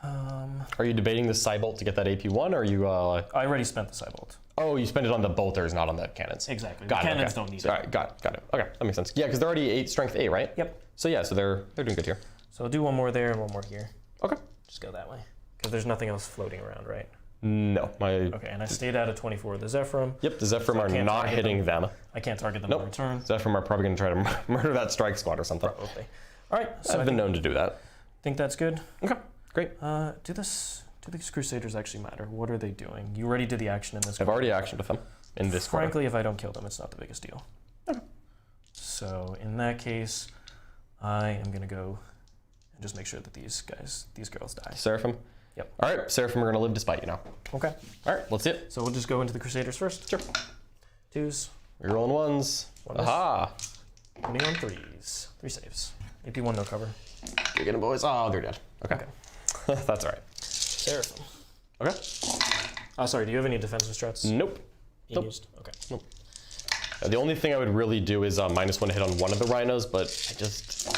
Are you debating the Cybolt to get that AP1, or are you... I already spent the Cybolt. Oh, you spent it on the bolters, not on the cannons. Exactly. Got the it, cannons okay. don't need All it. right, got it. Okay, that makes sense. Yeah, because they're already strength 8, right? Yep. So yeah, so they're doing good here. So I'll do 1 more there and 1 more here. Okay. Just go that way. Because there's nothing else floating around, right? No, Okay, and I stayed out of 24 with the Zephyrim. Yep, the Zephyrim So I are can't not target hitting them. I can't target them Nope. on return. Zephyrim are probably going to try to murder that strike squad or something. Probably. All right, so I've been known to do that. think that's good. Okay, great. Do these Crusaders actually matter? What are they doing? You already did the action in this. I've already actioned with them in this quarter. Frankly, if I don't kill them, it's not the biggest deal. Okay. So in that case, I am gonna go and just make sure that these girls die. Seraphim? Yep. All right, Seraphim are going to live despite you now. Okay. All right, let's see it. So we'll just go into the Crusaders first. Sure. 2s. You're rolling 1s. One miss. Aha! Putting on 3s. 3 saves. AP1 no cover. You're getting boys. Oh, they're dead. Okay. That's all right. Seraphim. Okay. Sorry, do you have any defensive strats? Nope. Being used? Okay. Nope. The only thing I would really do is -1 hit on one of the rhinos, but I just...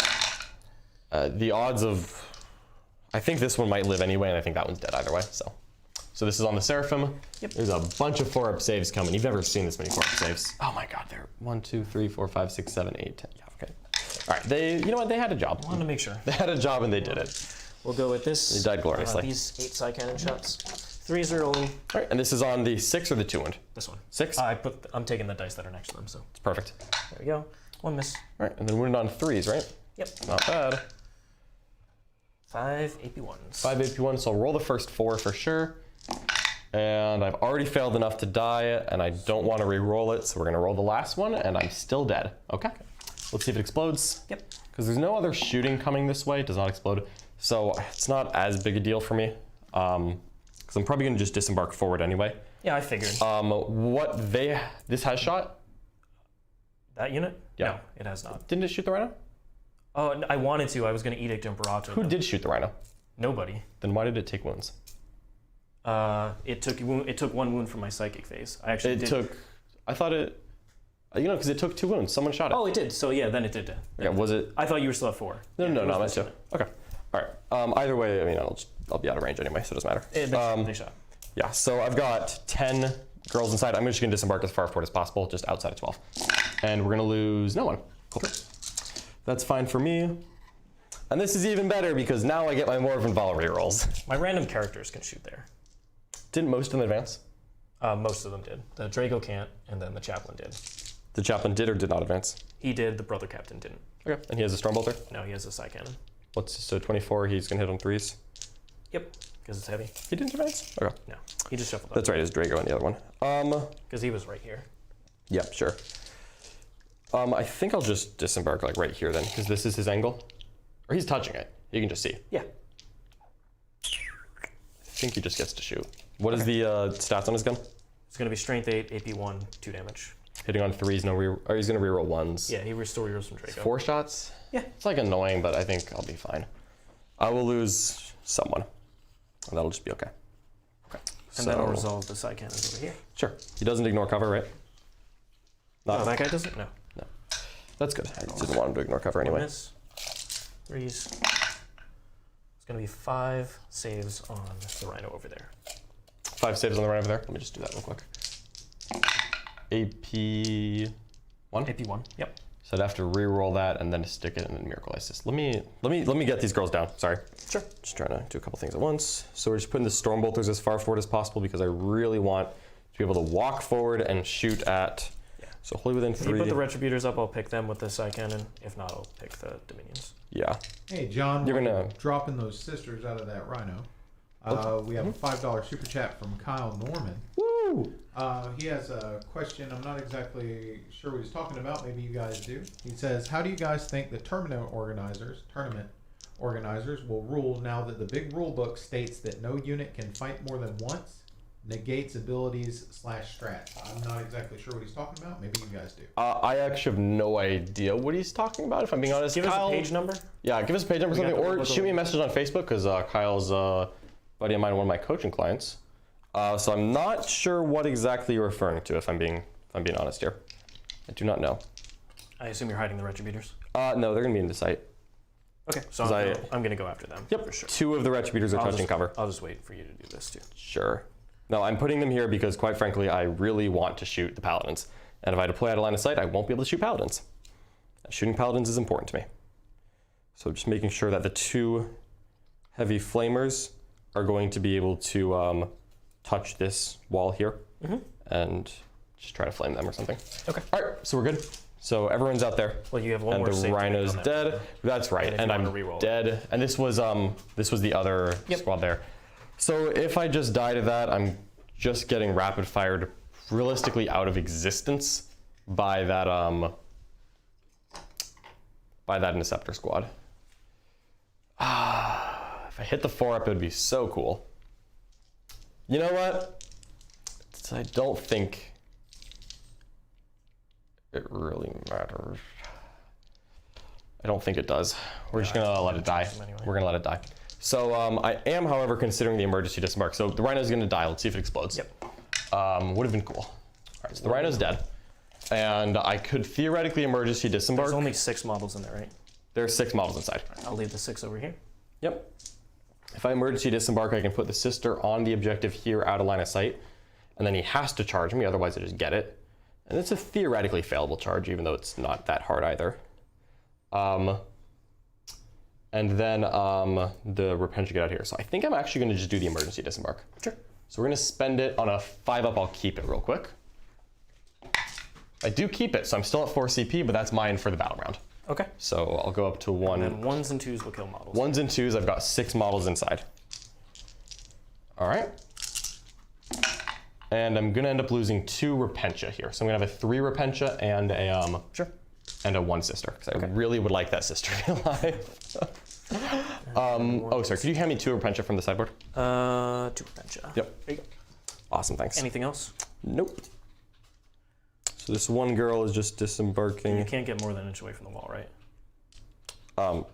the odds of I think this one might live anyway, and I think that one's dead either way. So this is on the Seraphim. Yep. There's a bunch of 4-up saves coming. You've never seen this many 4-up saves. Oh my God, they're 1, 2, 3, 4, 5, 6, 7, 8, 10. Yeah, okay. All right, you know what? They had a job. I wanted to make sure. They had a job and they did it. We'll go with this. They died gloriously. These 8 Psycannon shots. 3s are rolling. All right, and this is on the 6 or the 2 wound? This one. 6? I'm taking the dice that are next to them, so. It's perfect. There we go. 1 miss. All right, and then wounded on 3s, right? Yep. Not bad. 5 AP1s. 5 AP1, so I'll roll the first 4 for sure. And I've already failed enough to die, and I don't want to re-roll it, so we're gonna roll the last one, and I'm still dead. Okay. Let's see if it explodes. Yep. Because there's no other shooting coming this way, it does not explode. So it's not as big a deal for me. Because I'm probably gonna just disembark forward anyway. Yeah, I figured. This has shot? That unit? Yeah. No, it has not. Didn't it shoot the Rhino? Oh, I wanted to. I was going to Edict Imperator. Who did shoot the Rhino? Nobody. Then why did it take wounds? It took 1 wound from my psychic phase. I actually I thought it, because it took 2 wounds. Someone shot it. Oh, it did. So yeah, then it did. Yeah, was it? I thought you were still at 4. No, Yeah, no, it not was meant to. Okay. All right. Either way, I mean, I'll be out of range anyway, so it doesn't matter. They shot. Yeah, so I've got 10 girls inside. I'm just gonna disembark as far forward as possible, just outside of 12. And we're gonna lose no one. Cool. That's fine for me. And this is even better because now I get my Morven Vol rerolls. My random characters can shoot there. Didn't most of them advance? Most of them did. The Draigo can't, and then the Chaplain did. The Chaplain did or did not advance? He did. The Brother Captain didn't. Okay, and he has a Stormbolter? No, he has a Psycannon. So 24, he's gonna hit on 3s? Yep, because it's heavy. He didn't advance? Okay. No, he just shuffled up. That's right, it's Draigo and the other one. Because he was right here. Yeah, sure. I think I'll just disembark like right here then, because this is his angle. Or he's touching it. You can just see. Yeah. I think he just gets to shoot. What is the stats on his gun? It's going to be Strength 8, AP1, 2 damage. Hitting on 3s, he's gonna reroll 1s. Yeah, he restore heroes from Draigo. 4 shots? Yeah. It's like annoying, but I think I'll be fine. I will lose someone, and that'll just be okay. Okay. And that'll resolve the Psycannons over here. Sure. He doesn't ignore cover, right? No, that guy doesn't? No. No. That's good. I didn't want him to ignore cover anyway. Miss. 3s. It's going to be 5 saves on the Rhino over there. 5 saves on the right over there. Let me just do that real quick. AP1? AP1, yep. So I'd have to re-roll that and then stick it and then Miracle Assist. Let me get these girls down. Sorry. Sure. Just trying to do a couple things at once. So we're just putting the Stormbolters as far forward as possible because I really want to be able to walk forward and shoot at. Yeah. So wholly within 3. If you put the Retributors up, I'll pick them with the Psycannon. If not, I'll pick the Dominions. Yeah. Hey, John, You're we're gonna dropping those sisters out of that Rhino. We have a $5 super chat from Kyle Norman. Woo! He has a question. I'm not exactly sure what he's talking about. Maybe you guys do. He says, how do you guys think the tournament organizers will rule now that the big rule book states that no unit can fight more than once, negates abilities / strats? I'm not exactly sure what he's talking about. Maybe you guys do. I actually have no idea what he's talking about, if I'm being honest. Give us a page number. Yeah, give us a page number or something, or shoot me a message on Facebook, because Kyle's buddy of mine, one of my coaching clients. So I'm not sure what exactly you're referring to, if I'm being honest here. I do not know. I assume you're hiding the Retributors. No, they're gonna be in the site. Okay, so I'm gonna go after them. Yep, for sure. 2 of the Retributors are touching cover. I'll just wait for you to do this too. Sure. No, I'm putting them here because, quite frankly, I really want to shoot the Paladins. And if I deploy out of line of sight, I won't be able to shoot Paladins. Shooting Paladins is important to me. So just making sure that the 2 heavy flamers are going to be able to touch this wall here and just try to flame them or something. Okay. All right, so we're good. So everyone's out there. Well, you have one and more the save to make Rhino's on that dead. one. That's right, and I'm dead. And this was the other squad there. So if I just die to that, I'm just getting rapid fired, realistically out of existence by that Interceptor squad. If I hit the 4-up, it would be so cool. You know what? I don't think it really matters. I don't think it does. We're just gonna let it die. Anyway. We're gonna let it die. So I am, however, considering the emergency disembark. So the Rhino's gonna die. Let's see if it explodes. Yep. Would have been cool. All right, so the Rhino's dead. And I could theoretically emergency disembark. There's only 6 models in there, right? There are 6 models inside. I'll leave the 6 over here. Yep. If I emergency disembark, I can put the sister on the objective here out of line of sight, and then he has to charge me, otherwise I just get it. And it's a theoretically failable charge, even though it's not that hard either. And then the Repentia get out here. So I think I'm actually going to just do the emergency disembark. Sure. So we're going to spend it on a 5-up. I'll keep it real quick. I do keep it, so I'm still at 4 CP, but that's mine for the battle round. Okay. So I'll go up to 1. And 1s and 2s will kill models. 1s and 2s, I've got 6 models inside. All right. And I'm gonna end up losing 2 Repentia here. So I'm gonna have a 3 Repentia and a Sure. and a 1 sister, because I really would like that sister to be alive. Oh, sorry, could you hand me 2 Repentia from the sideboard? 2 Repentia. Yep. There you go. Awesome, thanks. Anything else? Nope. So this one girl is just disembarking. You can't get more than an inch away from the wall, right?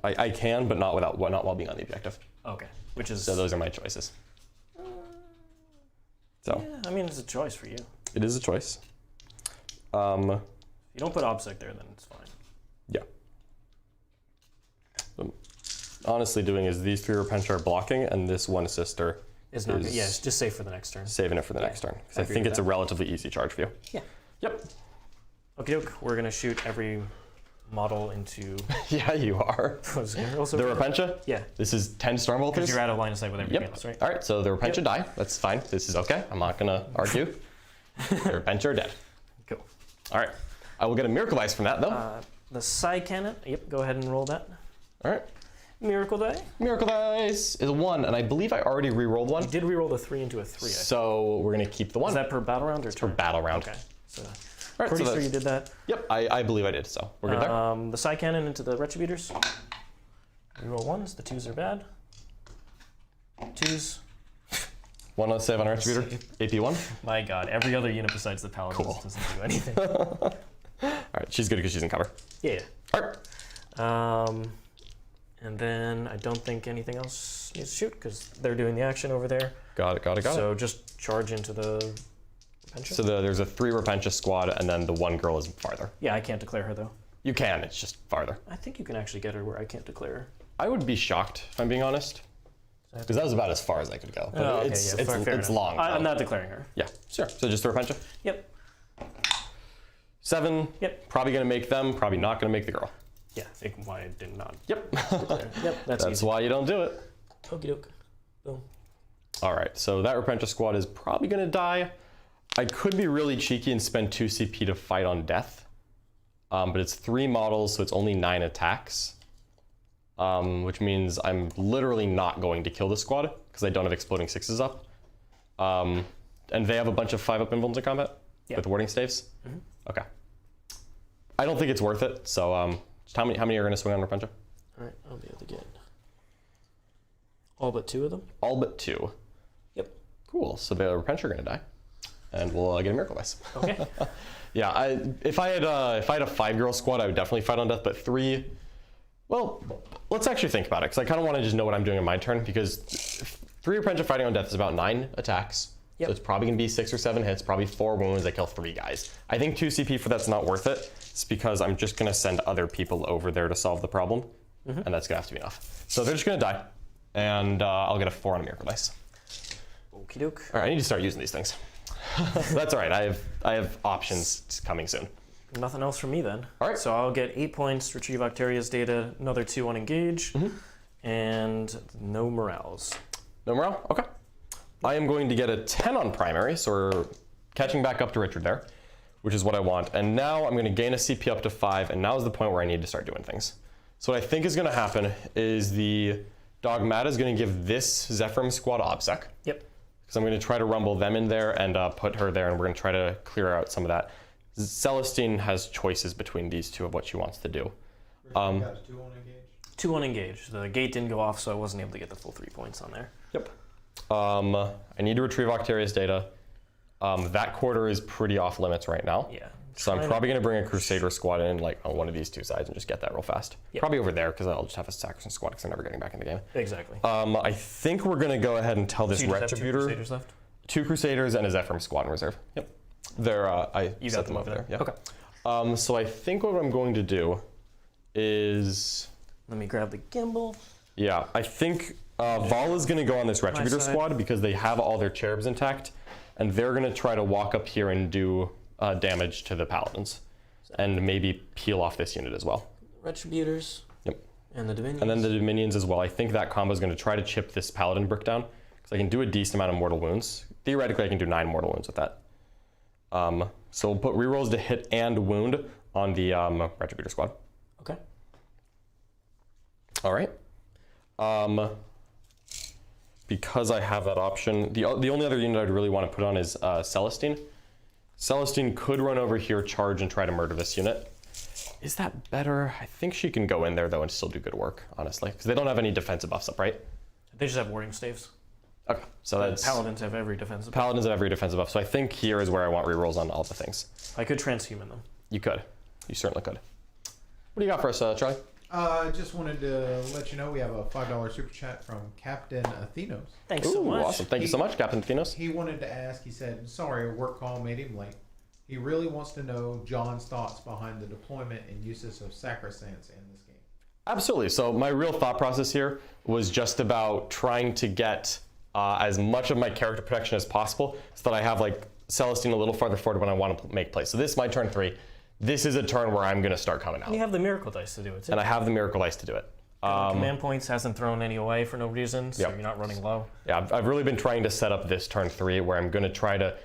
I can, but not while being on the objective. Okay. Which is... So those are my choices. So Yeah, I mean, it's a choice for you. it is a choice. If you don't put OBSEC there, then it's fine. Yeah. So honestly doing is these 3 Repentia are blocking, and this 1 sister It's not. is Yeah, it's just safe for the next turn. saving it for the next turn. Because I agree think with it's a that. relatively easy charge for you. Yeah. Yep. Okay, doke. We're gonna shoot every model into Yeah, you are. those girls. The Repentia? Yeah. This is 10 Because Stormbolters? you're out of line of sight with everything Yep. else, right? All right, so the Repentia Yep. die. That's fine. This is okay. I'm not gonna argue. The Repentia are dead. Cool. All right. I will get a Miracle Dice from that, though. The Psycannon. Yep. Go ahead and roll that. All right. Miracle die. Miracle Dice is a 1, and I believe I already re-rolled one. You did reroll the 3 into a 3. I think. So we're gonna keep the 1. Is that per battle round or for turn? battle round? Okay. So All right, pretty so sure you did that. Yep, I believe I did, so we're good there. The Psycannon into the Retributors. Reroll 1s. The 2s are bad. 2s. 1 on save on Retributor, AP1. My God, every other unit besides the Paladins Cool. doesn't do anything. All right, she's good because she's in cover. Yeah. All right. And then I don't think anything else needs to shoot because they're doing the action over there. Got it. So just charge into the Repentia. So there's a 3 Repentia squad, and then the 1 girl is farther. Yeah, I can't declare her though. You can, it's just farther. I think you can actually get her where I can't declare her. I would be shocked, if I'm being honest. Because that was about as far as I could go. But Oh, okay, it's yeah, fair it's enough. long. I'm so- not declaring her. Yeah, sure. So just the Repentia. Yep. 7. Yep. Probably going to make them, probably not going to make the girl. Yeah, I think why I did not Yep. declare. Yep, that's That's easy. why you don't do it. Okie doke. Boom. All right, so that Repentia squad is probably going to die. I could be really cheeky and spend 2 CP to fight on death. But it's 3 models, so it's only 9 attacks. Which means I'm literally not going to kill the squad because I don't have exploding 6s up. And they have a bunch of 5-up invulns in combat with warding staves. Okay. I don't think it's worth it. So just how many are going to swing on Repentia? All right, I'll be able to get all but 2 of them. All but 2. Yep. Cool. So the Repentia are going to die, and we'll get a Miracle Dice. Okay. Yeah. If I had a 5-girl squad, I would definitely fight on death. But 3. Well, let's actually think about it, because I kind of want to just know what I'm doing on my turn, because 3 Repentia fighting on death is about 9 attacks. Yep. So it's probably going to be 6 or 7 hits, probably 4 wounds. I kill 3 guys. I think 2 CP for that's not worth it. It's because I'm just going to send other people over there to solve the problem, and that's going to have to be enough. So they're just going to die, and I'll get a 4 on a Miracle Dice. Okie doke. All right, I need to start using these things. That's all right. I have options coming soon. Nothing else from me then. All right. So I'll get 8 points, retrieve Octaria's data, another 2 on engage, and no morales. No morale? Okay. I am going to get a 10 on primary, so we're catching back up to Richard there, which is what I want. And now I'm going to gain a CP up to 5, and now is the point where I need to start doing things. So what I think is going to happen is the Dogmata is going to give this Zephyrim squad OBSEC. Yep. Because I'm going to try to rumble them in there and put her there, and we're going to try to clear out some of that. Celestine has choices between these two of what she wants to do. You got 2 on engage. 2 on engage. The gate didn't go off, so I wasn't able to get the full 3 points on there. Yep. I need to retrieve Octaria's data. That quarter is pretty off limits right now. Yeah. So I'm probably going to bring a Crusader squad in like on one of these 2 sides and just get that real fast. Yep. Probably over there because I'll just have a Sacrosanct squad because I'm never getting back in the game. Exactly. I think we're going to go ahead and tell this So you just have 2 Retributor. Crusaders left? 2 Crusaders and a Zephyrim squad in reserve. Yep. They're, I You set got them them over there. Yeah. Okay. So I think what I'm going to do is, Let me grab the gimbal. yeah, I think Vol is going to go on this Retributor side. squad because they have all their cherubs intact, and they're going to try to walk up here and do damage to the Paladins, and maybe peel off this unit as well. Retributors. Yep. And the Dominions. And then the Dominions as well. I think that combo is going to try to chip this Paladin brick down, because I can do a decent amount of mortal wounds. Theoretically, I can do 9 mortal wounds with that. So we'll put rerolls to hit and wound on the Retributor squad. Okay. All right. Because I have that option, the only other unit I'd really want to put on is Celestine. Celestine could run over here, charge, and try to murder this unit. Is that better? I think she can go in there, though, and still do good work, honestly. Because they don't have any defensive buffs up, right? They just have warding staves. Okay, so that's... Paladins have every defensive buff. Paladins have every defensive buff, so I think here is where I want rerolls on all the things. I could transhuman them. You could. You certainly could. What do you got for us, Charlie? Just wanted to let you know we have a $5 super chat from Captain Athenos. Thanks so much. Awesome. Thank you so much, Captain Athenos. He wanted to ask, he said, sorry, a work call made him late. He really wants to know John's thoughts behind the deployment and uses of sacrosancts in this game. Absolutely. So my real thought process here was just about trying to get as much of my character protection as possible so that I have like Celestine a little farther forward when I want to make plays. So this is my turn 3. This is a turn where I'm going to start coming out. You have the miracle dice to do it too. And I have the miracle dice to do it. Command points hasn't thrown any away for no reason, so Yep. you're not running low. Yeah, I've really been trying to set up this turn 3 where I'm going to try to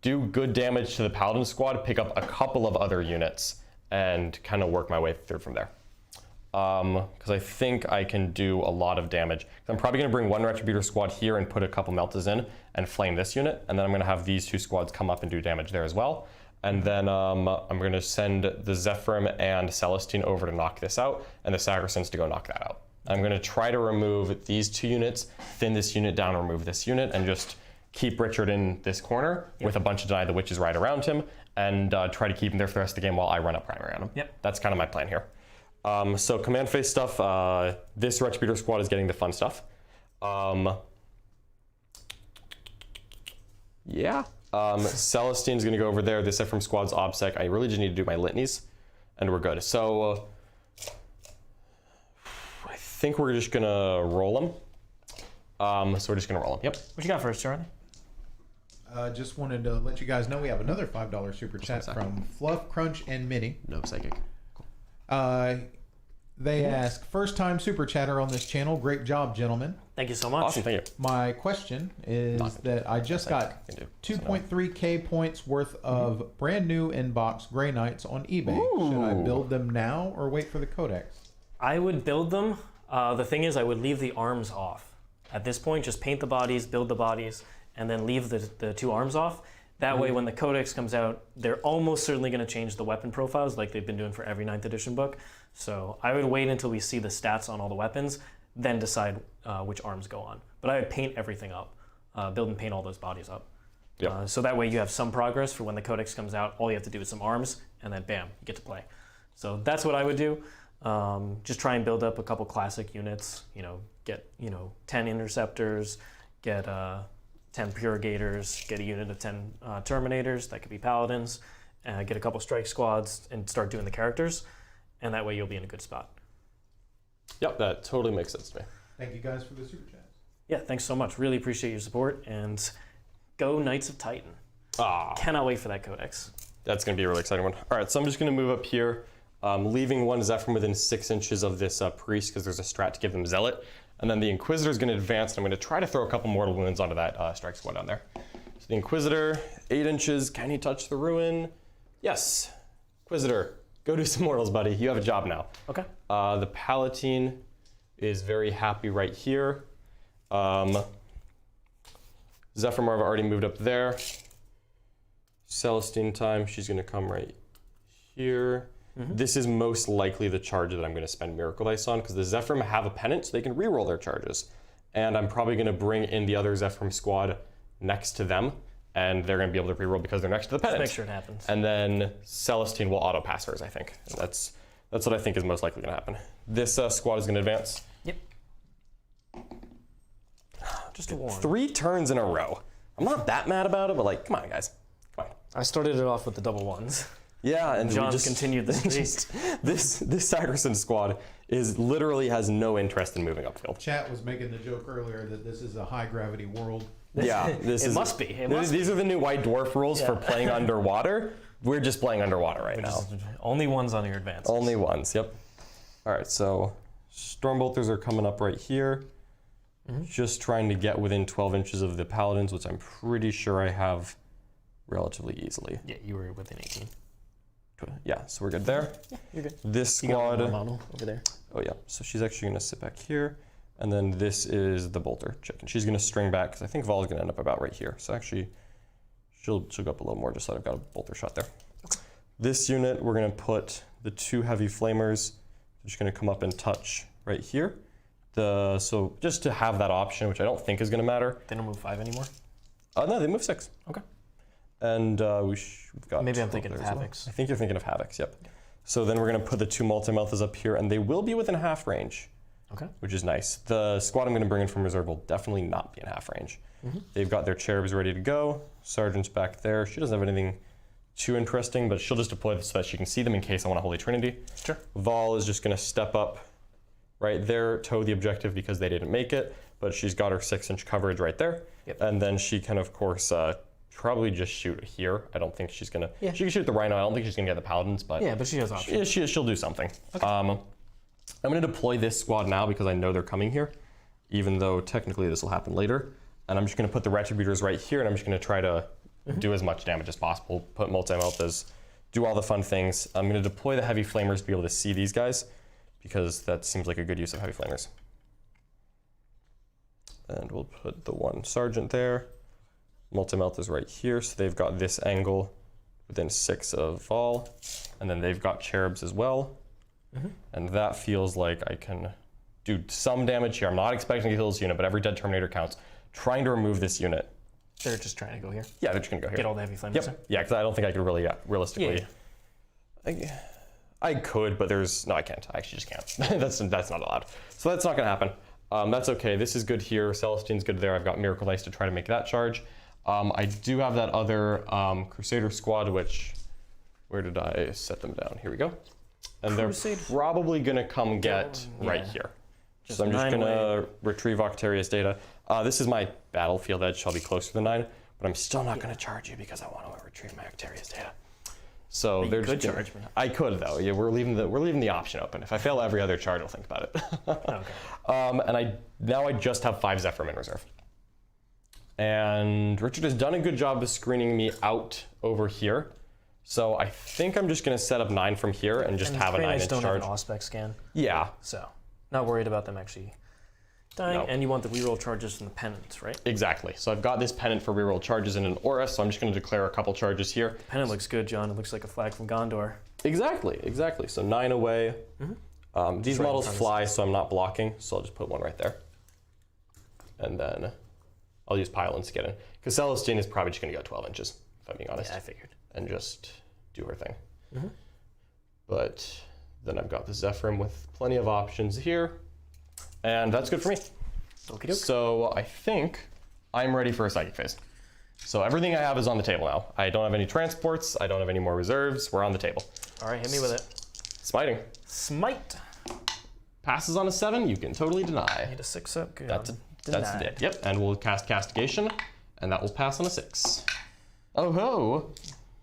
do good damage to the Paladin squad, pick up a couple of other units, and kind of work my way through from there. Because I think I can do a lot of damage. I'm probably going to bring one Retributor squad here and put a couple Meltas in and flame this unit, and then I'm going to have these 2 squads come up and do damage there as well. And then I'm going to send the Zephyrim and Celestine over to knock this out, and the Sacrosancts to go knock that out. I'm going to try to remove these 2 units, thin this unit down, remove this unit, and just keep Richard in this corner with a bunch of Deny the Witches right around him, and try to keep him there for the rest of the game while I run up primary on him. Yep. That's kind of my plan here. So command phase stuff, this Retributor squad is getting the fun stuff. Yeah. Celestine's gonna go over there. This Zephyrim squad's OBSEC. I really just need to do my litanies, and we're good. So I think we're just gonna roll them. So we're just gonna roll them. Yep. What you got for us, Charlie? Just wanted to let you guys know we have another $5 super chat from Fluff, Crunch, and Minnie. No psychic. They ask, first time super chatter on this channel. Great job, gentlemen. Thank you so much. Awesome. Thank you. My question is that I just got 2.3k points worth of brand new inbox Grey Knights on eBay. Should I build them now or wait for the codex? I would build them. The thing is, I would leave the arms off. At this point, just paint the bodies, build the bodies, and then leave the 2 arms off. That way, when the codex comes out, they're almost certainly going to change the weapon profiles like they've been doing for every 9th edition book. So I would wait until we see the stats on all the weapons, then decide which arms go on. But I would paint everything up, build and paint all those bodies up. Yep. So that way you have some progress for when the codex comes out. All you have to do is some arms, and then bam, you get to play. So that's what I would do. Just try and build up a couple classic units. Get 10 interceptors, get 10 Purgators, get a unit of 10 Terminators, that could be Paladins, get a couple strike squads, and start doing the characters, and that way you'll be in a good spot. Yep, that totally makes sense to me. Thank you guys for the super chats. Yeah, thanks so much. Really appreciate your support, and go Knights of Titan. Ah, Cannot wait for that codex. that's going to be a really exciting one. All right, so I'm just going to move up here, leaving one Zephyr within 6 inches of this priest because there's a strat to give them Zealot. And then the Inquisitor is going to advance, and I'm going to try to throw a couple mortal wounds onto that strike squad down there. So the Inquisitor, 8 inches. Can he touch the ruin? Yes. Inquisitor, go do some mortals, buddy. You have a job now. Okay. The Palatine is very happy right here. Zephyr I've already moved up there. Celestine time, she's going to come right here. This is most likely the charge that I'm going to spend Miracle Dice on because the Zephyrim have a pennant, so they can reroll their charges. And I'm probably going to bring in the other Zephyrim squad next to them, and they're going to be able to reroll because they're next to the pennant. Make sure it happens. And then Celestine will auto-pass hers, I think. And that's what I think is most likely going to happen. This squad is going to advance. Yep. Just a warning. 3 turns in a row. I'm not that mad about it, but come on, guys. Come on. I started it off with the double ones. Yeah, and John's continued the streak. this Sagerson squad literally has no interest in moving upfield. Chat was making the joke earlier that this is a high gravity world. Yeah, It must be. These are the new White Dwarf rules for playing underwater. We're just playing underwater right now. Only ones on your advances. Only ones, yep. All right, so Stormbolters are coming up right here. Just trying to get within 12 inches of the Paladins, which I'm pretty sure I have relatively easily. Yeah, you were within 18. Yeah, so we're good there. Yeah, you're good. This You got squad, one more model over there. oh yeah, so she's actually gonna sit back here. And then this is the Bolter chicken. She's gonna string back, because I think Vol's gonna end up about right here. So actually, she'll go up a little more just so I've got a Bolter shot there. This unit, we're gonna put the 2 heavy flamers. They're just gonna come up and touch right here. So just to have that option, which I don't think is gonna matter. They don't move 5 anymore? No, they move 6. Okay. And we've got. Maybe I'm thinking of there as well. Havocs. I think you're thinking of Havocs, yep. So then we're gonna put the 2 multi-meltas up here, and they will be within half range. Okay. Which is nice. The squad I'm going to bring in from reserve will definitely not be in half range. They've got their cherubs ready to go. Sergeant's back there. She doesn't have anything too interesting, but she'll just deploy this so that she can see them in case I want a Holy Trinity. Sure. Vol is just going to step up right there, tow the objective because they didn't make it, but she's got her 6-inch coverage right there. Yep. And then she can, of course, probably just shoot here. I don't think she's going to... Yeah. She can shoot the Rhino. I don't think she's going to get the Paladins, but... Yeah, but she has options. She'll do something. Okay. I'm going to deploy this squad now because I know they're coming here, even though technically this will happen later. And I'm just going to put the Retributors right here, and I'm just going to try to do as much damage as possible, put multi-meltas, do all the fun things. I'm going to deploy the Heavy Flamers to be able to see these guys, because that seems like a good use of Heavy Flamers. And we'll put the 1 Sergeant there. Multi-meltas right here, so they've got this angle within 6 of Vol, and then they've got Cherubs as well. And that feels like I can do some damage here. I'm not expecting to kill this unit, but every dead Terminator counts. Trying to remove this unit. They're just trying to go here. Yeah, they're just gonna go here. Get all the heavy flames. Yep. Yeah, because I don't think I could really, realistically. Yeah. I could, but no, I can't. I actually just can't. that's not allowed. So that's not gonna happen. That's okay. This is good here. Celestine's good there. I've got Miracle Dice to try to make that charge. I do have that other Crusader squad, which, where did I set them down? Here we go. And they're probably going to come get right here. So I'm just going to retrieve Octarius data. This is my battlefield edge, so I'll be closer to 9, but I'm still not going to charge you because I want to retrieve my Octarius data. So they're just charge me. I could though. Yeah, we're leaving the option open. If I fail every other charge, I'll think about it. Okay. And now I just have 5 Zephyr in reserve. And Richard has done a good job of screening me out over here. So I think I'm just going to set up 9 from here and just have a 9-inch don't charge. have an Auspex scan, Yeah. so not worried about them actually dying. No. And you want the reroll charges from the pennants, right? Exactly. So I've got this pennant for reroll charges in an aura, so I'm just going to declare a couple charges here. Pennant looks good, John. It looks like a flag from Gondor. Exactly. So 9 away. These right models in front of fly, so I'm not blocking, so I'll just put 1 right there. And then I'll use Pylons to get in. Because Celestine is probably just going to go 12 inches, if I'm being honest. Yeah, I figured. And just do her thing. But then I've got the Zephyrim with plenty of options here. And that's good for me. Okie doke. So I think I'm ready for a Psychic phase. So everything I have is on the table now. I don't have any transports. I don't have any more reserves. We're on the table. All right, hit me with it. Smiting. Smite. Passes on a 7, you can totally deny. Need a 6 up. Good. That's Denied. it. Yep, and we'll cast Castigation, and that will pass on a 6. Oh ho!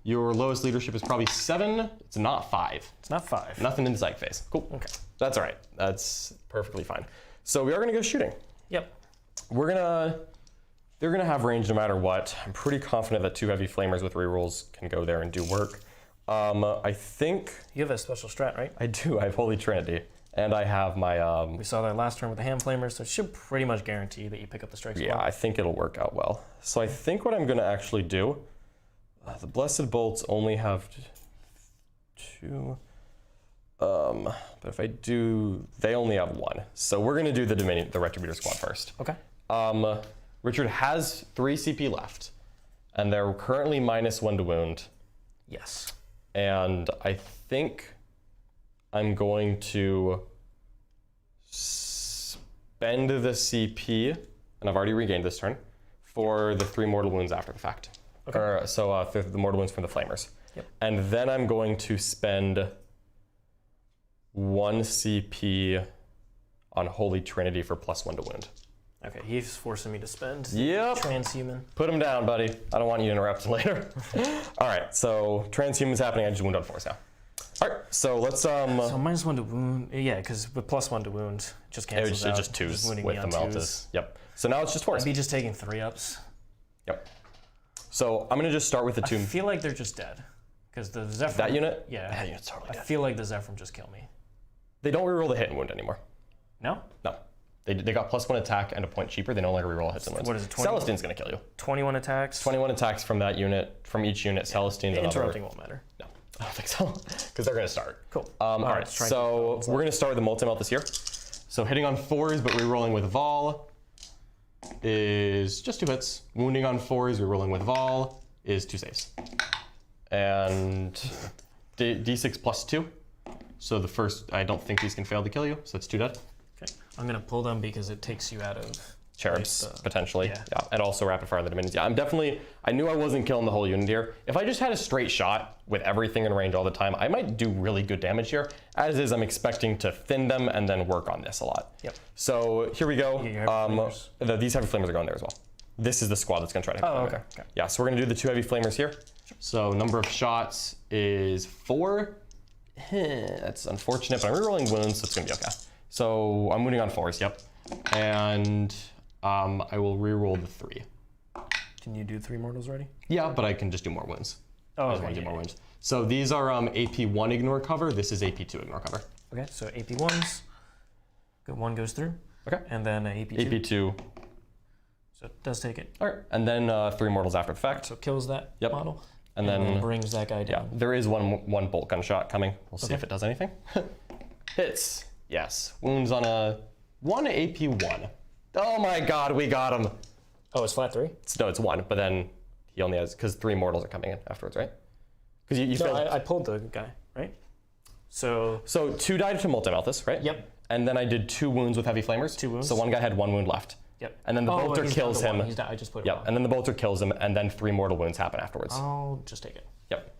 Your lowest leadership is probably 7. It's not 5. It's not 5. Nothing in the Psych phase. Cool. Okay. That's all right. That's perfectly fine. So we are going to go shooting. Yep. They're gonna have range no matter what. I'm pretty confident that 2 heavy flamers with rerolls can go there and do work. I think You have a special strat, right? I do. I have Holy Trinity, and I have my. We saw that last turn with the hand flamers, so it should pretty much guarantee that you pick up the strike Yeah, squad. I think it'll work out well. So I think what I'm gonna actually do. The Blessed Bolts only have 2. But if I do, they only have 1. So we're gonna do the Retributor squad first. Okay. Richard has 3 CP left, and they're currently -1 to wound. Yes. And I think I'm going to spend the CP, and I've already regained this turn, for the 3 mortal wounds after the fact. Okay. The mortal wounds from the flamers. Yep. And then I'm going to spend 1 CP on Holy Trinity for +1 to wound. Okay, he's forcing me to spend. Yep. Transhuman. Put him down, buddy. I don't want you to interrupt later. All right, so transhuman's happening. I just wound on 4s now. All right, so let's So -1 to wound. Yeah, because with +1 to wound, it just cancels out. it's just 2s wounding with me the on Meltas. 2s. Yep. So now it's just 4s. I'd be just taking 3-ups. Yep. So I'm gonna just start with the I 2. feel like they're just dead. Because the Zephyr. That unit? Yeah. That unit's totally I dead. feel like the Zephyr just kill me. They don't reroll the hit and wound anymore. No? No. They got +1 attack and a point cheaper. They no longer reroll hits and wounds. What is it, 20? Celestine's gonna kill you. 21 attacks. 21 attacks from that unit, from each unit. Celestine's another. Interrupting won't matter. No, I don't think so, because they're gonna start. Cool. All right, let's try and so keep we're gonna start with the multi-melt this year. So hitting on 4s, but rerolling with Vol is just 2 hits. Wounding on 4s, rerolling with Vol is 2 saves. And D6 +2. So the first, I don't think these can fail to kill you, so it's 2 dead. Okay. I'm going to pull them because it takes you out of... Cherubs, like the- potentially. yeah. Yeah, and also rapid fire the Dominions. Yeah, I knew I wasn't killing the whole unit here. If I just had a straight shot with everything in range all the time, I might do really good damage here. As is, I'm expecting to thin them and then work on this a lot. Yep. So here we go. You have heavy flamers. These heavy flamers are going there as well. This is the squad that's gonna try to hit okay. there. Okay. Yeah, so we're gonna do the 2 heavy flamers here. So number of shots is 4. That's unfortunate, but I'm rerolling wounds, so it's gonna be okay. So I'm wounding on 4s, yep. And I will reroll the 3. Can you do 3 mortals already? Yeah, but I can just do more wounds. Oh, I just want to do more wounds. So these are AP1 ignore cover. This is AP2 ignore cover. Okay, so AP1s. Good, 1 goes through. Okay. And then AP2. AP2. So it does take it. All right. And then 3 mortals after the fact. So it kills that Yep. model. And then brings that guy yeah, down. there is one bolt gun shot coming. We'll see Okay. if it does anything. Hits. Yes. Wounds on a 1 AP1. Oh my God, we got him. Oh, it's flat 3? No, it's 1, but then he only has, because 3 mortals are coming in afterwards, right? Because you No, failed. I pulled the guy, right? So 2 died to multi-Malthus, right? Yep. And then I did 2 wounds with heavy flamers. 2 wounds. So one guy had 1 wound left. Yep. And then the bolter he's kills down to him. 1. He's down. I just put it Yep. on. And then the bolter kills him, and then 3 mortal wounds happen afterwards. I'll just take it. Yep.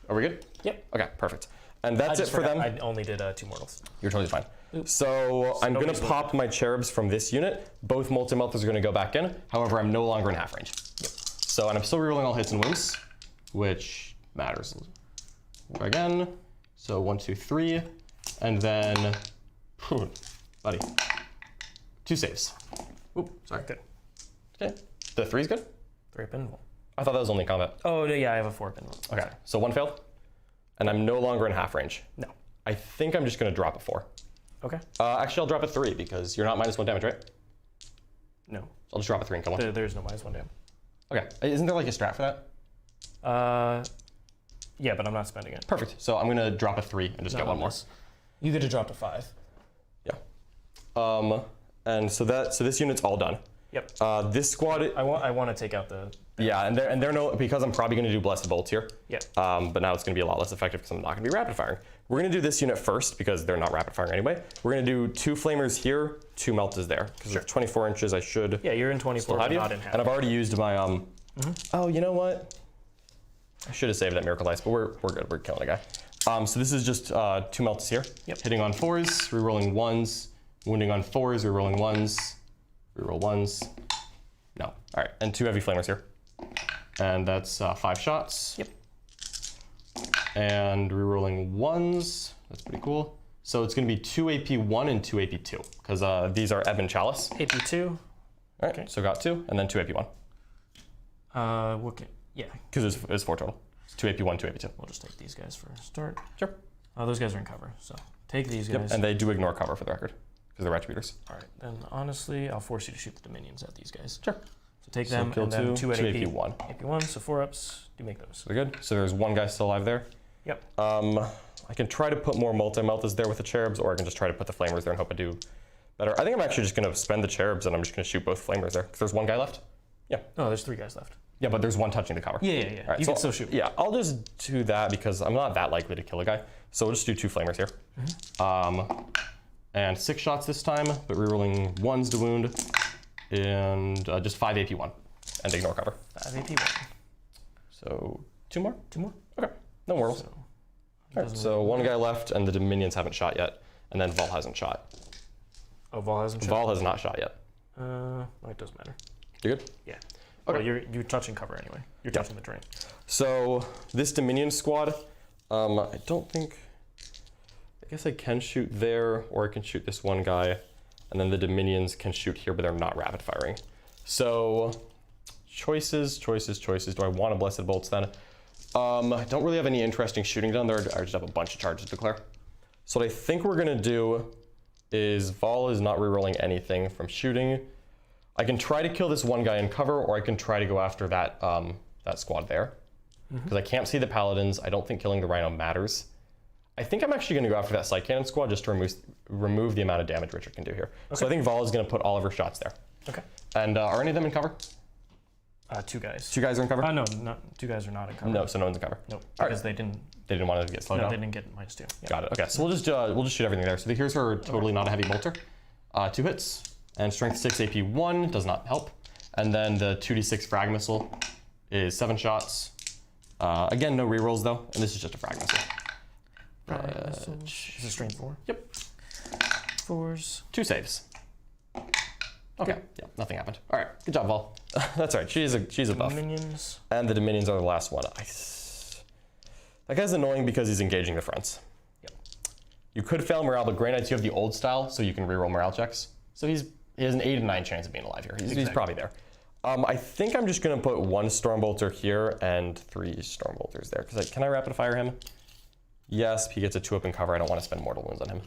Are we good? Yep. Okay, perfect. And that's it for them. I only did 2 mortals. You're totally fine. So I'm gonna nobody's pop my cherubs from this unit. Both multi-melters are gonna go back in. However, I'm no longer in half range. Yep. So, and I'm still rerolling all hits and wounds, which matters. Again. So 1, 2, 3, and then, buddy, 2 saves. Oop, sorry. Good. Okay. The 3's good? 3 up and 1. I thought that was only combat. Oh, no, yeah, I have a 4 up and 1. Okay, so 1 failed, and I'm no longer in half range. No. I think I'm just gonna drop a 4. Okay. Actually, I'll drop a 3 because you're not -1 damage, right? No. So I'll just drop a 3 and kill one. There's no -1 damage. Okay, isn't there like a strat for that? Yeah, but I'm not spending it. Perfect. So I'm gonna drop a 3 and just get 1 more. You could have dropped a 5. Yeah. And so this unit's all done. Yep. This squad. I want to take out the... Yeah, and they're no, because I'm probably gonna do blessed bolts here. Yeah. But now it's gonna be a lot less effective because I'm not gonna be rapid firing. We're gonna do this unit first because they're not rapid firing anyway. We're gonna do 2 flamers here, 2 meltas there because they're 24 inches. I should. Yeah, you're in 24, still have you. not in half. And I've already used my Oh, you know what? I should have saved that miracle dice, but we're good. We're killing a guy. So this is just 2 meltas here. Yep. Hitting on 4s, rerolling 1s, wounding on 4s, rerolling 1s, reroll 1s. No. All right, and 2 heavy flamers here. And that's 5 shots. Yep. And rerolling 1s. That's pretty cool. So it's going to be 2 AP1 and 2 AP2 because these are Ebon Chalice. AP2. All right, okay. So got 2 and then 2 AP1. Yeah. Because it's 4 total. It's 2 AP1, 2 AP2. We'll just take these guys for a start. Sure. Those guys are in cover, so take these guys. Yep. And they do ignore cover for the record because they're retributors. All right, then honestly, I'll force you to shoot the Dominions at these guys. Sure. So take So them kill and then 2 at AP. AP1. AP1, so 4 ups. Do make those. So they're good. So there's 1 guy still alive there. Yep. I can try to put more multi-meltas there with the cherubs, or I can just try to put the flamers there and hope I do better. I think I'm actually just going to spend the cherubs and I'm just going to shoot both flamers there because there's 1 guy left. Yeah. No, there's 3 guys left. Yeah, but there's 1 touching the cover. Yeah. All right, You so can still shoot. Yeah, I'll just do that because I'm not that likely to kill a guy. So we'll just do 2 flamers here. And 6 shots this time, but rerolling 1s to wound. And just 5 AP1 and ignore cover. 5 AP1. So 2 more? 2 more. Okay. No mortals. So, All right, so one guy left, and the Dominions haven't shot yet, and then Vol hasn't shot. oh, Vol hasn't shot? Vol has not shot yet. Oh, it doesn't matter. You good? Yeah. Okay. Well, you're touching cover anyway. You're touching the terrain. So this Dominion squad, I don't think. I guess I can shoot there, or I can shoot this one guy, and then the Dominions can shoot here, but they're not rapid firing. So choices. Do I want a Blessed Bolts then? I don't really have any interesting shooting done there. I just have a bunch of charges to declare. So what I think we're gonna do is Vol is not rerolling anything from shooting. I can try to kill this one guy in cover, or I can try to go after that that squad there. Because I can't see the Paladins. I don't think killing the Rhino matters. I think I'm actually going to go after that Psycannon squad just to remove the amount of damage Richard can do here. Okay. So I think Vol is going to put all of her shots there. Okay. And are any of them in cover? 2 guys. 2 guys are in cover? No, 2 guys are not in cover. No, so no one's in cover. Nope. All Because they didn't. They didn't want to get slowed down. They didn't get -2. Yeah. Got it. Okay, so we'll just shoot everything there. So here's her totally not a heavy bolter. 2 hits and strength 6 AP 1 does not help. And then the 2d6 frag missile is 7 shots. Again, no rerolls though, and this is just a frag missile. Is it strength 4? Yep. 4s. 2 saves. Okay. Yeah, nothing happened. All right, good job, Vol. That's all right. She's a buff. Minions. And the Dominions are the last one. That guy's annoying because he's engaging the fronts. Yep. You could fail morale, but Grey Knights, you have the old style, so you can reroll morale checks. So he has an 8 in 9 chance of being alive here. He's probably there. I think I'm just gonna put 1 Stormbolter here and 3 Stormbolters there. Can I rapid fire him? Yes, he gets a 2-up in cover. I don't want to spend mortal wounds on him.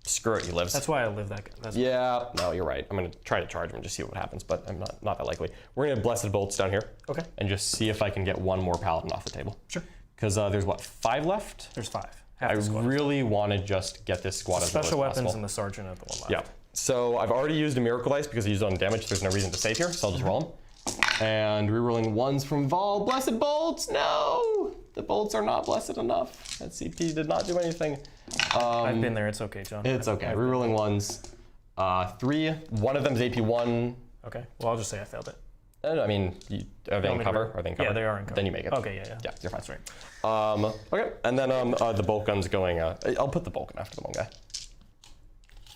Screw it, he lives. That's why I live that guy. Yeah, no, you're right. I'm gonna try to charge him and just see what happens, but I'm not that likely. We're gonna Blessed Bolts down here. Okay. And just see if I can get 1 more Paladin off the table. Sure. Because there's what, 5 left? There's 5. I really want to just get this squad as Special low as weapons possible. and the sergeant at the one left. Yeah. So I've already used a Miracle Dice because I used it on damage. There's no reason to save here, so I'll just roll them. And rerolling 1s from Vol. Blessed Bolts! No! The bolts are not blessed enough. That CP did not do anything. I've been there. It's okay, John. It's okay. Rerolling 1s. 3. One of them is AP 1. Okay. Well, I'll just say I failed it. I mean, are they in cover? Are they in cover? Yeah, they are in cover. Then you make it. Okay, yeah. Yeah, you're fine. That's right. Okay, and then the bolt gun's going. I'll put the bolt gun after the one guy.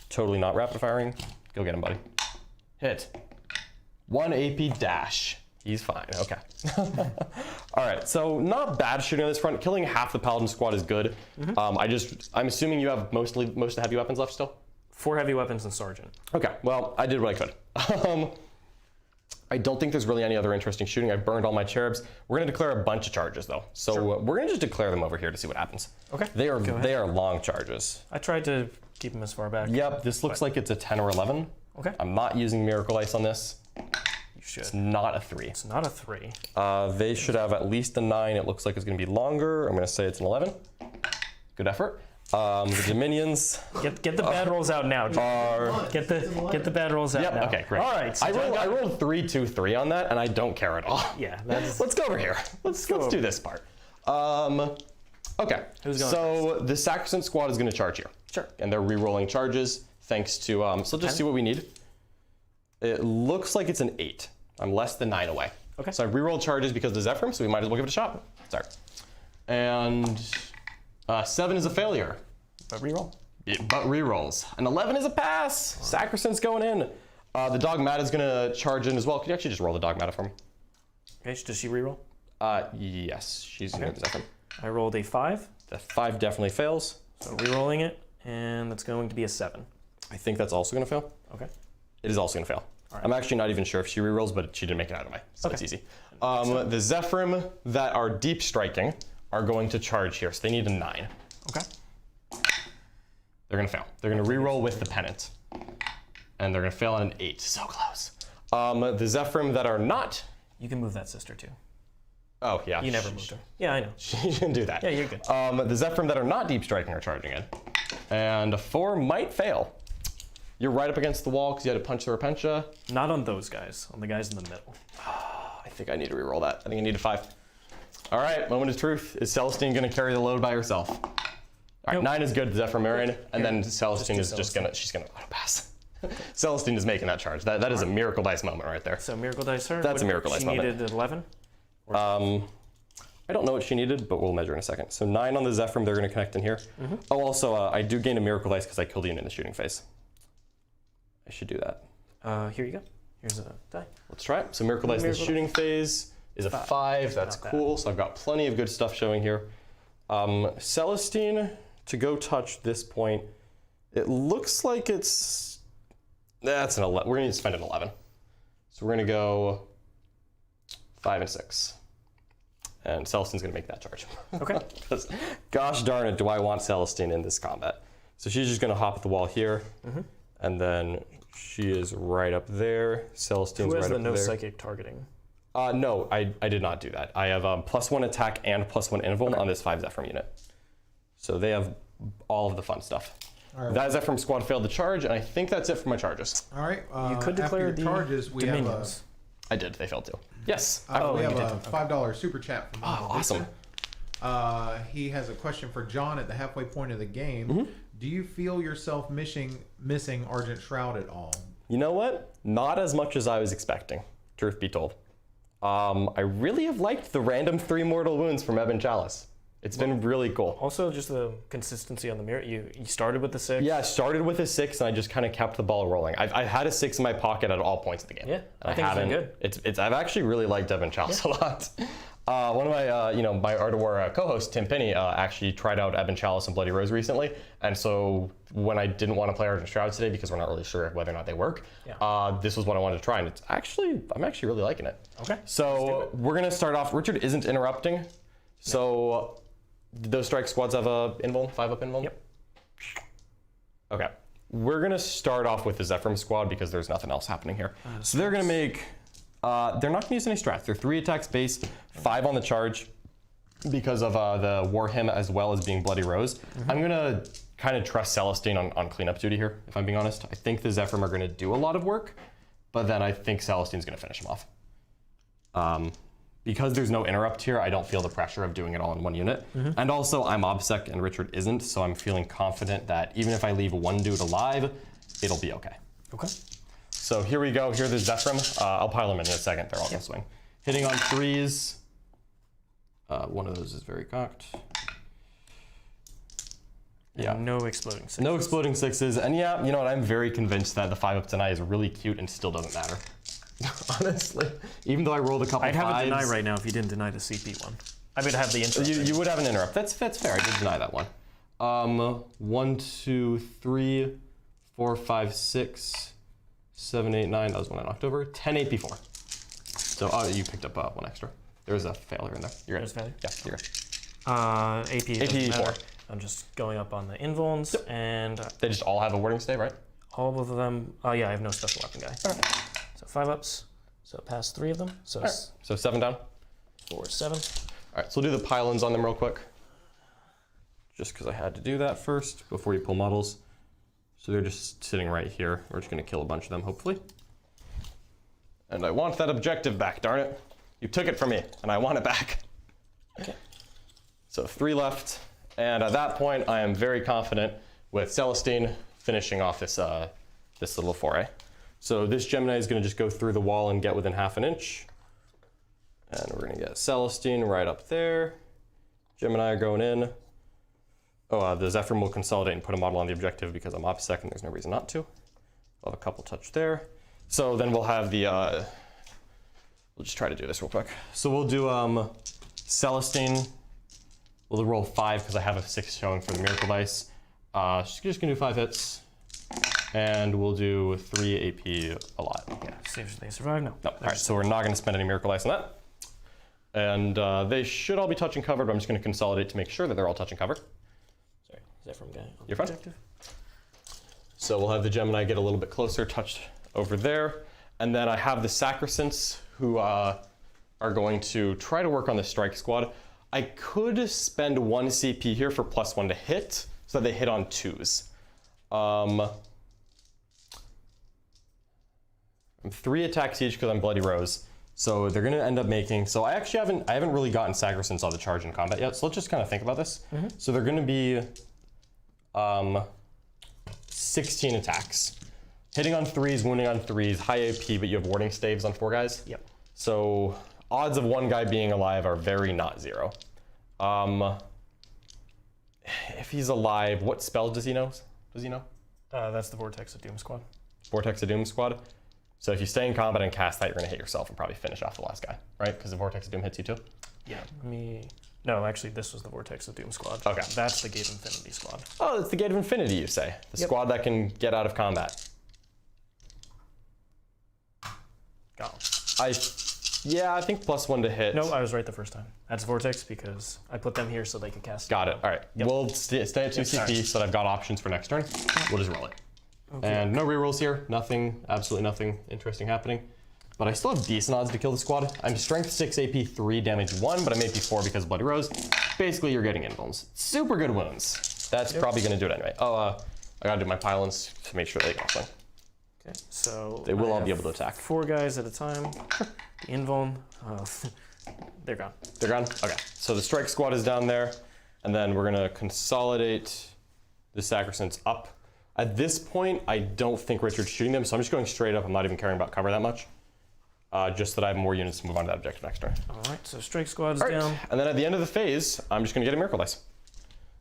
Totally not rapid firing. Go get him, buddy. Hit. 1 AP dash. He's fine. Okay. All right. So not bad shooting on this front. Killing half the Paladin squad is good. I'm assuming you have most of the heavy weapons left still. 4 heavy weapons and sergeant. Okay. Well, I did what I could. I don't think there's really any other interesting shooting. I burned all my cherubs. We're gonna declare a bunch of charges though. So we're gonna just declare them over here to see what happens. Okay. They are long charges. I tried to keep them as far back. Yep. This looks like it's a 10 or 11. Okay. I'm not using Miracle Ice on this. You should. It's not a 3. It's not a 3. They should have at least a 9. It looks like it's gonna be longer. I'm gonna say it's an 11. Good effort. The Dominions. Get the bad rolls out now. Get the bad rolls out now. Okay, great. All right. So I rolled 3, 2, 3 on that, and I don't care at all. Yeah. That's. Let's go over here. Let's do this part. Okay. Who's going So the Sacrosanct squad is going to charge here. Sure. And they're re-rolling charges thanks to. So let's just see what we need. It looks like it's an 8. I'm less than 9 away. Okay. So I re-rolled charges because of Zephyr, so we might as well give it a shot. Sorry. And 7 is a failure. But reroll. But rerolls. An 11 is a pass. Sacrosanct's going in. The Dogmata is going to charge in as well. Could you actually just roll the Dogmata for me? Okay. Does she reroll? Yes. She's going to Zephyr. I rolled a 5. The 5 definitely fails. So rerolling it, and that's going to be a 7. I think that's also going to fail. Okay. It is also going to fail. Right. I'm actually not even sure if she rerolls, but she didn't make it out of my, so Okay. it's easy. The Zephyrim that are deep striking are going to charge here, so they need a 9. Okay. They're going to fail. They're going to reroll with the Pennant. And they're going to fail on an 8. So close. The Zephyrim that are not... You can move that sister too. Oh, yeah. You never moved her. Yeah, I know. She didn't do that. Yeah, you're good. The Zephyrim that are not deep striking are charging in. And a 4 might fail. You're right up against the wall because you had to punch the Repentia. Not on those guys. On the guys in the middle. I think I need to reroll that. I think I need a 5. All right, moment of truth. Is Celestine going to carry the load by herself? All right, Nope. 9 is good, Zephyr Marion, and then Just Celestine do is just Celestine. she's gonna auto pass. Celestine is making that charge. That is a Miracle Dice moment right there. So Miracle Dice her. That's a Miracle Dice She moment. needed 11. I I don't know what she needed, but we'll measure in a second. So 9 on the Zephyr, they're going to connect in here. Oh, also, I do gain a Miracle Dice because I killed a unit in the shooting phase. I should do that. Here you go. Here's a die. Let's try it. So Miracle Dice in the shooting phase is a 5. That's cool. So I've got plenty of good stuff showing here. Celestine, to go touch this point, it looks like that's an 11. We're going to need to spend an 11. So we're going to go 5 and 6. And Celestine's going to make that charge. Okay. Because, gosh darn it, do I want Celestine in this combat. So she's just going to hop at the wall here. And then she is right up there. Celestine's right up there. Who has the no psychic targeting? No, I did not do that. I have +1 attack and +1 invuln on this 5 Zephyr unit. So they have all of the fun stuff. All right. That Zephyr squad failed to charge, and I think that's it for my charges. All right. You could declare after the your charges, we dominions. I did. They failed too. Yes. we have a $5 super chat from Awesome. He has a question for John at the halfway point of the game. Do you feel yourself missing Argent Shroud at all? You know what? Not as much as I was expecting, truth be told. I really have liked the random 3 mortal wounds from Ebon Chalice. It's been really cool. Also, just the consistency on the mirror. You started with the 6. Yeah, I started with a 6 and I just kind of kept the ball rolling. I've had a 6 in my pocket at all points of the game. Yeah, I think it's been good. I've actually really liked Ebon Chalice a lot. One of my, my Art of War co-host, Tim Pinney, actually tried out Ebon Chalice and Bloody Rose recently. And so when I didn't want to play Argent Shroud today because we're not really sure whether or not they work, this was what I wanted to try. And I'm actually really liking it. Okay. So we're going to start off. Richard isn't interrupting. So those strike squads have a invuln, 5-up invuln? Yep. Okay. We're going to start off with the Zephyr squad because there's nothing else happening here. So they're going to make... they're not going to use any strats. They're 3 attacks base, 5 on the charge because of the War Hymn as well as being Bloody Rose. I'm going to kind of trust Celestine on cleanup duty here, if I'm being honest. I think the Zephyr are going to do a lot of work, but then I think Celestine's going to finish him off. Because there's no interrupt here, I don't feel the pressure of doing it all in one unit. And also, I'm OBSEC and Richard isn't, so I'm feeling confident that even if I leave one dude alive, it'll be okay. Okay. So here we go. Here are the Zephyr. I'll pile them in a second. They're all going to swing. Hitting on 3s. One of those is very cocked. Yeah. No exploding 6s. No exploding 6s. And yeah, you know what? I'm very convinced that the 5-up deny is really cute and still doesn't matter. Honestly. Even though I rolled a couple I'd have 5s. a deny right now if you didn't deny the CP one. I would have the interrupt. You would have an interrupt. That's fair. I did deny that one. 1, 2, 3, 4, 5, 6, 7, 8, 9. That was one in October. 10 AP4. So you picked up 1 extra. There was a failure in there. You're There's failure? Yeah, you're good. AP4. 4. I'm just going up on the invulns and They just all have a warding stave, right? all of them. Oh yeah, I have no special weapon guy. All right. So 5-ups. So past 3 of them. So Right. So 7 down. 4, 7. All right, so we'll do the pylons on them real quick. Just because I had to do that first before you pull models. So they're just sitting right here. We're just going to kill a bunch of them, hopefully. And I want that objective back, darn it. You took it from me, and I want it back. Okay. So 3 left. And at that point, I am very confident with Celestine finishing off this little foray. So this Gemini is going to just go through the wall and get within half an inch. And we're going to get Celestine right up there. Gemini are going in. Oh, the Zephyr will consolidate and put a model on the objective because I'm OPSEC and there's no reason not to. We'll have a couple touch there. So then we'll have the, we'll just try to do this real quick. So we'll do Celestine. We'll roll 5 because I have a 6 showing for the Miracle Dice. She's just going to do 5 hits. And we'll do 3 AP a lot. Yeah, see if they survive. No. No. All right, so we're not going to spend any Miracle Dice on that. And they should all be touch and covered, but I'm just going to consolidate to make sure that they're all touch and covered. Sorry, is that from guy? You're fine. So we'll have the Gemini get a little bit closer, touched over there. And then I have the Sacrosants who are going to try to work on the strike squad. I could spend 1 CP here for +1 to hit, so that they hit on 2s. I'm 3 attacks each because I'm Bloody Rose. So they're going to end up making... So I actually haven't really gotten Sacrosants on the charge in combat yet. So let's just kind of think about this. So they're going to be 16 attacks. Hitting on 3s, wounding on 3s, high AP, but you have warding staves on 4 guys. Yep. So odds of one guy being alive are very not zero. If he's alive, what spell does he know? That's the Vortex of Doom Squad. Vortex of Doom Squad. So if you stay in combat and cast that, you're going to hit yourself and probably finish off the last guy, right? Because the Vortex of Doom hits you too? Yeah, No, actually, this was the Vortex of Doom Squad. Okay. That's the Gate of Infinity Squad. Oh, it's the Gate of Infinity, you say? The squad that can get out of combat. Gone. Yeah, I think +1 to hit. No, I was right the first time. That's Vortex because I put them here so they could cast. Got it. All right. Yep. We'll stay at 2 CP so that I've got options for next turn. We'll just roll it. Okay. And no rerolls here. Nothing, absolutely nothing interesting happening. But I still have decent odds to kill the squad. I'm strength 6, AP 3, damage 1, but I'm AP 4 because of Bloody Rose. Basically, you're getting invulns. Super good wounds. That's probably going to do it anyway. Oh, I got to do my pylons to make sure they go swing. Okay, so they will all be able to attack. 4 guys at a time. The invuln, they're gone. They're gone? Okay. So the strike squad is down there, and then we're going to consolidate the Sacrosancts up. At this point, I don't think Richard's shooting them, so I'm just going straight up. I'm not even caring about cover that much. Just that I have more units to move on to that objective next turn. All right, so strike squad's down. And then at the end of the phase, I'm just going to get a Miracle Dice.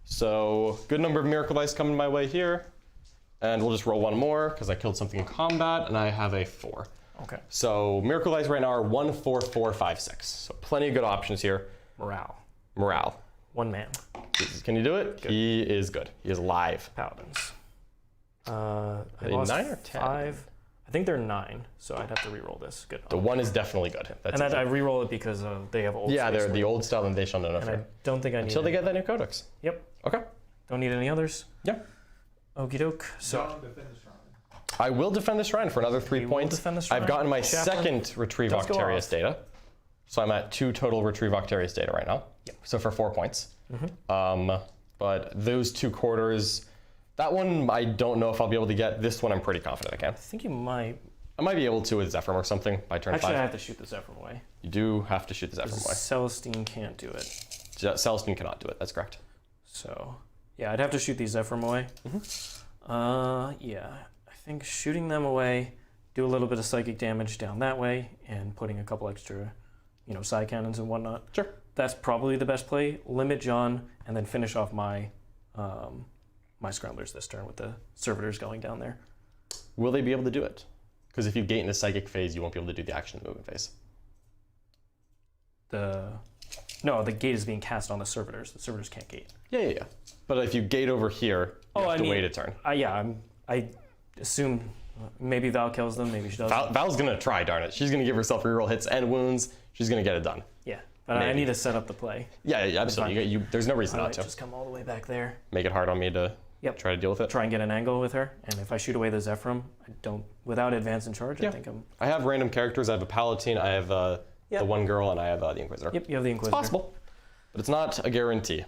So good number of Miracle Dice coming my way here. And we'll just roll one more because I killed something in combat, and I have a 4. Okay. So Miracle Dice right now are 1, 4, 4, 5, 6. So plenty of good options here. Morale. 1 man. Can you do it? Good. He is good. He is live. Paladins. I Are they lost 9 or 10? 5. I think they're 9, so I'd have to re-roll this. Good. The 1 is definitely good. That's and I re-roll it because they have old. yeah, space they're the old style, and they shall know no And I fear. don't think I need Until they get that new codex. Yep. Okay. Don't need any others. Yeah. Okie doke. So Defend the shrine. I will defend the shrine for another 3 You will points. defend the shrine. I've gotten my Chaplain second Retrieve does go Octarius off. data. So I'm at 2 total Retrieve Octarius data right now. Yep. So for 4 points. But those 2 quarters, that one I don't know if I'll be able to get. This one I'm pretty confident I can. I think you might. I might be able to with Zephyr or something by turn 5. Actually, I have to shoot the Zephyr away. You do have to shoot the Zephyr away. Celestine can't do it. Celestine cannot do it. That's correct. So, yeah, I'd have to shoot these Zephyr away. Yeah, I think shooting them away, do a little bit of psychic damage down that way, and putting a couple extra, Psycannons and whatnot. Sure. That's probably the best play. Limit John, and then finish off my my Scramblers this turn with the Servitors going down there. Will they be able to do it? Because if you gate in the psychic phase, you won't be able to do the action in the movement phase. No, the gate is being cast on the Servitors. The Servitors can't gate. Yeah. But if you gate over here, you have to wait a turn. I assume maybe Val kills them, maybe she doesn't. Val's gonna try, darn it. She's gonna give herself reroll hits and wounds. She's gonna get it done. Yeah, but I need to set up the play. Yeah, absolutely. There's no reason not to. Just come all the way back there. Make it hard on me to try to deal with it. Try and get an angle with her, and if I shoot away the Zephyr, without advance and charge, I think I have random characters. I have a Palatine, I have the one girl, and I have the Inquisitor. Yep, you have the Inquisitor. It's possible, but it's not a guarantee.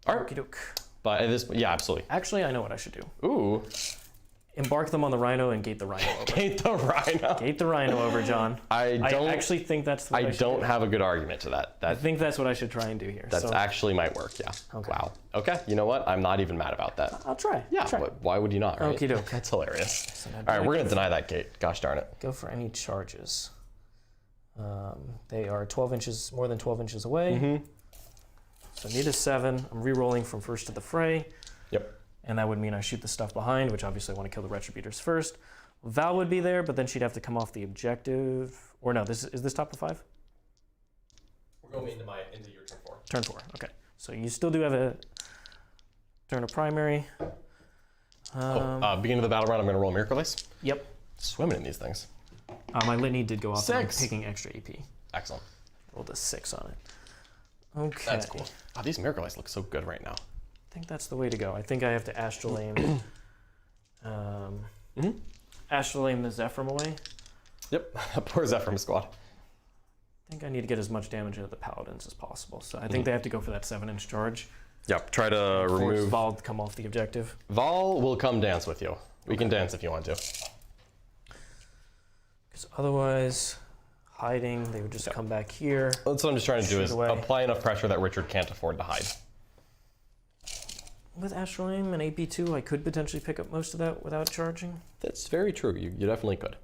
All right. Okie doke. But at this, yeah, absolutely. Actually, I know what I should do. Ooh. Embark them on the Rhino and gate the Rhino over. Gate the Rhino. Gate the Rhino over, John. I actually think that's what I should don't do. have a good argument to that. I think that's what I should try and do here. That actually might work, yeah. Okay. Wow. Okay, you know what? I'm not even mad about that. I'll try. Yeah, Try. why would you not, right? Okie doke. That's hilarious. So All right, we're going to deny that gate. Gosh darn it. Go for any charges. They are 12 inches, more than 12 inches away. So I need a 7. I'm re-rolling from first to the fray. Yep. And that would mean I shoot the stuff behind, which obviously I want to kill the Retributors first. Val would be there, but then she'd have to come off the objective. Or no, is this top of 5? We're going into your turn 4. Turn 4, okay. So you still do have a turn of primary. Beginning of the battle round, I'm going to roll Miracle Dice. Yep. Swimming in these things. My litany did go off. And I'm 6. picking extra AP. Excellent. Rolled a 6 on it. Okay. That's cool. Oh, these Miracle Dice look so good right now. I think that's the way to go. I think I have to Astral Aim. Astral Aim the Zephyr away. Yep. Poor Zephyr squad. I think I need to get as much damage out of the Paladins as possible. So I think they have to go for that 7-inch charge. Yep. Try to Force remove. Val to come off the objective. Val will come dance with you. We can dance if you want to. Because otherwise, hiding, they would just come back here. That's what I'm just trying to do is away. apply enough pressure that Richard can't afford to hide. With Astral Aim and AP2, I could potentially pick up most of that without charging. That's very true. You definitely could.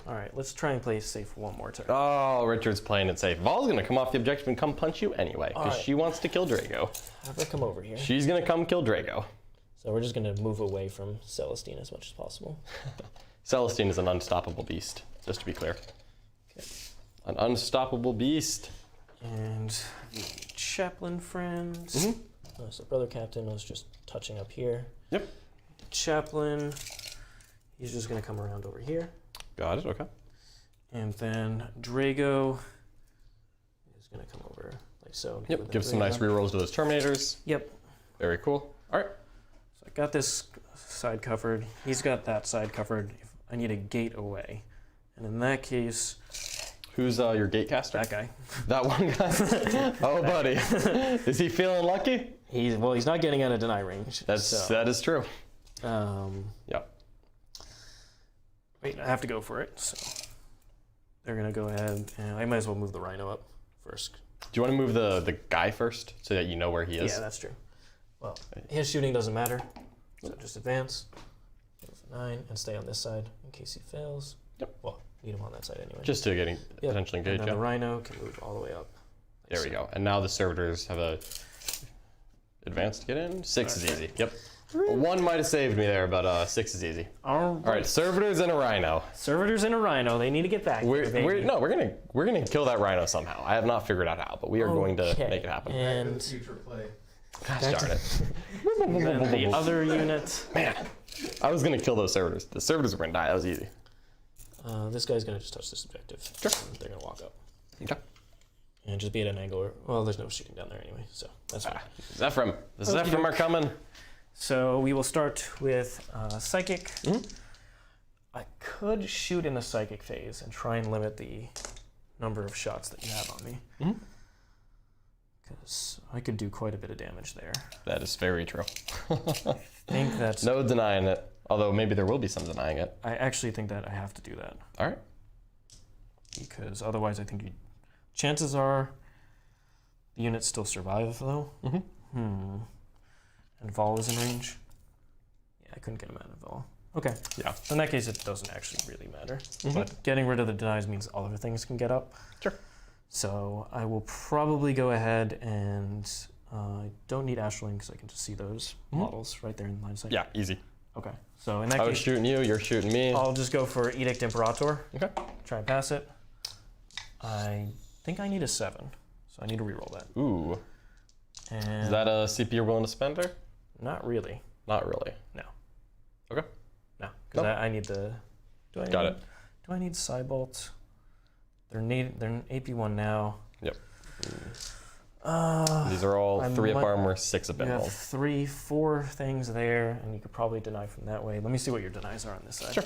All right, let's try and play safe one more turn. Oh, Richard's playing it safe. Vol's gonna come off the objective and come punch you anyway, because Alright. she wants to kill Draigo. Have her come over here. She's gonna come kill Draigo. So we're just gonna move away from Celestine as much as possible. Celestine is an unstoppable beast, just to be clear. Okay. An unstoppable beast. And the Chaplain friend. So Brother Captain was just touching up here. Yep. Chaplain, he's just gonna come around over here. Got it, okay. And then Draigo is gonna come over like so. Yep, give some nice rerolls to those Terminators. Yep. Very cool. All right. So I got this side covered. He's got that side covered. If I need a gate away. And in that case, Who's your gatecaster? that guy. That one guy? Oh, buddy. Is he feeling lucky? He's not getting out of deny range. That is true. Yep. Wait, I have to go for it. So they're gonna go ahead, and I might as well move the Rhino up first. Do you want to move the guy first so that you know where he is? Yeah, that's true. Well, his shooting doesn't matter, so just advance, go for 9, and stay on this side in case he fails. Yep. Well, need him on that side anyway. Just to getting potentially engaged, and then yeah. the Rhino can move all the way up. Like There we go. And now the servitors have a advance to get in. 6 is easy. Yep. 1 might have saved me there, but 6 is easy. All right, servitors and a Rhino. Servitors and a Rhino. They need to get back. We're gonna kill that Rhino somehow. I have not figured out how, but we are going to make it happen. And Future play. Gosh darn it. then the other unit. Man, I was gonna kill those servitors. The servitors were gonna die. That was easy. This guy's gonna just touch this objective. Sure. And they're gonna walk up. Okay. And just be at an angle. Well, there's no shooting down there anyway, so that's fine. Zephyr. The Zephyr are coming. So we will start with Psychic. I could shoot in the Psychic phase and try and limit the number of shots that you have on me. Because I could do quite a bit of damage there. That is very true. I think that's... No denying it. Although maybe there will be some denying it. I actually think that I have to do that. All right. Because otherwise I think you... Chances are the units still survive, though. And Vol is in range. Yeah, I couldn't get him out of Vol. Okay. Yeah. In that case, it doesn't actually really matter. But getting rid of the denies means all other things can get up. Sure. So I will probably go ahead and I don't need Astraling because I can just see those models right there in line of sight. Yeah, easy. Okay. So in that I was case, shooting you, you're shooting me. I'll just go for Edict Imperator. Okay. Try and pass it. I think I need a 7, so I need to reroll that. Ooh. And Is that a CP you're willing to spend there? not really. Not really. No. Okay. No, because Nope. I need the. Got it. Do I need Cybolt? They're an AP1 now. Yep. These are all 3 up might- armor, 6 up You have emerald. 3, 4 things there, and you could probably deny from that way. Let me see what your denies are on this side. Sure.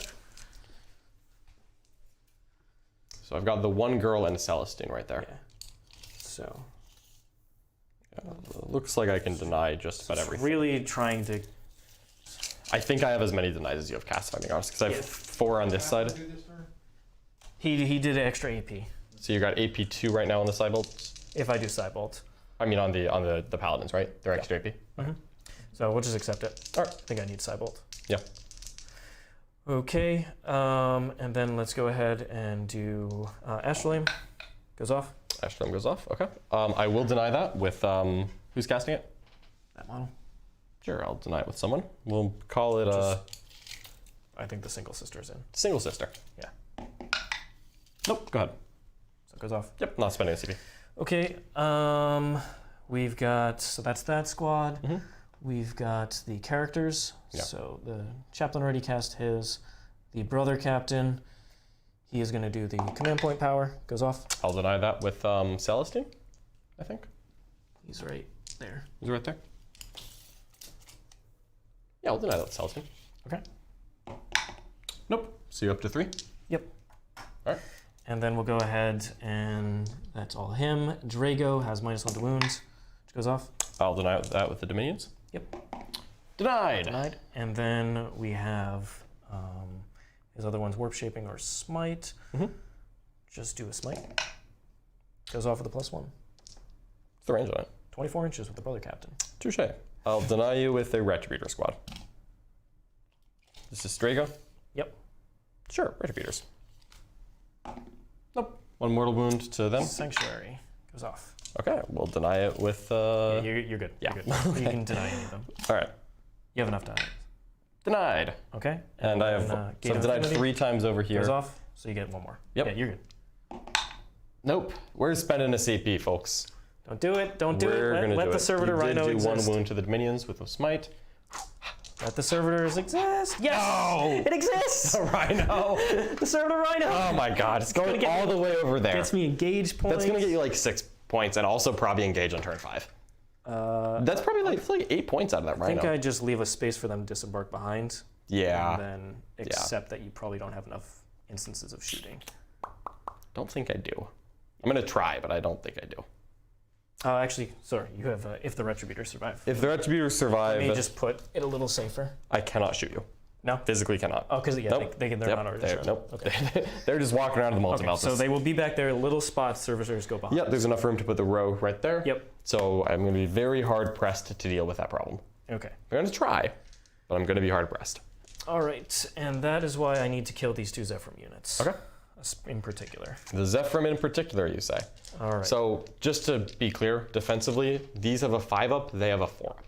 So I've got the 1 girl and a Celestine right there. Yeah. So. Looks like I can deny just about everything. Really trying to. I think I have as many denies as you have cast, if I'm being honest, because I have 4 on this side. Do this turn? He did an extra AP. So you got AP2 right now on the Cybolts. If I do Cybolt. I mean on the Paladins, right? They're extra AP. So we'll just accept it. All right. I think I need Cybolt. Yeah. Okay, and then let's go ahead and do Astrolabe. Goes off. Ashram goes off. Okay. I will deny that with who's casting it? That model. Sure, I'll deny it with someone. We'll call it I think the single sister's in. single sister. Yeah. Nope. Go ahead. So it goes off. Yep. Not spending a CP. Okay, we've got, so that's that squad. We've got the characters. Yeah. So the Chaplain already cast his. The Brother Captain, he is going to do the command point power. Goes off. I'll deny that with Celestine, I think. He's right there. Is it right there? Yeah, I'll deny that with Celestine. Okay. Nope. So you're up to 3? Yep. All right. And then we'll go ahead and that's all him. Draigo has -1 to wounds, which goes off. I'll deny that with the Dominions. Yep. Denied. Denied. And then we have his other one's warp shaping or smite. Just do a smite. Goes off with a +1. What's the range on it? 24 inches with the Brother Captain. Touche. I'll deny you with a Retributor squad. This is Draigo? Yep. Sure, Retributors. Nope. 1 mortal wound to them. Sanctuary goes off. Okay, we'll deny it with. Yeah, you're good. Yeah. You're good. You can deny any of them. All right. You have enough time. Denied. Okay. And I have then, so I've denied Infinity 3 times over here. goes off, so you get 1 more. Yep. Yeah, you're good. Nope. We're spending a CP, folks. Don't do it. Don't do We're it. gonna Let do the it. servitor You rhino did do exist. 1 wound to the minions with a smite. Let the servitors exist. Yes. No! It exists. The rhino. The servitor rhino. Oh my god, it's going all the way over there. Gets me engage points. That's gonna get you like 6 points and also probably engage on turn 5. That's probably like 8 points out of that I think rhino. I just leave a space for them to disembark behind. Yeah. And then accept that you probably don't have enough instances of shooting. Don't think I do. I'm gonna try, but I don't think I do. Actually, sorry, you have if the Retributors survive. If the Retributors survive, Let me just put it a little safer. I cannot shoot you. No? Physically cannot. Oh, because they're Yep, not already they're, shot. nope. Okay. They're just walking around the Okay, multi-meltas. so they will be back there, little spots, servitors go behind. Yep, there's enough room to put the row right there. Yep. So I'm going to be very hard pressed to deal with that problem. Okay. I'm going to try, but I'm going to be hard pressed. All right, and that is why I need to kill these 2 Zephyr units. Okay. In particular. The Zephyrim in particular, you say. All right. So just to be clear, defensively, these have a 5-up, they have a 4-up.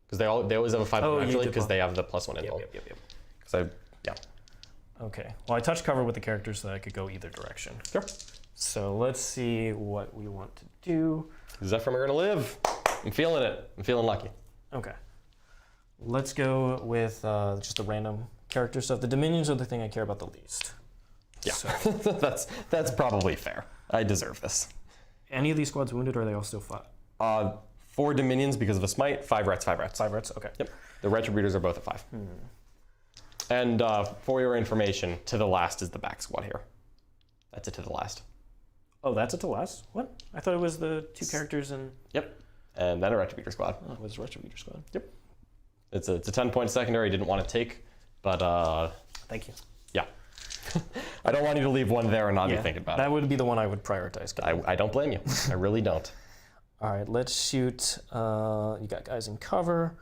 Because they always have a 5-up naturally because they have the +1 invul. Yep. Because yeah. Okay. Well, I touched cover with the characters so that I could go either direction. Sure. So let's see what we want to do. Zephyrim are going to live. I'm feeling it. I'm feeling lucky. Okay. Let's go with just the random character stuff. The Dominions are the thing I care about the least. Yeah, So, that's probably fair. I deserve this. any of these squads wounded, or are they all still flat? 4 Dominions because of a smite, 5 Rets, 5 Rets. 5 Rets? Okay. Yep. The Retributors are both at 5. And for your information, to the last is the back squad here. That's it to the last. Oh, that's it to last? What? I thought it was the 2 characters and... Yep. And then a Retributor squad. Oh, it was Retributor squad. Yep. It's a 10-point secondary. Didn't want to take, but Thank you. yeah. I don't want you to leave one there and not be thinking about it. That would be the one I would prioritize. I don't blame you. I really don't. All right, let's shoot. You got guys in cover.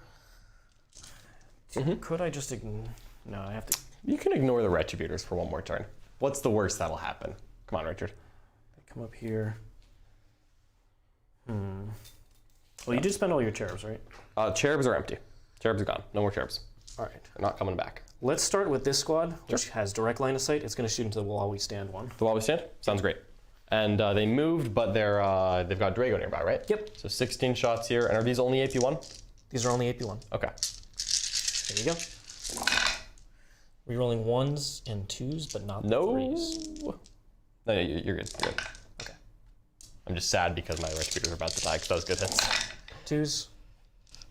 Could I just no, I have to. You can ignore the Retributors for 1 more turn. What's the worst that'll happen? Come on, Richard. Come up here. Well, you did spend all your cherubs, right? Cherubs are empty. Cherubs are gone. No more cherubs. All right. They're not coming back. Let's start with this squad, which has direct line of sight. It's going to shoot into the Will Always Stand one. The While We Stand? Sounds great. And they moved, but they've got Draigo nearby, right? Yep. So 16 shots here. And are these only AP1? These are only AP1. Okay. There you go. Rerolling 1s and 2s, but not No. 3s. No, you're good. You're good. Okay. I'm just sad because my Retributors are about to die because that was good hits. 2s.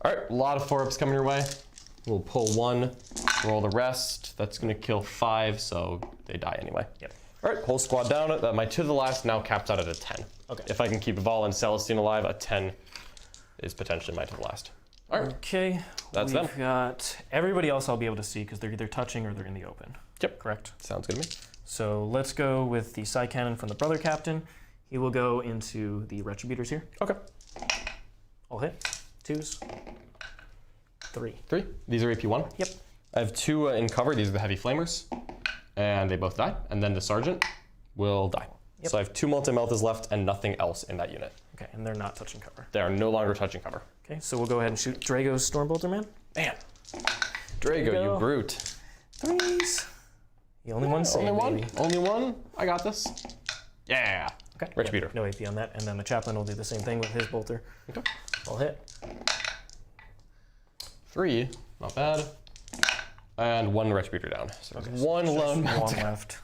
All right, a lot of 4-ups coming your way. We'll pull 1, roll the rest. That's going to kill 5, so they die anyway. Yep. All right, whole squad down. My to the last now caps out at a 10. Okay. If I can keep Val and Celestine alive, a 10 is potentially my to the last. All right. Okay. That's We've them. got everybody else I'll be able to see because they're either touching or they're in the open. Yep. Correct? Sounds good to me. So let's go with the Psycannon from the Brother Captain. He will go into the Retributors here. Okay. All hit. 2s. 3. 3. These are AP1. Yep. I have 2 in cover. These are the Heavy Flamers. And they both die. And then the Sergeant will die. Yep. So I have 2 Multi-Meltas left and nothing else in that unit. Okay, and they're not touching cover. They are no longer touching cover. Okay, so we'll go ahead and shoot Draigo's Stormbolter Man. Man. Draigo, Draigo. you brute. 3s. The only one saved, Only one? baby. Only one? I got this. Yeah. Okay. Retributor. No AP on that. And then the Chaplain will do the same thing with his bolter. Okay. All hit. 3. Not bad. And 1 Retributor down. So Okay, one lone One multi. left.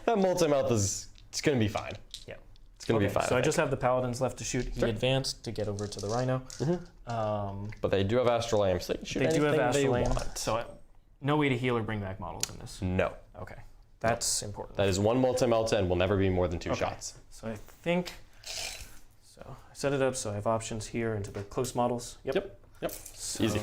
That multi-mouth it's going to be fine. Yeah. It's going to be fine. So I think. just have the Paladins left to shoot. He Sure. advanced to get over to the Rhino. But they do have Astral Aim, so they can shoot They do anything have Astral they Aim. want. So no way to heal or bring back models in this. No. Okay. That's important. That is 1 multi-melta and will never be more than 2 shots. So I think, so I set it up so I have options here into the close models. Yep. Yep. So Easy.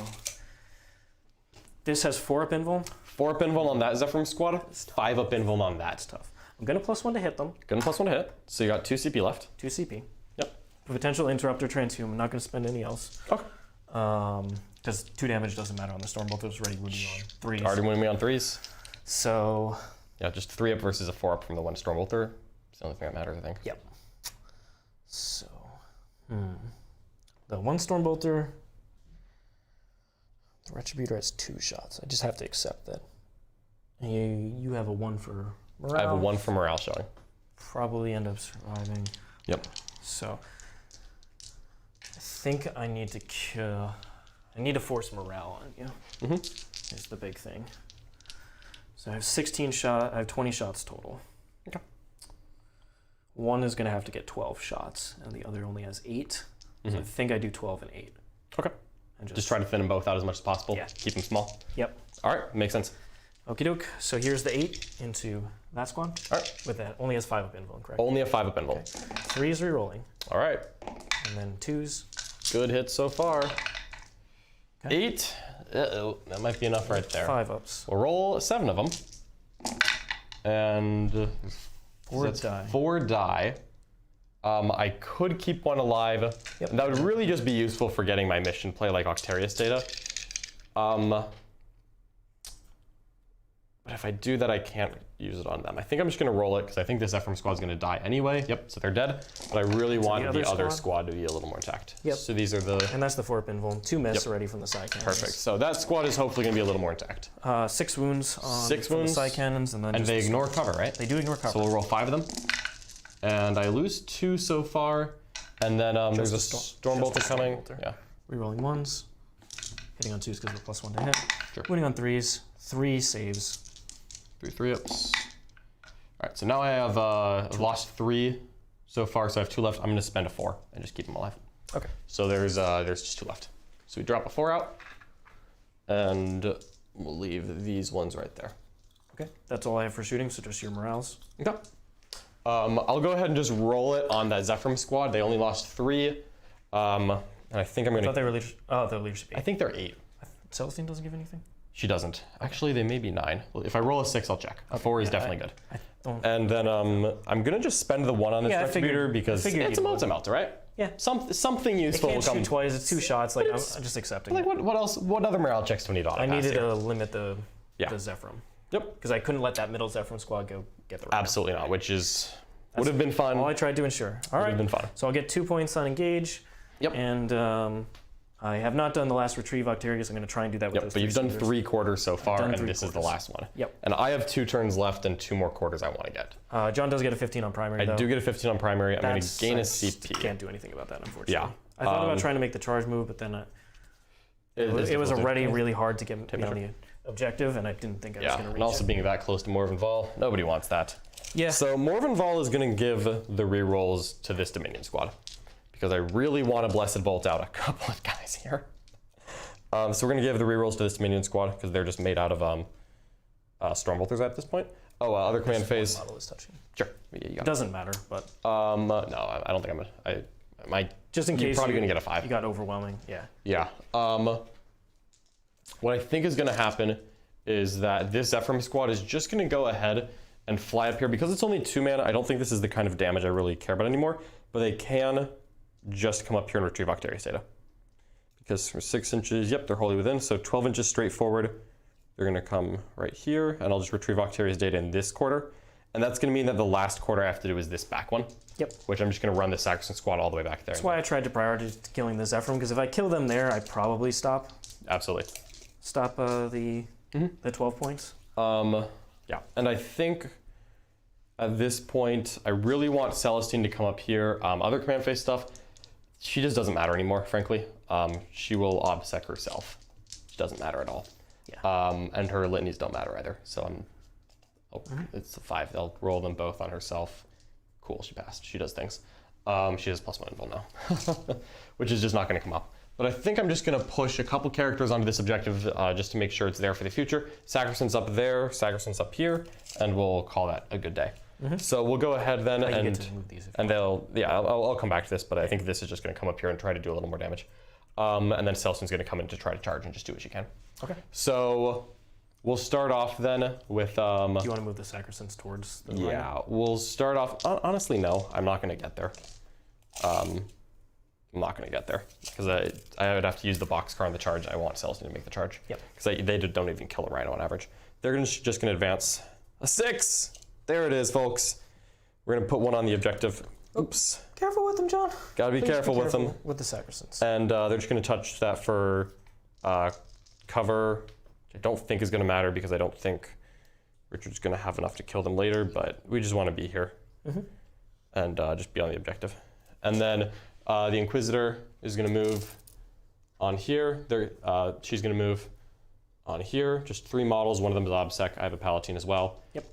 This has 4-up invul. 4-up invul on that Zephyrim squad, 5-up invul on that. That's tough. I'm going to +1 to hit them. Good +1 to hit. So you got 2 CP left. 2 CP. Yep. Potential interrupter transhume. I'm not going to spend any else. Okay. Because 2 damage doesn't matter on the Stormbolter. It's already wounding on 3s. Already winning me on 3s. So Yeah, just 3-up versus a 4-up from the 1 Stormbolter. It's the only thing that matters, I think. Yep. So, the one Stormbolter, the Retributor has 2 shots. I just have to accept that. And you have a 1 for morale. I have a 1 for morale showing. Probably end up surviving. Yep. So, I think I need to kill. I need to force morale on you. Is the big thing. So I have 16 shots. I have 20 shots total. Okay. One is going to have to get 12 shots, and the other only has 8. So I think I do 12 and 8. Okay. And Just try to thin them both out as much as possible. Yeah. Keep them small. Yep. All right, makes sense. Okie doke. So here's the 8 into that squad. All right. With that, only has 5 up invuln, correct? Only a 5 up invuln. Okay. 3 is re-rolling, All right. and then 2s. Good hit so far. Okay. 8. Uh-oh, that might be enough right there. 5 ups. We'll roll 7 of them. And 4 that's die. 4 die. I could keep 1 alive. Yep. And that would really just be useful for getting my mission play like Octarius data. But if I do that, I can't use it on them. I think I'm just going to roll it because I think this Ephraim squad is going to die anyway. Yep, so they're dead. But I really want the other squad to be a little more intact. Yep. So these are the... And that's the 4 up invuln. 2 miss already from the Psycannons. Perfect. So that squad is hopefully going to be a little more intact. 6 wounds on 6 from wounds. the Psycannons, and then And just they ignore cover, right? They do ignore cover. So we'll roll 5 of them. And I lose 2 so far. And then there's a Stormbolter coming. Yeah. Rerolling 1s. Hitting on 2s because of the +1 to hit. Sure. Winning on 3s. 3 saves. 3 ups. All right, so now I have I've lost 3 so far, so I have 2 left. I'm going to spend a 4 and just keep them alive. Okay. So there's just 2 left. So we drop a 4 out, and we'll leave these ones right there. Okay. That's all I have for shooting, so just your morales. Okay. I'll go ahead and just roll it on that Zephyrim squad. They only lost 3, and I think I'm going I thought to... they were leadership. Oh, they're leadership 8. I think they're 8. Celestine doesn't give anything? She doesn't. Actually, they may be 9. Well, if I roll a 6, I'll check. A 4 is definitely good. I don't... And then I'm gonna just spend the 1 on this Retributor because it's a melter, right? Yeah. Something It useful will can't come. shoot twice. It's 2 shots. Like, I'm just accepting Like it. what else? What other morale checks do we need on? I needed to limit the Zephyrim. Yep. Because I couldn't let that middle Zephyrim squad go get the round. Absolutely not. Which is would have been fun. All I tried to ensure. All right. Would have been fun. So I'll get 2 points on engage. Yep. And I have not done the last retrieve Octarius. I'm going to try and do that with Yep. those But you've done 3 quarters so far, and this is the 3/4. last one. Yep. And I have 2 turns left and 2 more quarters I want to get. John does get a 15 on primary, though. I do get a 15 on primary. I'm going to gain a I CP. Can't do anything about that, unfortunately. Yeah. I thought about trying to make the charge move, but then it was already really hard to get me on the objective, and I didn't think I was going to reach and also it. being that close to Morven Vol, nobody wants that. Yeah. So Morven Vol is going to give the rerolls to this Dominion squad because I really want to Blessed Bolt out a couple of guys here. So we're going to give the rerolls to this Dominion squad because they're just made out of Stormbolters at this point. Oh, other command phase. Model is touching. Sure. Yeah, you got It doesn't matter, but no, I don't think just in case you're probably going to get a 5. you got overwhelming. Yeah. Yeah. What I think is going to happen is that this Zephyrim squad is just going to go ahead and fly up here. Because it's only 2 mana, I don't think this is the kind of damage I really care about anymore. But they can just come up here and retrieve Octarius data. Because for 6 inches, yep, they're wholly within. So 12 inches straight forward, they're going to come right here. And I'll just retrieve Octarius data in this quarter. And that's going to mean that the last quarter I have to do is this back one. Yep. Which I'm just going to run the Sacrosanct squad all the way back there. That's why I tried to prioritize killing the Zephyrim, because if I kill them there, I probably stop Absolutely. the 12 points. Yeah, and I think at this point, I really want Celestine to come up here. Other command phase stuff, she just doesn't matter anymore, frankly. She will obsec herself. She doesn't matter at all. Yeah. And her litanies don't matter either. So it's a 5. They'll roll them both on herself. Cool, she passed. She does things. She has +1 invul now, which is just not going to come up. But I think I'm just going to push a couple characters onto this objective just to make sure it's there for the future. Sacrosanct's up there, Sacrosanct's up here, and we'll call that a good day. So we'll go ahead then, I'll come back to this, but I think this is just going to come up here and try to do a little more damage. And then Celestine's going to come in to try to charge and just do what she can. Okay. So we'll start off then with... Do you want to move the Sacrosancts towards the right? Yeah, we'll start off... Honestly, no, I'm not going to get there. I'm not going to get there because I would have to use the boxcar on the charge. I want Celestine to make the charge. Yep. Because they don't even kill a Rhino on average. They're just going to advance a 6. There it is, folks. We're gonna put one on the objective. Oops. Careful with them, John. Gotta be Please careful with them. With the Saracens. And they're just gonna touch that for cover. Which I don't think is gonna matter because I don't think Richard's gonna have enough to kill them later, but we just wanna be here. And just be on the objective. And then the Inquisitor is gonna move on here. She's gonna move on here. Just 3 models, one of them is OBSEC. I have a Palatine as well. Yep.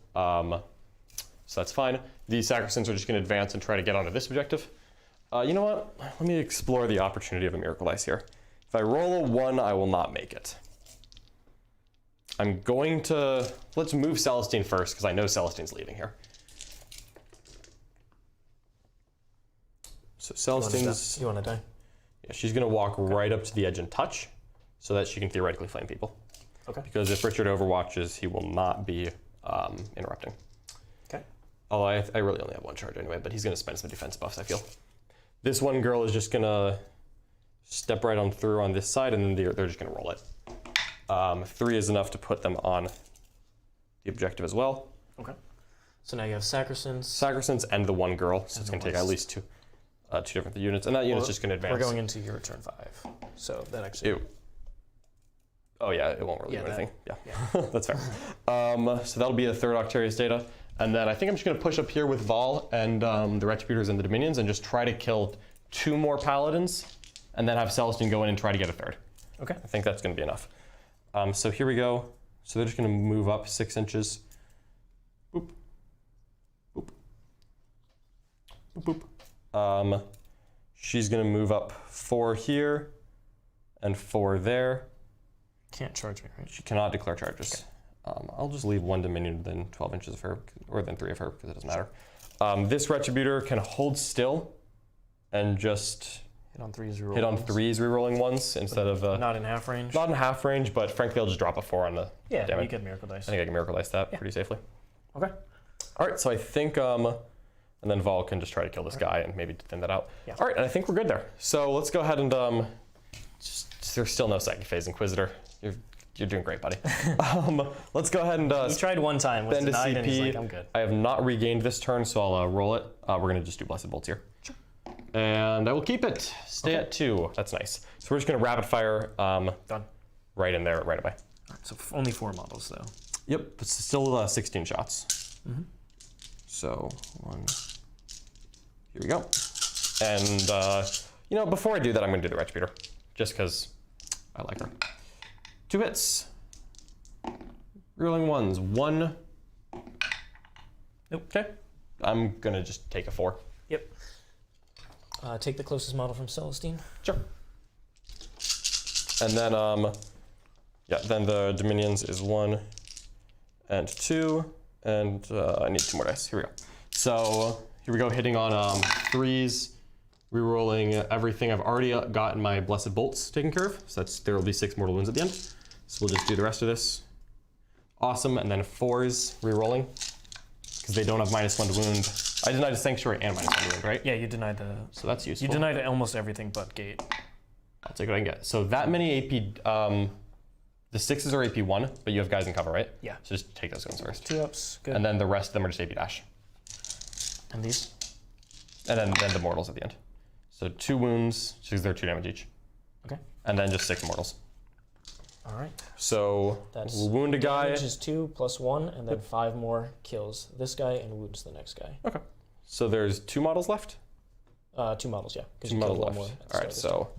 So that's fine. The Saracens are just gonna advance and try to get onto this objective. You know what? Let me explore the opportunity of a Miracle Dice here. If I roll a 1, I will not make it. I'm going to, let's move Celestine first because I know Celestine's leaving here. So Celestine's, You want to die? yeah, she's gonna walk right up to the edge and touch so that she can theoretically flame people. Okay. Because if Richard overwatches, he will not be interrupting. Okay. Although I really only have 1 charge anyway, but he's gonna spend some defense buffs, I feel. This one girl is just gonna step right on through on this side and then they're just gonna roll it. 3 is enough to put them on the objective as well. Okay. So now you have Saracens. Saracens and the 1 girl, so it's gonna take at least 2 different units, and that unit's just gonna advance. We're going into your turn 5, so that actually. Oh yeah, it won't really Yeah, do anything. yeah. That's fair. So that'll be a 3rd Octarius data. And then I think I'm just gonna push up here with Vol and the Retributors and the Dominions and just try to kill 2 more Paladins and then have Celestine go in and try to get a 3rd. Okay. I think that's gonna be enough. So here we go. So they're just gonna move up 6 inches. Boop. Boop. Boop, boop. She's gonna move up 4 here and 4 there. Can't charge me, right? She cannot declare charges. Okay. I'll just leave 1 Dominion within 12 inches of her, or within 3 of her, because it doesn't matter. This Retributor can hold still and just hit on 3s, reroll hit on ones. 3s, rerolling 1s instead of Not in half range. not in half range. But frankly, I'll just drop a 4 on the Yeah, damage. you get Miracle Dice. I think I can Miracle Dice that pretty safely. Okay. All right, so I think, and then Vol can just try to kill this guy and maybe thin that out. Yeah. All right, and I think we're good there. So let's go ahead and there's still no second phase Inquisitor. You're doing great, buddy. Let's go ahead and He tried one time, was bend a denied, and he's CP. like, I'm good. I have not regained this turn, so I'll roll it. We're gonna just do Blessed Bolts here. Sure. And I will keep it. Stay at 2. That's nice. So we're just gonna rapid fire Done. right in there, right away. So only 4 models, though. Yep, but still 16 shots. So 1. Here we go. And before I do that, I'm gonna do the Retributor, just because I like her. 2 hits. Rolling 1s. 1. Nope. Okay. I'm gonna just take a 4. Yep. Take the closest model from Celestine. Sure. And then, then the Dominions is 1 and 2, and I need 2 more dice. Here we go. So here we go, hitting on 3s, rerolling everything. I've already gotten my Blessed Bolts taken care of, so there will be 6 mortal wounds at the end. So we'll just do the rest of this. Awesome, and then 4s rerolling, because they don't have -1 to wound. I denied a Sanctuary and -1 to wound, right? Yeah, you denied the. So that's useful. You denied almost everything but gate. I'll take what I can get. So that many AP, the 6s are AP 1, but you have guys in cover, right? Yeah. So just take those guns first. 2 ups, good. And then the rest of them are just AP dash. And these? And then the mortals at the end. So 2 wounds, because they're 2 damage each. Okay. And then just 6 mortals. All right. So That's we'll wound a guy. Damage is 2 + 1, and then 5 more kills this guy and wounds the next guy. Okay. So there's 2 models left? 2 models, yeah. 'Cause 2 you killed models one left. more. All right, so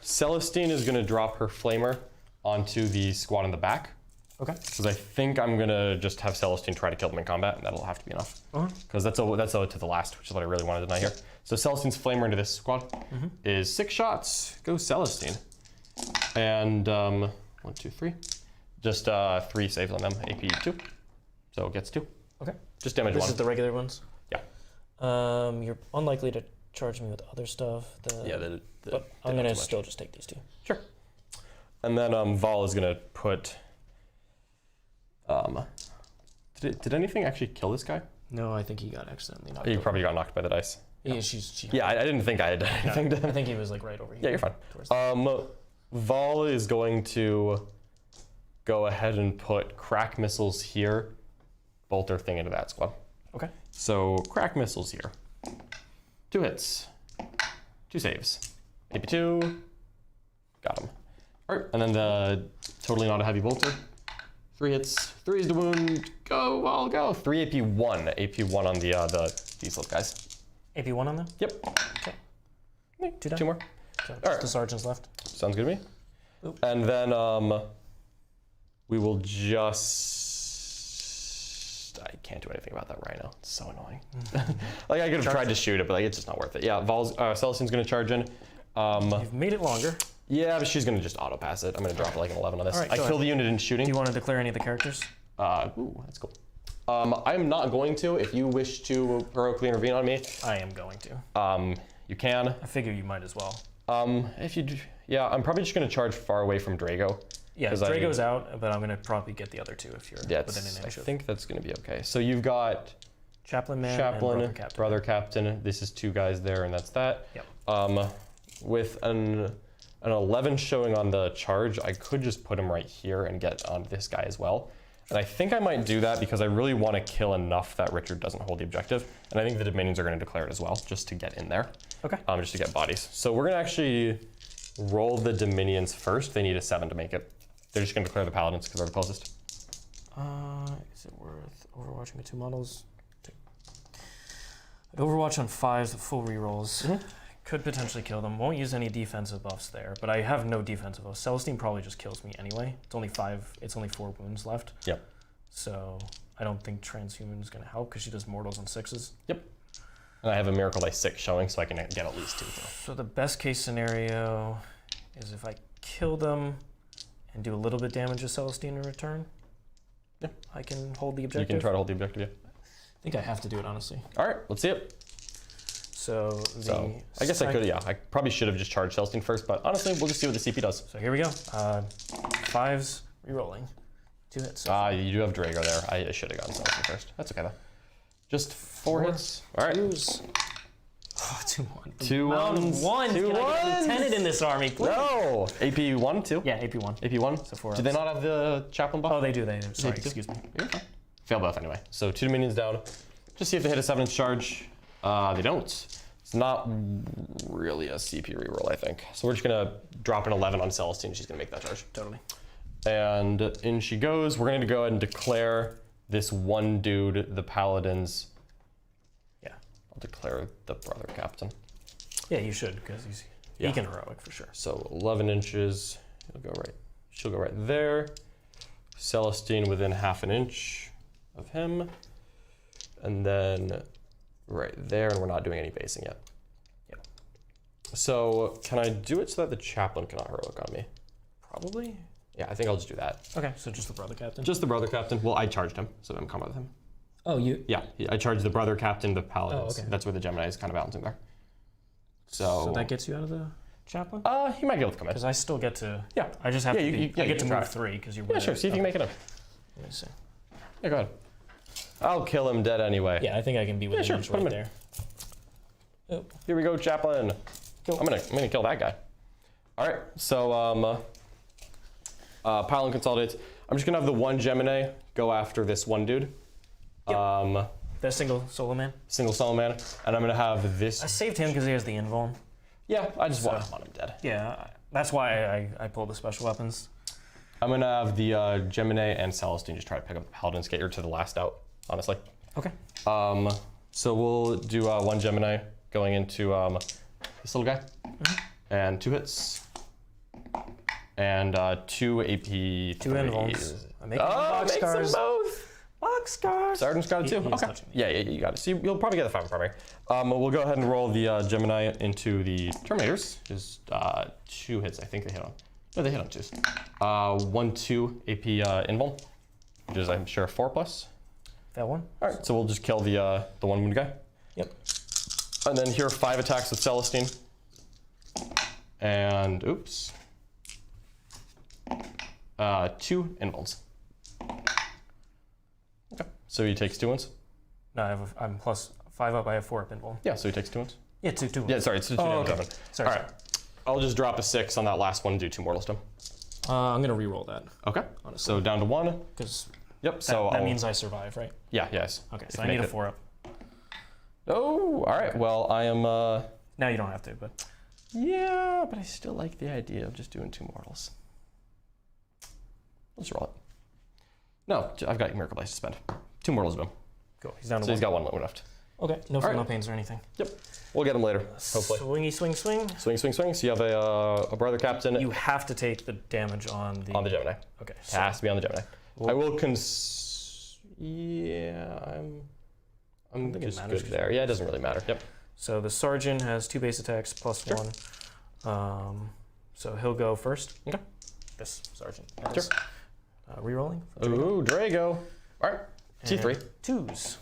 Celestine is going to drop her Flamer onto the squad in the back. Okay. Because I think I'm going to just have Celestine try to kill them in combat, and that'll have to be enough. Because that's a to the last, which is what I really wanted to deny here. So Celestine's Flamer into this squad is 6 shots. Go Celestine. And 1, 2, 3. Just 3 saves on them, AP 2. So it gets 2. Okay. Just damage This 1. is the regular ones? Yeah. You're unlikely to charge me with other stuff. Yeah, but I'm going to still just take these 2. Sure. And then Vol is going to put... did anything actually kill this guy? No, I think he got accidentally knocked He over. probably got knocked by the dice. Yeah, she Yeah, I didn't think I had done anything to I think he was like right over here. Yeah, you're fine. Vol is going to go ahead and put crack missiles here, bolt their thing into that squad. Okay. So crack missiles here. 2 hits, 2 saves. AP2, got him. All right, and then the totally not a heavy bolter. 3 hits, 3 is the wound. Go, I'll go. 3 AP1, AP1 on these little guys. AP1 on them? Yep. Okay. 2 more. So All right. the sergeants left. Sounds good to me. Oop. And then we will just. I can't do anything about that right now. It's so annoying. Like I could have tried to shoot it, but like it's just not worth it. Yeah, Celestine's gonna charge in. You've made it longer. Yeah, but she's gonna just auto pass it. I'm gonna drop like an 11 on this. All right, I go kill ahead. the unit in shooting. Do you want to declare any of the characters? Ooh, that's cool. I'm not going to. If you wish to heroically intervene on me, I am going to. you can. I figure you might as well. If you do, yeah, I'm probably just gonna charge far away from Draigo. Yeah, Draigo's out, but I'm going to probably get the other 2 if you're within an I inch of. think that's gonna be okay. So you've got Chaplain Man Chaplain, and Brother Captain. This is 2 guys there, and that's that. Yep. With an 11 showing on the charge, I could just put him right here and get on this guy as well. And I think I might do that because I really want to kill enough that Richard doesn't hold the objective. And I think the Dominions are going to declare it as well, just to get in there. Okay. Just to get bodies. So we're going to actually roll the Dominions first. They need a 7 to make it. They're just going to declare the Paladins because they're the closest. Is it worth overwatching with 2 models? 2. I'd overwatch on 5s with full rerolls. Could potentially kill them. Won't use any defensive buffs there, but I have no defensive buffs. Celestine probably just kills me anyway. It's only 5. It's only 4 wounds left. Yep. So I don't think Transhuman is going to help because she does mortals on 6s. Yep. And I have a Miracle by 6 showing, so I can get at least 2. So the best case scenario is if I kill them and do a little bit damage to Celestine in return. Yeah. I can hold the objective. You can try to hold the objective, yeah. I think I have to do it, honestly. All right, let's see it. So I guess I could, yeah. I probably should have just charged Celestine first, but honestly, we'll just see what the CP does. So here we go. 5s, rerolling. 2 hits. You do have Draigo there. I should have gotten Celestine first. That's okay though. Just 4 hits. All right. 2s. Oh, 2-1. 2 1s. 1s. 2 Can I get a 1s. lieutenant in this army, please? No. AP 1 2. Yeah, AP1. AP 1. So 4 Do they ups. not have the Chaplain buff? Oh, they do. They do. Sorry, They do. excuse me. You're fine. Fail buff anyway. So 2 Dominions down. Just see if they hit a 7-inch charge. They don't. It's not really a CP reroll, I think. So we're just gonna drop an 11 on Celestine. She's gonna make that charge. Totally. And in she goes. We're gonna go ahead and declare this one dude the Paladins. Yeah. I'll declare the Brother Captain. Yeah, you should, because he can heroic for sure. So 11 inches. He'll go right. She'll go right there. Celestine within half an inch of him. And then right there, and we're not doing any basing yet. Yep. So can I do it so that the Chaplain cannot heroic on me? Probably. Yeah, I think I'll just do that. Okay, so just the Brother Captain? Just the Brother Captain. Well, I charged him, so I'm coming with him. Oh, you? Yeah, I charged the Brother Captain, the Paladins. Oh, okay. That's where the Gemini is kind of balancing there. So that gets you out of the Chaplain? he might be able to come in. Because I still get to... Yeah. I just have to be... I you get to can try move it. 3, because you're... Yeah, sure. See if you can make it up. Let me see. Yeah, go ahead. I'll kill him dead anyway. Yeah, I think I can be within sure, inch put him right in. there. Oh. Here we go, Chaplain. Go. I'm gonna kill that guy. All right. So Paladin consolidates. I'm just gonna have the one Gemini go after this one dude. Yep. The single solo man. Single solo man, and I'm gonna have this. I saved him because he has the invuln. Yeah, I just want him dead. Yeah, that's why I pulled the special weapons. I'm gonna have the Gemini and Celestine just try to pick up the Paladins, get her to the last out. Honestly. Okay. So we'll do one Gemini going into this little guy, and 2 hits, and 2 AP. 2 invulns. I make Makes them both. Boxcars. Sergeant's got it too. He's Okay. touching me. Yeah, you got it. So you'll probably get the 5 primary. We'll go ahead and roll the Gemini into the Terminators. Just 2 hits, I think they hit on. No, they hit on 2s. 1, 2 AP invuln, which is I'm sure 4+. That one? All right, so we'll just kill the one wound guy. Yep. And then here are 5 attacks with Celestine. And oops. 2 invulns. Okay. So he takes 2 wounds. No, I'm plus 5 up. I have 4 up invuln. Yeah, so he takes 2 wounds. Yeah, 2. Yeah, sorry, it's 2 damage. okay. Sorry. All right. I'll just drop a 6 on that last one and do 2 mortals to him. I'm gonna re-roll that Okay. Honestly. So down to 1. because Yep. So that I'll, means I survive, right? yeah, yes. Okay, If so you I need make a it. 4 up. Oh, all right. Well, I am. Now you don't have to, but Yeah, but I still like the idea of just doing 2 mortals. Let's roll it. No, I've got Miracle Dice to spend. 2 mortals of him. cool. He's down to So 1. he's got 1 left. Okay, no All right. no pains or anything. Yep. We'll get him later, hopefully. Swingy, swing, swing. Swing, swing, swing. So you have a brother captain You have to take the damage on the... Gemini. Okay, It so has to be on the Gemini. Well- I will Yeah, I'm think it just matters good there. Yeah, it doesn't really matter. Yep. So the sergeant has 2 base attacks plus Sure. 1. So he'll go first. Okay. This sergeant. Sure. Rerolling. Ooh, Draigo. All right. T3. 2s.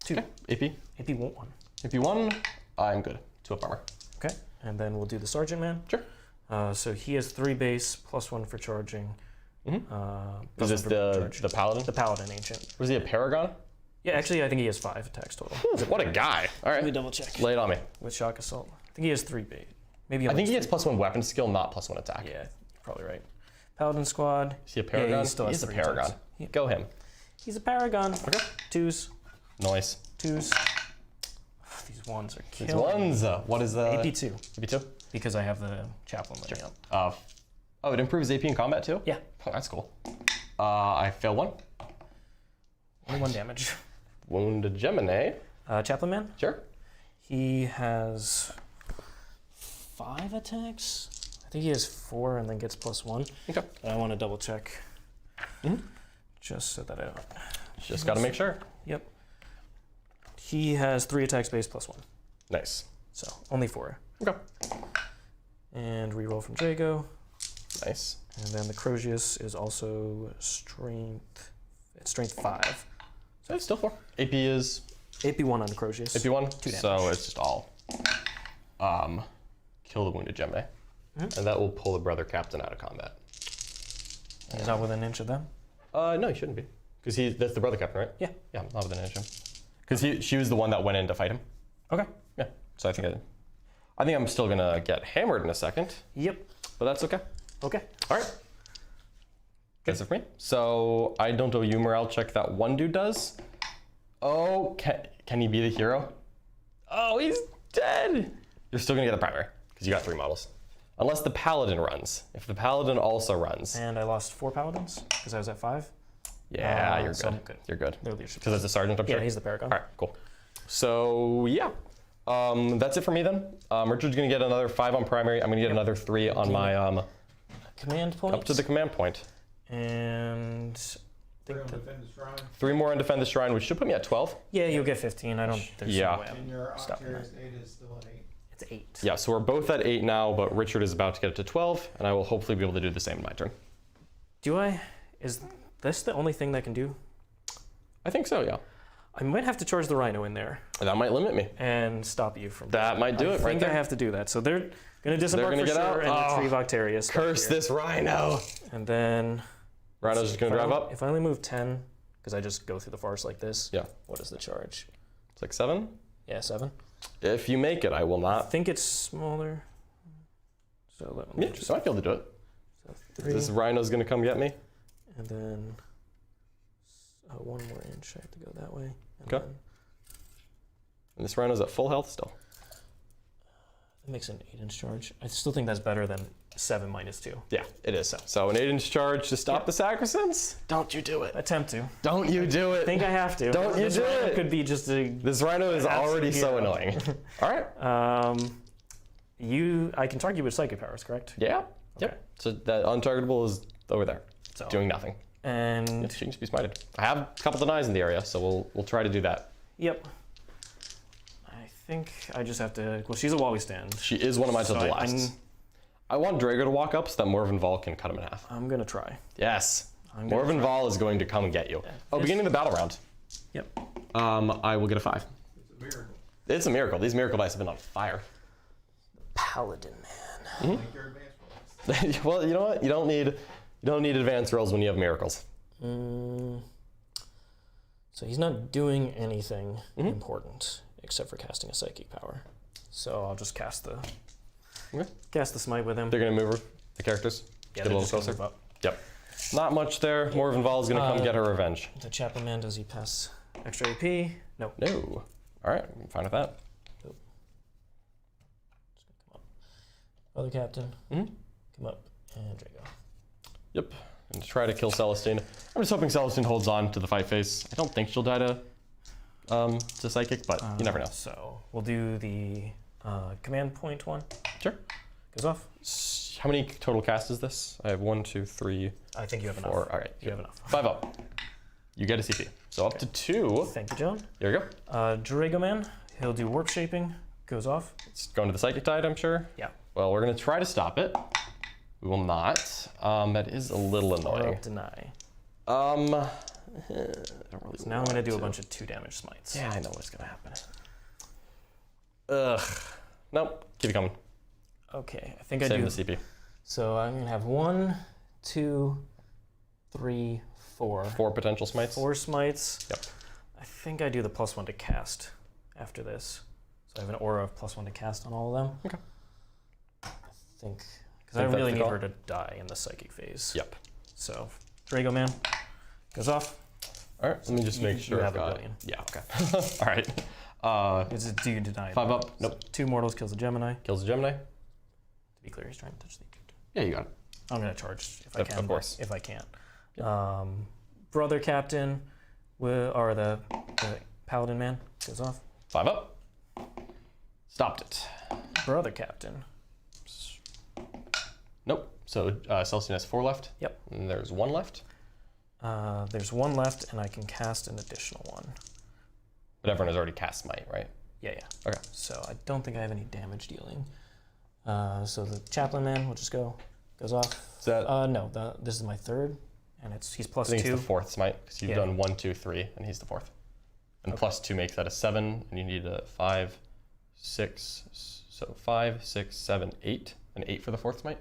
2. Okay. AP. AP won't 1. AP1. I'm good. 2 up armor. Okay. And then we'll do the sergeant man. Sure. So he has 3 base plus 1 for charging. Mhm. Plus Is this 1 for charge. the paladin? The paladin ancient. Was he a paragon? Yeah, actually, I think he has 5 attacks total. What a guy. All Let me right. double check. Lay it on me. With shock assault. I think he has 3 base. Maybe I only think he has gets +1 weapon skill, not +1 attack. 3. Yeah, you're probably right. Paladin squad. Is he a paragon? Yeah, he still has He's a 3 paragon. attacks. Yeah. Go him. He's a paragon. Okay. 2s. Nice. 2s. These 1s are These killing. ones. What is the AP2. AP2? Because I have the chaplain letting up. Oh, it improves AP in combat too? Yeah. Oh, that's cool. I fail 1. Only 1 damage. Wounded Gemini. Chaplain man. Sure. He has 5 attacks. I think he has 4 and then gets +1. Okay. But I want to double check. Mhm. Just so that I don't. Just got to make sure. Yep. He has 3 attacks base +1. Nice. So only 4. Okay. And reroll from Draigo. Nice. And then the Crozius is also strength. It's strength 5. So it's still 4. AP is AP1 on Crozius. AP1. 2 damage. So it's just all kill the wounded Gemini. Mhm. And that will pull the brother captain out of combat. He's not within an inch of them. No, he shouldn't be. Because that's the brother captain, right? Yeah. Yeah, not within an inch of him. Because she was the one that went in to fight him. Okay. Yeah. So I think I'm still gonna get hammered in a second, Yep. but that's okay. Okay. All right. That's it for me. So I don't owe you morale check that one dude does. Oh, can he be the hero? Oh, he's dead. You're still gonna get the primary because you got 3 models. Unless the paladin runs. If the paladin also runs. And I lost 4 paladins because I was at 5. Yeah, you're so good. I'm good. You're good. They're leadership. Because it's a sergeant, I'm Yeah, sure. he's the paragon. All right, cool. So yeah, that's it for me then. Richard's gonna get another 5 on primary. I'm gonna get another 3 on my Command point. up to the command point. And We're gonna defend the shrine. 3 more and defend the shrine, which should put me at 12. yeah, you'll get 15. I don't. There's Yeah. no way And I'm your stopping Octarius that. 8 is still at 8. It's 8. Yeah, so we're both at 8 now, but Richard is about to get it to 12, and I will hopefully be able to do the same in my turn. Do I? Is this the only thing that can do? I think so, yeah. I might have to charge the Rhino in there That might limit me. and stop you from. That might do I it right think I there. have to do that. So they're gonna disembark gonna for get sure out? and Oh, retrieve Octarius. back Curse here. this rhino. And then. Rhino's just gonna if I drive only- up. If I only move 10, because I just go through the forest like this. Yeah. What is the charge? It's like 7. Yeah, 7. If you make it, I will I not. think it's smaller. So let me Yeah, so I might be able to do it. so 3, This rhino's gonna come get me. and then 1 more inch. I have to go that way. And Okay. then And this rhino's at full health still. it makes an 8-inch charge. I still think that's better than 7 minus 2. Yeah, it is. So an 8-inch charge to stop the Saracens? Don't you do it. Attempt to. Don't you do I it. think I have to. Don't you This do rhino it. could be just a. This rhino is already so hero. annoying. All right. I can target you with psychic powers, correct? Yeah. Okay. Yep. So that untargetable is over there, So. doing nothing. And She can just be smited. I have a couple denies in the area, so we'll try to do that. yep. I think I just have to. Well, she's a while we stand. She is one of my So total lasts. I want Draigo to walk up so that Morven Vol can cut him in half. I'm gonna try. Yes. I'm gonna Morven Vol is going to come and get you. Oh, beginning of the battle round. Yep. I will get a 5. It's a miracle. It's a miracle. These miracle dice have been on fire. Paladin man. Like your advanced rolls. Well, you know what? You don't need advanced rolls when you have miracles. So he's not doing anything important except for casting a psychic power. So I'll just cast the smite with him. They're gonna move her, the characters. Yeah, Get a they're little just gonna closer. move up. Yep. Not much there. Morven Vol is gonna come get her revenge. The Chaplain man, does he pass extra AP? No. No. All right, I'm fine with that. Just gonna come up. Brother Captain, come up, and Draigo. Yep, and try to kill Celestine. I'm just hoping Celestine holds on to the fight phase. I don't think she'll die to Psychic, but you never know. So we'll do the command point one. Sure. Goes off. How many total cast is this? I have 1, 2, 3, I think you have 4. enough. All right, You have enough. 5 up. You get a CP. So up to 2. Thank you, John. There we go. Draigo Man, he'll do warp shaping. Goes off. It's going to the Psychic tide, I'm sure. Yeah. Well, we're going to try to stop it. We will not. That is a little annoying. Or deny. I don't really So now I'm going to do a bunch of 2 damage smites. Yeah, I know what's going to happen. Ugh. Nope. Keep it coming. Okay, I think I Save do. the CP. So I'm going to have 1, 2, 3, 4. 4 potential smites. 4 smites. Yep. I think I do the +1 to cast after this. So I have an aura of +1 to cast on all of them. Okay. I think, because I Think that's really the need call? her to die in the psychic phase. Yep. So Draigo Man goes off. All right. Let me just make You sure have I've a got billion. Yeah. Okay. All right. Do you deny it? 5 up. Nope. 2 mortals kills the Gemini. Kills the Gemini. To be clear, he's trying to touch the Egypt. Yeah, you got it. I'm going to charge if I Of can. but course. If I can't. Brother Captain, or the Paladin Man goes off. 5 up. Stopped it. Brother Captain. Nope. So Celestine has 4 left. Yep. And there's 1 left. There's 1 left, and I can cast an additional 1. But everyone has already cast Smite, right? Yeah, yeah. Okay. So I don't think I have any damage dealing. So the Chaplain Man will just goes off. Is that? No, this is my 3rd, and he's I +2. think it's the 4th Smite because you've Yeah. done 1, 2, 3, and he's the 4th. And Okay. +2 makes that a 7, and you need a 5, 6. So 5, 6, 7, 8, an 8 for the 4th Smite.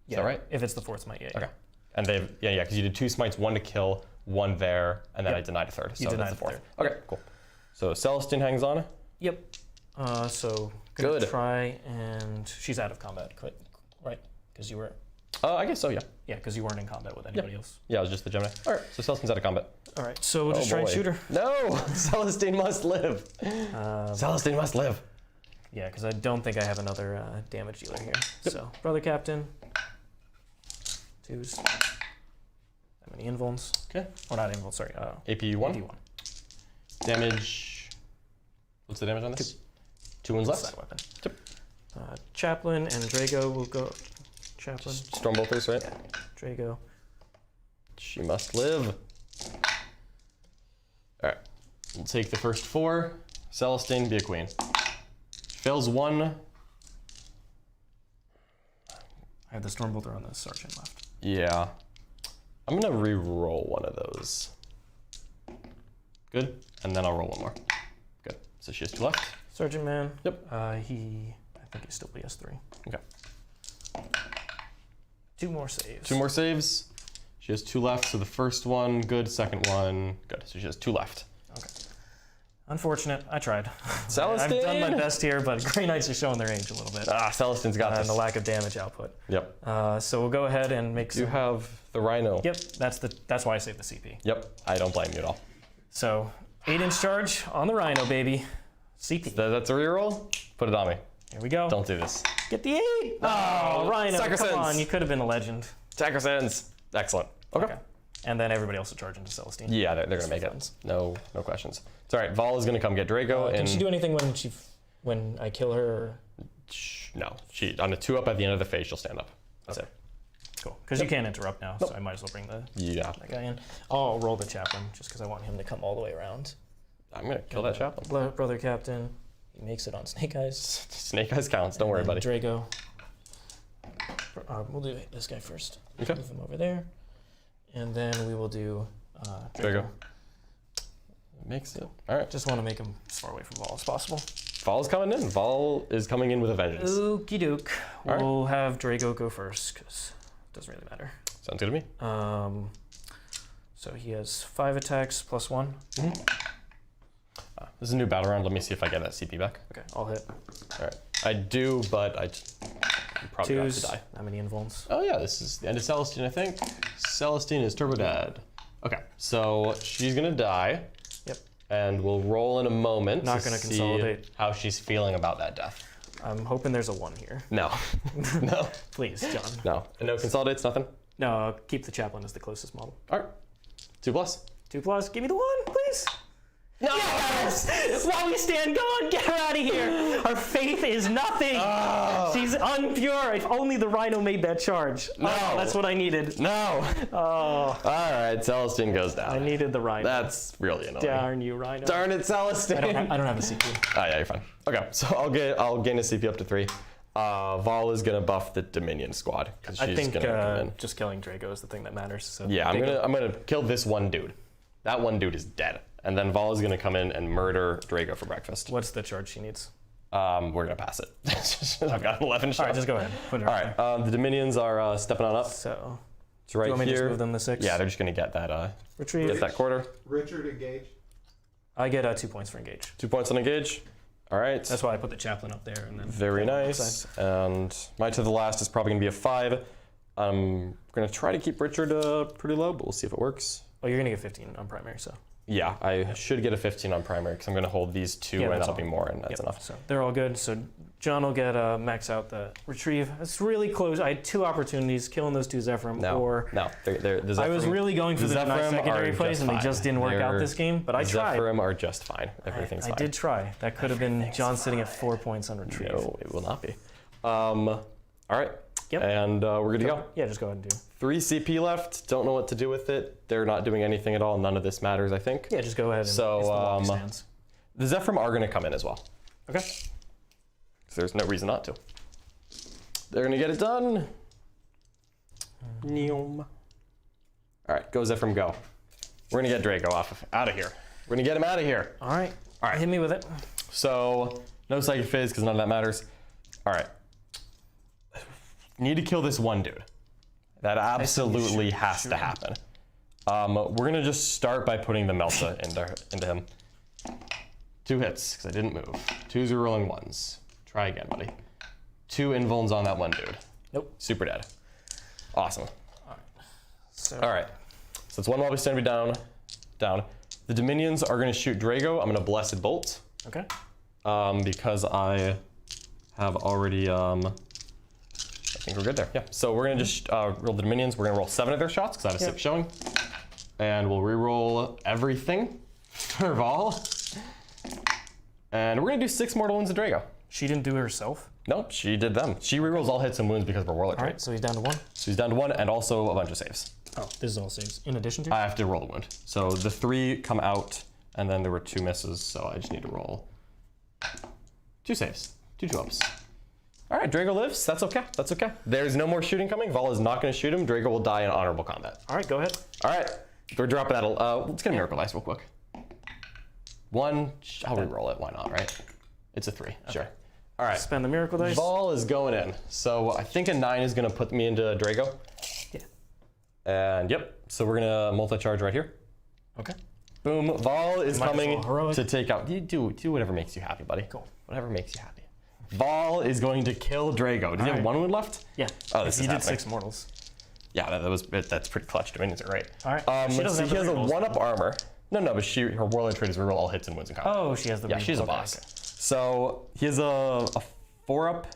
Is that right? If it's the 4th smite, yeah. Okay. And they've because you did 2 smites, 1 to kill, 1 there, and then Yep. I denied a 3rd. You So denied that's the the 4th. Okay, cool. So Celestine hangs on. Yep. So gonna Good. try, and she's out of combat, right? Because you were. I guess so. Yeah. Yeah, because you weren't in combat with anybody else. Yeah, it was just the Gemini. All right. So Celestine's out of combat. All right, so we'll just try and boy. shoot her. No, Celestine must live. Celestine must live. Yeah, because I don't think I have another damage dealer here. So, Brother Captain. 2s. That many invulns. Okay. Or not invulns, sorry. AP 1. AP1. Damage. What's the damage on this? 2 wounds left. Side weapon. Yep. Chaplain and Draigo will go. Chaplain. Stormbolters, right? Draigo. She must live. All right. We'll take the first 4. Celestine, be a queen. Fails 1. I have the Stormbolter on the Sergeant left. Yeah. I'm gonna re-roll one of those. Good. And then I'll roll 1 more. Good. So she has 2 left. Sergeant Man. Yep. I think he's still BS3. Okay. 2 more saves. 2 more saves. She has 2 left. So the first one, good. Second one, good. So she has 2 left. Okay. Unfortunate. I tried. Celestine! I've done my best here, but Grey Knights are showing their age a little bit. Celestine's got And this. the lack of damage output. Yep. So we'll go ahead and make You some. have the Rhino. Yep, that's why I saved the CP. Yep. I don't blame you at all. So 8-inch charge on the Rhino, baby. CP. That's a reroll. Put it on me. Here we go. Don't do this. Get the 8. Oh, Rhino, sucker come sense. on. You could have been a legend. Attacker sends. Excellent. Okay. And then everybody else will charge into Celestine. Yeah, they're gonna make it. No questions. It's all right. Vol is gonna come get Draigo. Can and she do anything when I kill her? Or? No, she on a 2 up at the end of the phase, she'll stand up. That's it. Cool. Because you can't interrupt now, so I might as well bring Yeah. that guy in. I'll roll the Chaplain just because I want him to come all the way around. I'm gonna kill that Chaplain. Brother Captain, he makes it on Snake Eyes. Snake Eyes counts. Don't worry, And buddy. Draigo. We'll do this guy first. Okay. Move him over there. And then we will do Draigo. Makes it. All right. Just want to make him as far away from Vol as possible. Vol is coming in. Vol is coming in with a vengeance. Okie doke. All right. We'll have Draigo go first because it doesn't really matter. Sounds good to me. So he has 5 attacks plus 1. This is a new battle round. Let me see if I get that CP back. Okay, I'll hit. All right. I do, but I probably have 2s. to die. How many invulns? Oh yeah, this is the end of Celestine, I think. Celestine is turbo dead. Okay, so she's gonna die. Yep. And we'll roll in a moment Not to gonna see consolidate. how she's feeling about that death. I'm hoping there's a 1 here. No. No. Please, John. No. And no consolidates, nothing? No, I'll keep the Chaplain as the closest model. All right. 2+. 2+, give me the 1, please. No! Yes! While we stand, go on, get her out of here. Her faith is nothing. Oh. She's unpure. If only the Rhino made that charge. No. Oh, that's what I needed. No! Oh, All right, Celestine goes down. I needed the Rhino. That's really annoying. Darn you, Rhino. Darn it, Celestine! I don't have a CP. Oh yeah, you're fine. Okay, so I'll gain a CP up to 3. Vol is gonna buff the Dominion squad because she's I think gonna come in. just killing Draigo is the thing that matters. So Yeah, I'm gonna kill this one dude. That one dude is dead, and then Vol is gonna come in and murder Draigo for breakfast. What's the charge she needs? We're gonna pass it. I've got an 11 shot. All right, just go ahead. Put it All right, the Dominions are stepping on up. So, It's right do you want me to just here. move them to 6? Yeah, they're just gonna get that Retrieve. quarter. Richard, engage. I get 2 points for engage. 2 points on engage. All right. That's why I put the Chaplain up there. And then Very nice. And my to the last is probably gonna be a 5. I'm gonna try to keep Richard pretty low, but we'll see if it works. Oh, you're gonna get 15 on primary, so. Yeah, I should get a 15 on primary because I'm gonna hold these 2 Yeah, and that's that'll be all. more, and that's Yep, enough. So they're all good. So John will get max out the retrieve. It's really close. I had 2 opportunities, killing those 2 Zephyrim, or the I was really going for the nice secondary plays, and they just didn't work out this game. But I tried. Zephyrim are just fine. Everything's fine. I did try. That could have been John sitting at 4 points on retrieve. No, it will not be. All right. Yep. And we're good to go. Yeah, just go ahead and do. 3 CP left. Don't know what to do with it. They're not doing anything at all. None of this matters, I think. Yeah, just go ahead and So, it's the walkie stands. The Zephyrim are going to come in as well. Okay. So there's no reason not to. They're going to get it done. Neom. All right, go Zephyrim, go. We're going to get Draigo out of here. We're going to get him out of here. All right. All right. Hit me with it. So no Psychic Phase because none of that matters. All right. Need to kill this one dude. That absolutely has to happen. We're gonna just start by putting the Melta into him. 2 hits because I didn't move. 2s are rolling 1s. Try again, buddy. 2 invulns on that one dude. Nope. Super dead. Awesome. So, All right. So it's 1 while we stand down. The Dominions are gonna shoot Draigo. I'm gonna Blessed Bolt. Okay. Because I have already. I think we're good there. Yeah. So we're gonna just roll the Dominions. We're gonna roll 7 of their shots because I have a 6 showing, and we'll re-roll everything for Vol. And we're gonna do 6 mortal wounds to Draigo. She didn't do it herself. Nope, she did them. She re-rolls all hits and wounds because of her Warlord All trait. right, so he's down to 1. So he's down to 1 and also a bunch of saves. Oh, this is all saves. In addition to? I have to roll a wound. So the 3 come out, and then there were 2 misses. So I just need to roll 2 saves, 2 ups. All right, Draigo lives. That's okay. That's okay. There's no more shooting coming. Vol is not going to shoot him. Draigo will die in honorable combat. All right, go ahead. All right, we're dropping that. Let's get a Miracle Dice real quick. 1. I'll re-roll it. Why not? Right? It's a 3. Okay. Sure. All right. Spend the Miracle Dice. Vol is going in. So I think a 9 is going to put me into Draigo. Yeah. And yep. So we're gonna multi-charge right here. Okay. Boom. Vol is Might as coming well heroic. to take out. You do whatever makes you happy, buddy. Cool. Whatever makes you happy. Vol is going to kill Draigo. Does he have right. 1 wound left? Yeah. Oh, this you is did happening. 6 mortals. Yeah, that's pretty clutch. Dominions are great. All right. So She doesn't he have has the a rerolls, 1-up armor. No, but her Warlord trait is reroll all hits and wounds in combat. Oh, she has the. Yeah, she's a okay, boss. okay. So he has a 4-up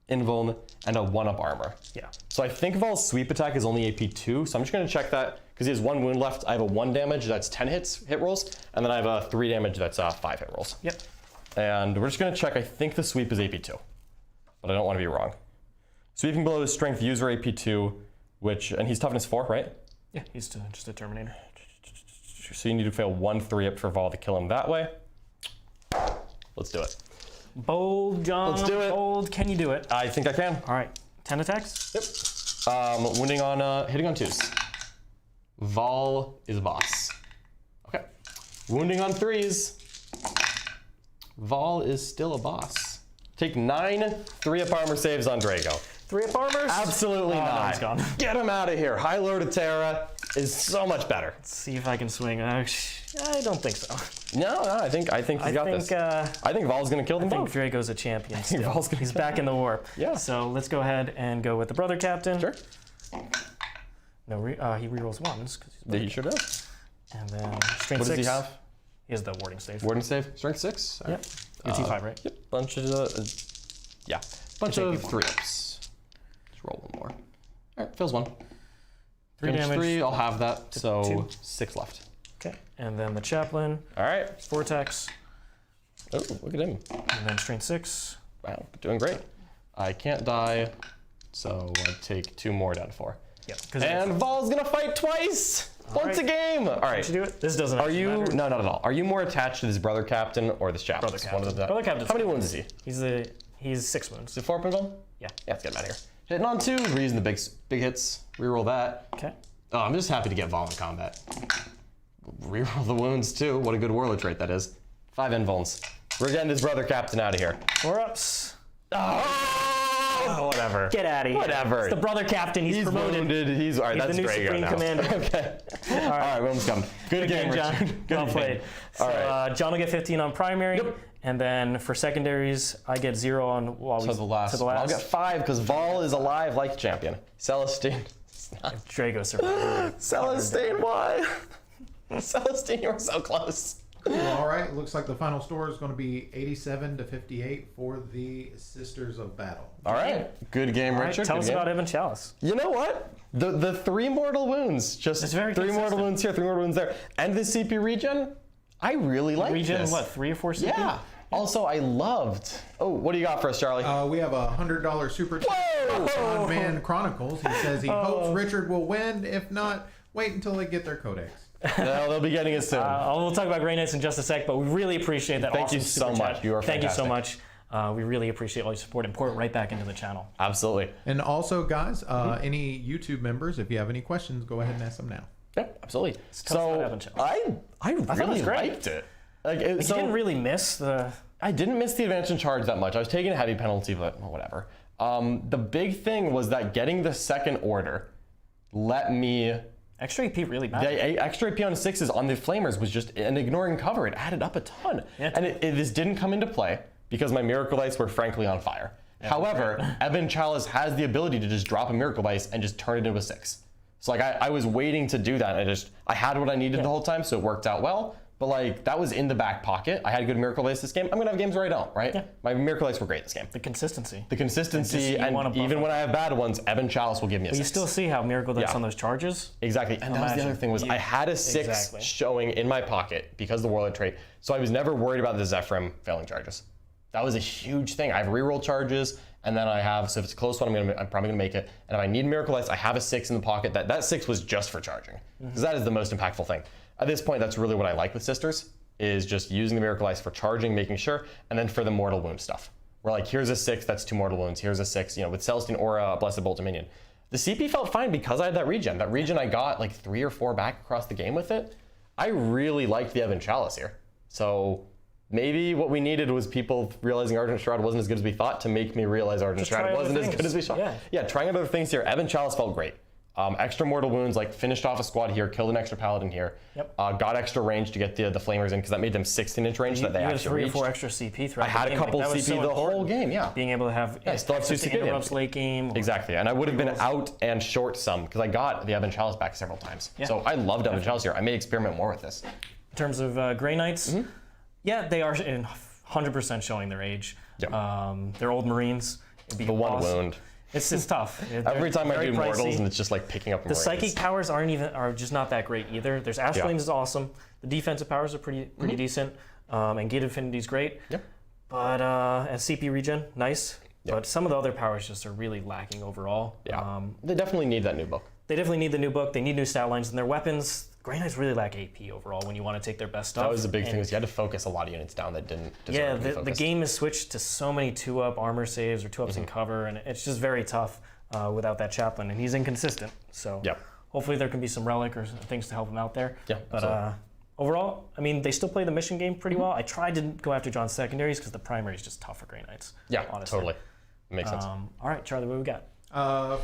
invuln and a 1-up armor. Yeah. So I think Vol's sweep attack is only AP 2, so I'm just gonna check that because he has 1 wound left. I have a 1 damage that's 10 hit rolls, and then I have a 3 damage that's 5 hit rolls. Yep. And we're just gonna check. I think the sweep is AP 2, but I don't want to be wrong. Sweeping below is strength user AP 2, and he's toughness 4, right? Yeah, he's just a Terminator. So you need to fail 1 3-up for Vol to kill him that way. Let's do it. Bold, John. Let's do it. Bold. Can you do it? I think I can. All right. 10 attacks. Yep. Wounding on, hitting on 2s. Vol is a boss. Okay. Wounding on 3s. Vol is still a boss. Take 9 3-up armor saves on Draigo. 3-up armors? Absolutely Oh, no, not. it's gone. Get him out of here. High Lord of Terra is so much better. Let's see if I can swing. I don't think so. No, I think he's got this. I think Vol's gonna kill them I think both. Draigo's a champion still. Vol's gonna He's back in the warp. Yeah. So let's go ahead and go with the brother captain. Sure. No, he rerolls 1s. He sure does. And then strength What 6. does he have? He has the warding stave. Warding save, strength 6. Yep. It's E5, right? Yep. Bunch of bunch of 3-ups. Just roll one more. All right, fills 1. 3 damage. 3. I'll have that. So 2. 6 left. Okay. And then the Chaplain. All right. Vortex. Oh, look at him. And then strength 6. Wow, doing great. I can't die, so I take 2 more down to 4. Yep. And Vol's gonna fight twice. Once a game. All right. Should do it. This doesn't. Are you? Matter. No, not at all. Are you more attached to this brother captain or this chaplain? Brother captain. One of the, Brother captain. How many wounds is he? He's 6 wounds. Is it 4 Pinville? Yeah. Yeah, let's get him out of here. Hitting on 2, reusing the big hits. Reroll that. Okay. Oh, I'm just happy to get Vol in combat. Reroll the wounds too. What a good warlord trait that is. 5 invulns. We're getting this brother captain out of here. 4-ups. Oh, whatever. Get out of here. Whatever. It's the brother captain. He's promoted. Wounded. All right, He's that's the new Draigo Supreme now. Commander. Okay. All right, William's coming. Good game, John. Richard. Good Well game. played. So, All right. John will get 15 on primary. Yep. And then for secondaries, I get 0 on To the last. I'll get 5 because Vol is alive like a champion. Celestine. Draigo survived. Celestine, why? Celestine, you were so close. All right, looks like the final score is going to be 87-58 for the Sisters of Battle. All right. Good game, All right, Richard. tell Good us game. about Evan Chalice. You know what? The 3 mortal wounds, just It's very 3 mortal consistent. wounds here, 3 mortal wounds there. And the CP regen, I really like Regen, this. what, 3 or 4 CP? Yeah. Also, I loved. Oh, what do you got for us, Charlie? We have a $100 super chat Whoa! on Man Chronicles. He says he Oh. hopes Richard will win. If not, wait until they get their codex. No, they'll be getting it soon. We'll talk about Grey Knights in just a sec, but we really appreciate that. Thank awesome you so super much. chat. You are Thank you so fantastic. much. We really appreciate all your support and pour it right back into the channel. Absolutely. And also, guys, any YouTube members, if you have any questions, go ahead and ask them now. Yep, absolutely. tell us about Evan So Chalice. I it really was great. liked it. Like, You didn't really miss the... I didn't miss the advantage in charge that much. I was taking a heavy penalty, but whatever. The big thing was that getting the second order let me... Extra AP really mattered. The extra AP on 6s on the Flamers was just, and ignoring cover, it added up a ton. Yeah. And this didn't come into play because my Miracle Dice were frankly on fire. However, Evan Chalice has the ability to just drop a Miracle Dice and just turn it into a 6. So like I was waiting to do that, and I had what I needed the whole time, so it worked out well. But like that was in the back pocket. I had good Miracle Dice this game. I'm gonna have games where I don't, right? Yeah. My Miracle Dice were great this game. The consistency. The consistency, you and wanna buff even up. when I have bad ones, Evan Chalice will give me a 6. You still see how Miracle Dice Yeah. on those charges. Exactly, and that was the Imagine. other thing was I had a 6 Exactly. showing in my pocket because of the Warlord trait, so I was never worried about the Zephyrim failing charges. That was a huge thing. I have reroll charges, and then I have, so if it's a close one, I'm probably gonna make it. And if I need Miracle Dice, I have a 6 in the pocket. That 6 was just for charging, because that is the most impactful thing. At this point, that's really what I like with Sisters, is just using the Miracle Dice for charging, making sure, and then for the mortal wound stuff. We're like, here's a 6, that's 2 mortal wounds. Here's a 6, with Celestine Aura, Blessed Bolt Dominion. The CP felt fine because I had that regen. That regen I got like 3 or 4 back across the game with it. I really liked the Evan Chalice here. So maybe what we needed was people realizing Ardent Shroud wasn't as good as we thought to make me realize Ardent try Shroud other wasn't as things. good as we thought. Yeah, trying other things here. Evan Chalice felt great. Extra mortal wounds, like finished off a squad here, killed an extra paladin here. Yep. Got extra range to get the Flamers in because that made them 16-inch range that they You had actually 3 or reached. 4 extra CP throughout I had the a game. couple that was CP so the whole important. game, yeah. Being able to have I still have 2 access to CP. interrupts late game. Exactly, and I would have been out and short some because I got the Evan Chalice back several times. Yeah. So I loved Evan Chalice here. I may experiment more with this. In terms of Grey Knights, yeah, they are 100% showing their age. Yep. They're old Marines. It'd be The one awesome. wound. It's tough. Every time I Very do mortals, pricey. and it's just like picking up The Marines. psychic powers are just not that great either. There's Ash Yeah. Flames is awesome. The defensive powers are pretty decent. And Gate Infinity is great. Yep. But and CP regen, nice. Yep. But some of the other powers just are really lacking overall. Yeah. They definitely need that new book. They definitely need the new book. They need new stat lines, and their weapons. Grey Knights really lack AP overall when you want to take their best stuff. That was the big And thing, is you had to focus a lot of units down that didn't deserve yeah, to be the focused. game is switched to so many 2-up armor saves or 2-ups in cover, and it's just very tough without that Chaplain, and he's inconsistent. So Yep. hopefully there can be some relic or things to help him out there. Yeah, But absolutely. overall, I mean, they still play the mission game pretty well. I tried to go after John's secondaries because the primary is just tough for Grey Knights. Yeah, honestly. totally. Makes sense. All right, Charlie, what we got?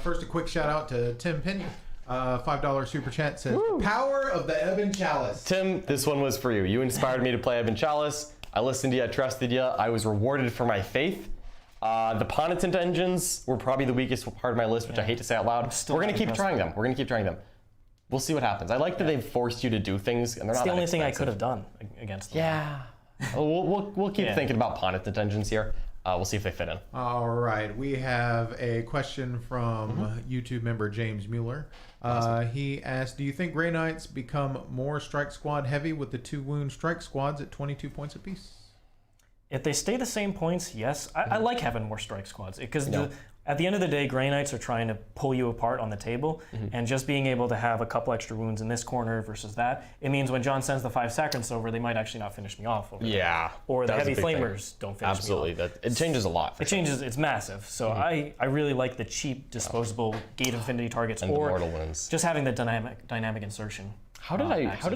First, a quick shout out to Tim Penny. $5 super chat says, "The power of the Evan Chalice." Tim, this one was for you. You inspired me to play Evan Chalice. I listened to you, I trusted you. I was rewarded for my faith. The Penitent engines were probably the weakest part of my list, which I hate to say out loud. We're going to keep trying them. We're going to keep trying them. we'll see what happens. I like that they've forced you to do things, and they're It's not the that only thing I expensive. could have done against them. Yeah. We'll keep thinking about pawn intentions here. We'll see if they fit in. All right, we have a question from YouTube member James Mueller. He asked, do you think Grey Knights become more strike squad heavy with the 2 wound strike squads at 22 points apiece? If they stay the same points, yes. I like having more strike squads because at the end of the day, Grey Knights are trying to pull you apart on the table, and just being able to have a couple extra wounds in this corner versus that, it means when John sends the 5 seconds over, they might actually not finish me off over there. Yeah. Or the that was a heavy big thing. flamers don't finish Absolutely. me off. It changes a lot. It changes, it's massive. So I really like the cheap, disposable Gate Infinity targets, And the or mortal wounds. just having the dynamic insertion. How did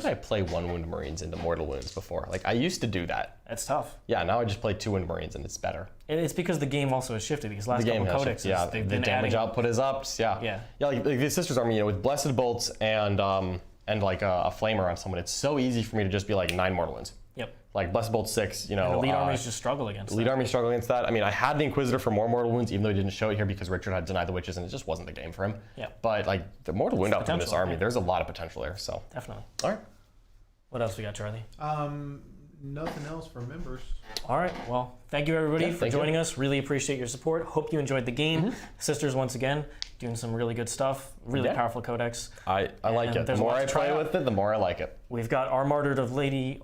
I play 1 wound Marines into mortal wounds before? Like, I used to do that. That's tough. Yeah, now I just play 2 wound Marines and it's better. And it's because the game also has shifted. These last The game couple has codexes, yeah, they've the been damage adding. output is up. Yeah. Yeah, like the Sisters Army, with Blessed Bolts and like a Flamer on someone, it's so easy for me to just be like 9 mortal wounds. Yep. Like Blessed Bolt 6, The lead armies just struggle against Lead that. army struggle against that. I mean, I had the Inquisitor for more mortal wounds, even though he didn't show it here because Richard had denied the witches, and it just wasn't the game for him. Yeah. But like the mortal wound output in this potential, army, yeah. there's a lot of potential there. So. Definitely. All right. What else we got, Charlie? Nothing else for members. All right. Well, thank you everybody Yeah, for thank you. joining us. Really appreciate your support. Hope you enjoyed the game. Sisters, once again, doing some really good stuff. Really Yeah. powerful codex. I like And it. The there's a more lot I to try play out. with it, the more I like it. We've got Armoured Lady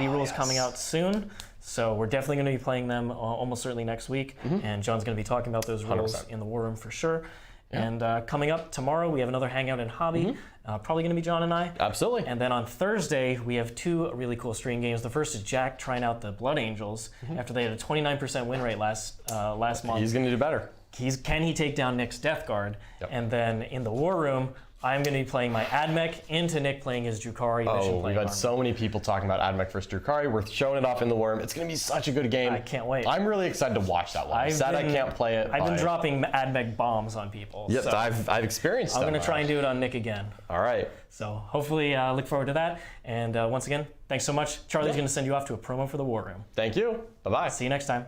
rules yes. coming out soon. So we're definitely going to be playing them almost certainly next week. And John's going to be talking about those rules 100%. in the war room for sure. And coming up tomorrow, we have another hangout in Hobby. Probably going to be John and I. Absolutely. And then on Thursday, we have 2 really cool stream games. The first is Jack trying out the Blood Angels after they had a 29% win rate last month. He's going to do better. Can he take down Nick's Death Guard? Yep. And then in the War Room, I'm going to be playing my Admech into Nick playing his Drukari mission. We've had so many people talking about Admech versus Drukari. We're showing it off in the worm. It's going to be such a good game. I can't wait. I'm really excited to watch that one. I'm sad I can't play it. I've been dropping Admech bombs on people. Yes, so I've experienced I'm them. going to try and do it on Nick again. All right. So hopefully look forward to that. And once again, thanks so much. Charlie's going to send you off to a promo for the War Room. Thank you. Bye-bye. See you next time.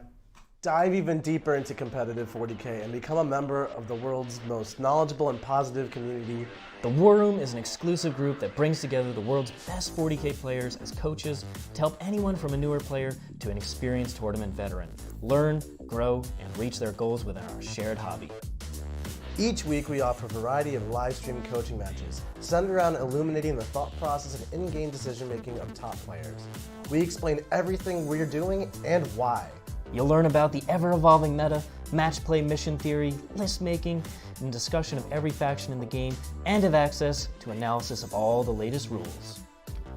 Dive even deeper into competitive 40K and become a member of the world's most knowledgeable and positive community. The War Room is an exclusive group that brings together the world's best 40K players as coaches to help anyone from a newer player to an experienced tournament veteran learn, grow, and reach their goals within our shared hobby. Each week we offer a variety of live stream coaching matches centered around illuminating the thought process and in-game decision making of top players. We explain everything we're doing and why. You'll learn about the ever-evolving meta, match play mission theory, list making, and discussion of every faction in the game, and have access to analysis of all the latest rules.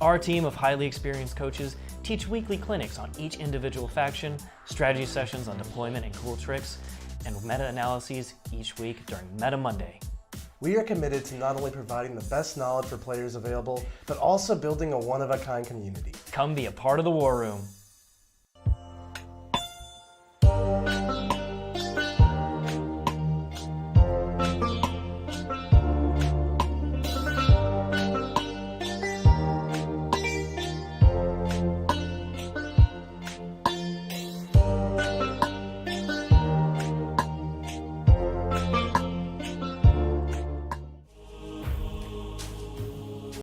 Our team of highly experienced coaches teach weekly clinics on each individual faction, strategy sessions on deployment and cool tricks, and meta-analyses each week during Meta Monday. We are committed to not only providing the best knowledge for players available, but also building a one-of-a-kind community. Come be a part of the War Room.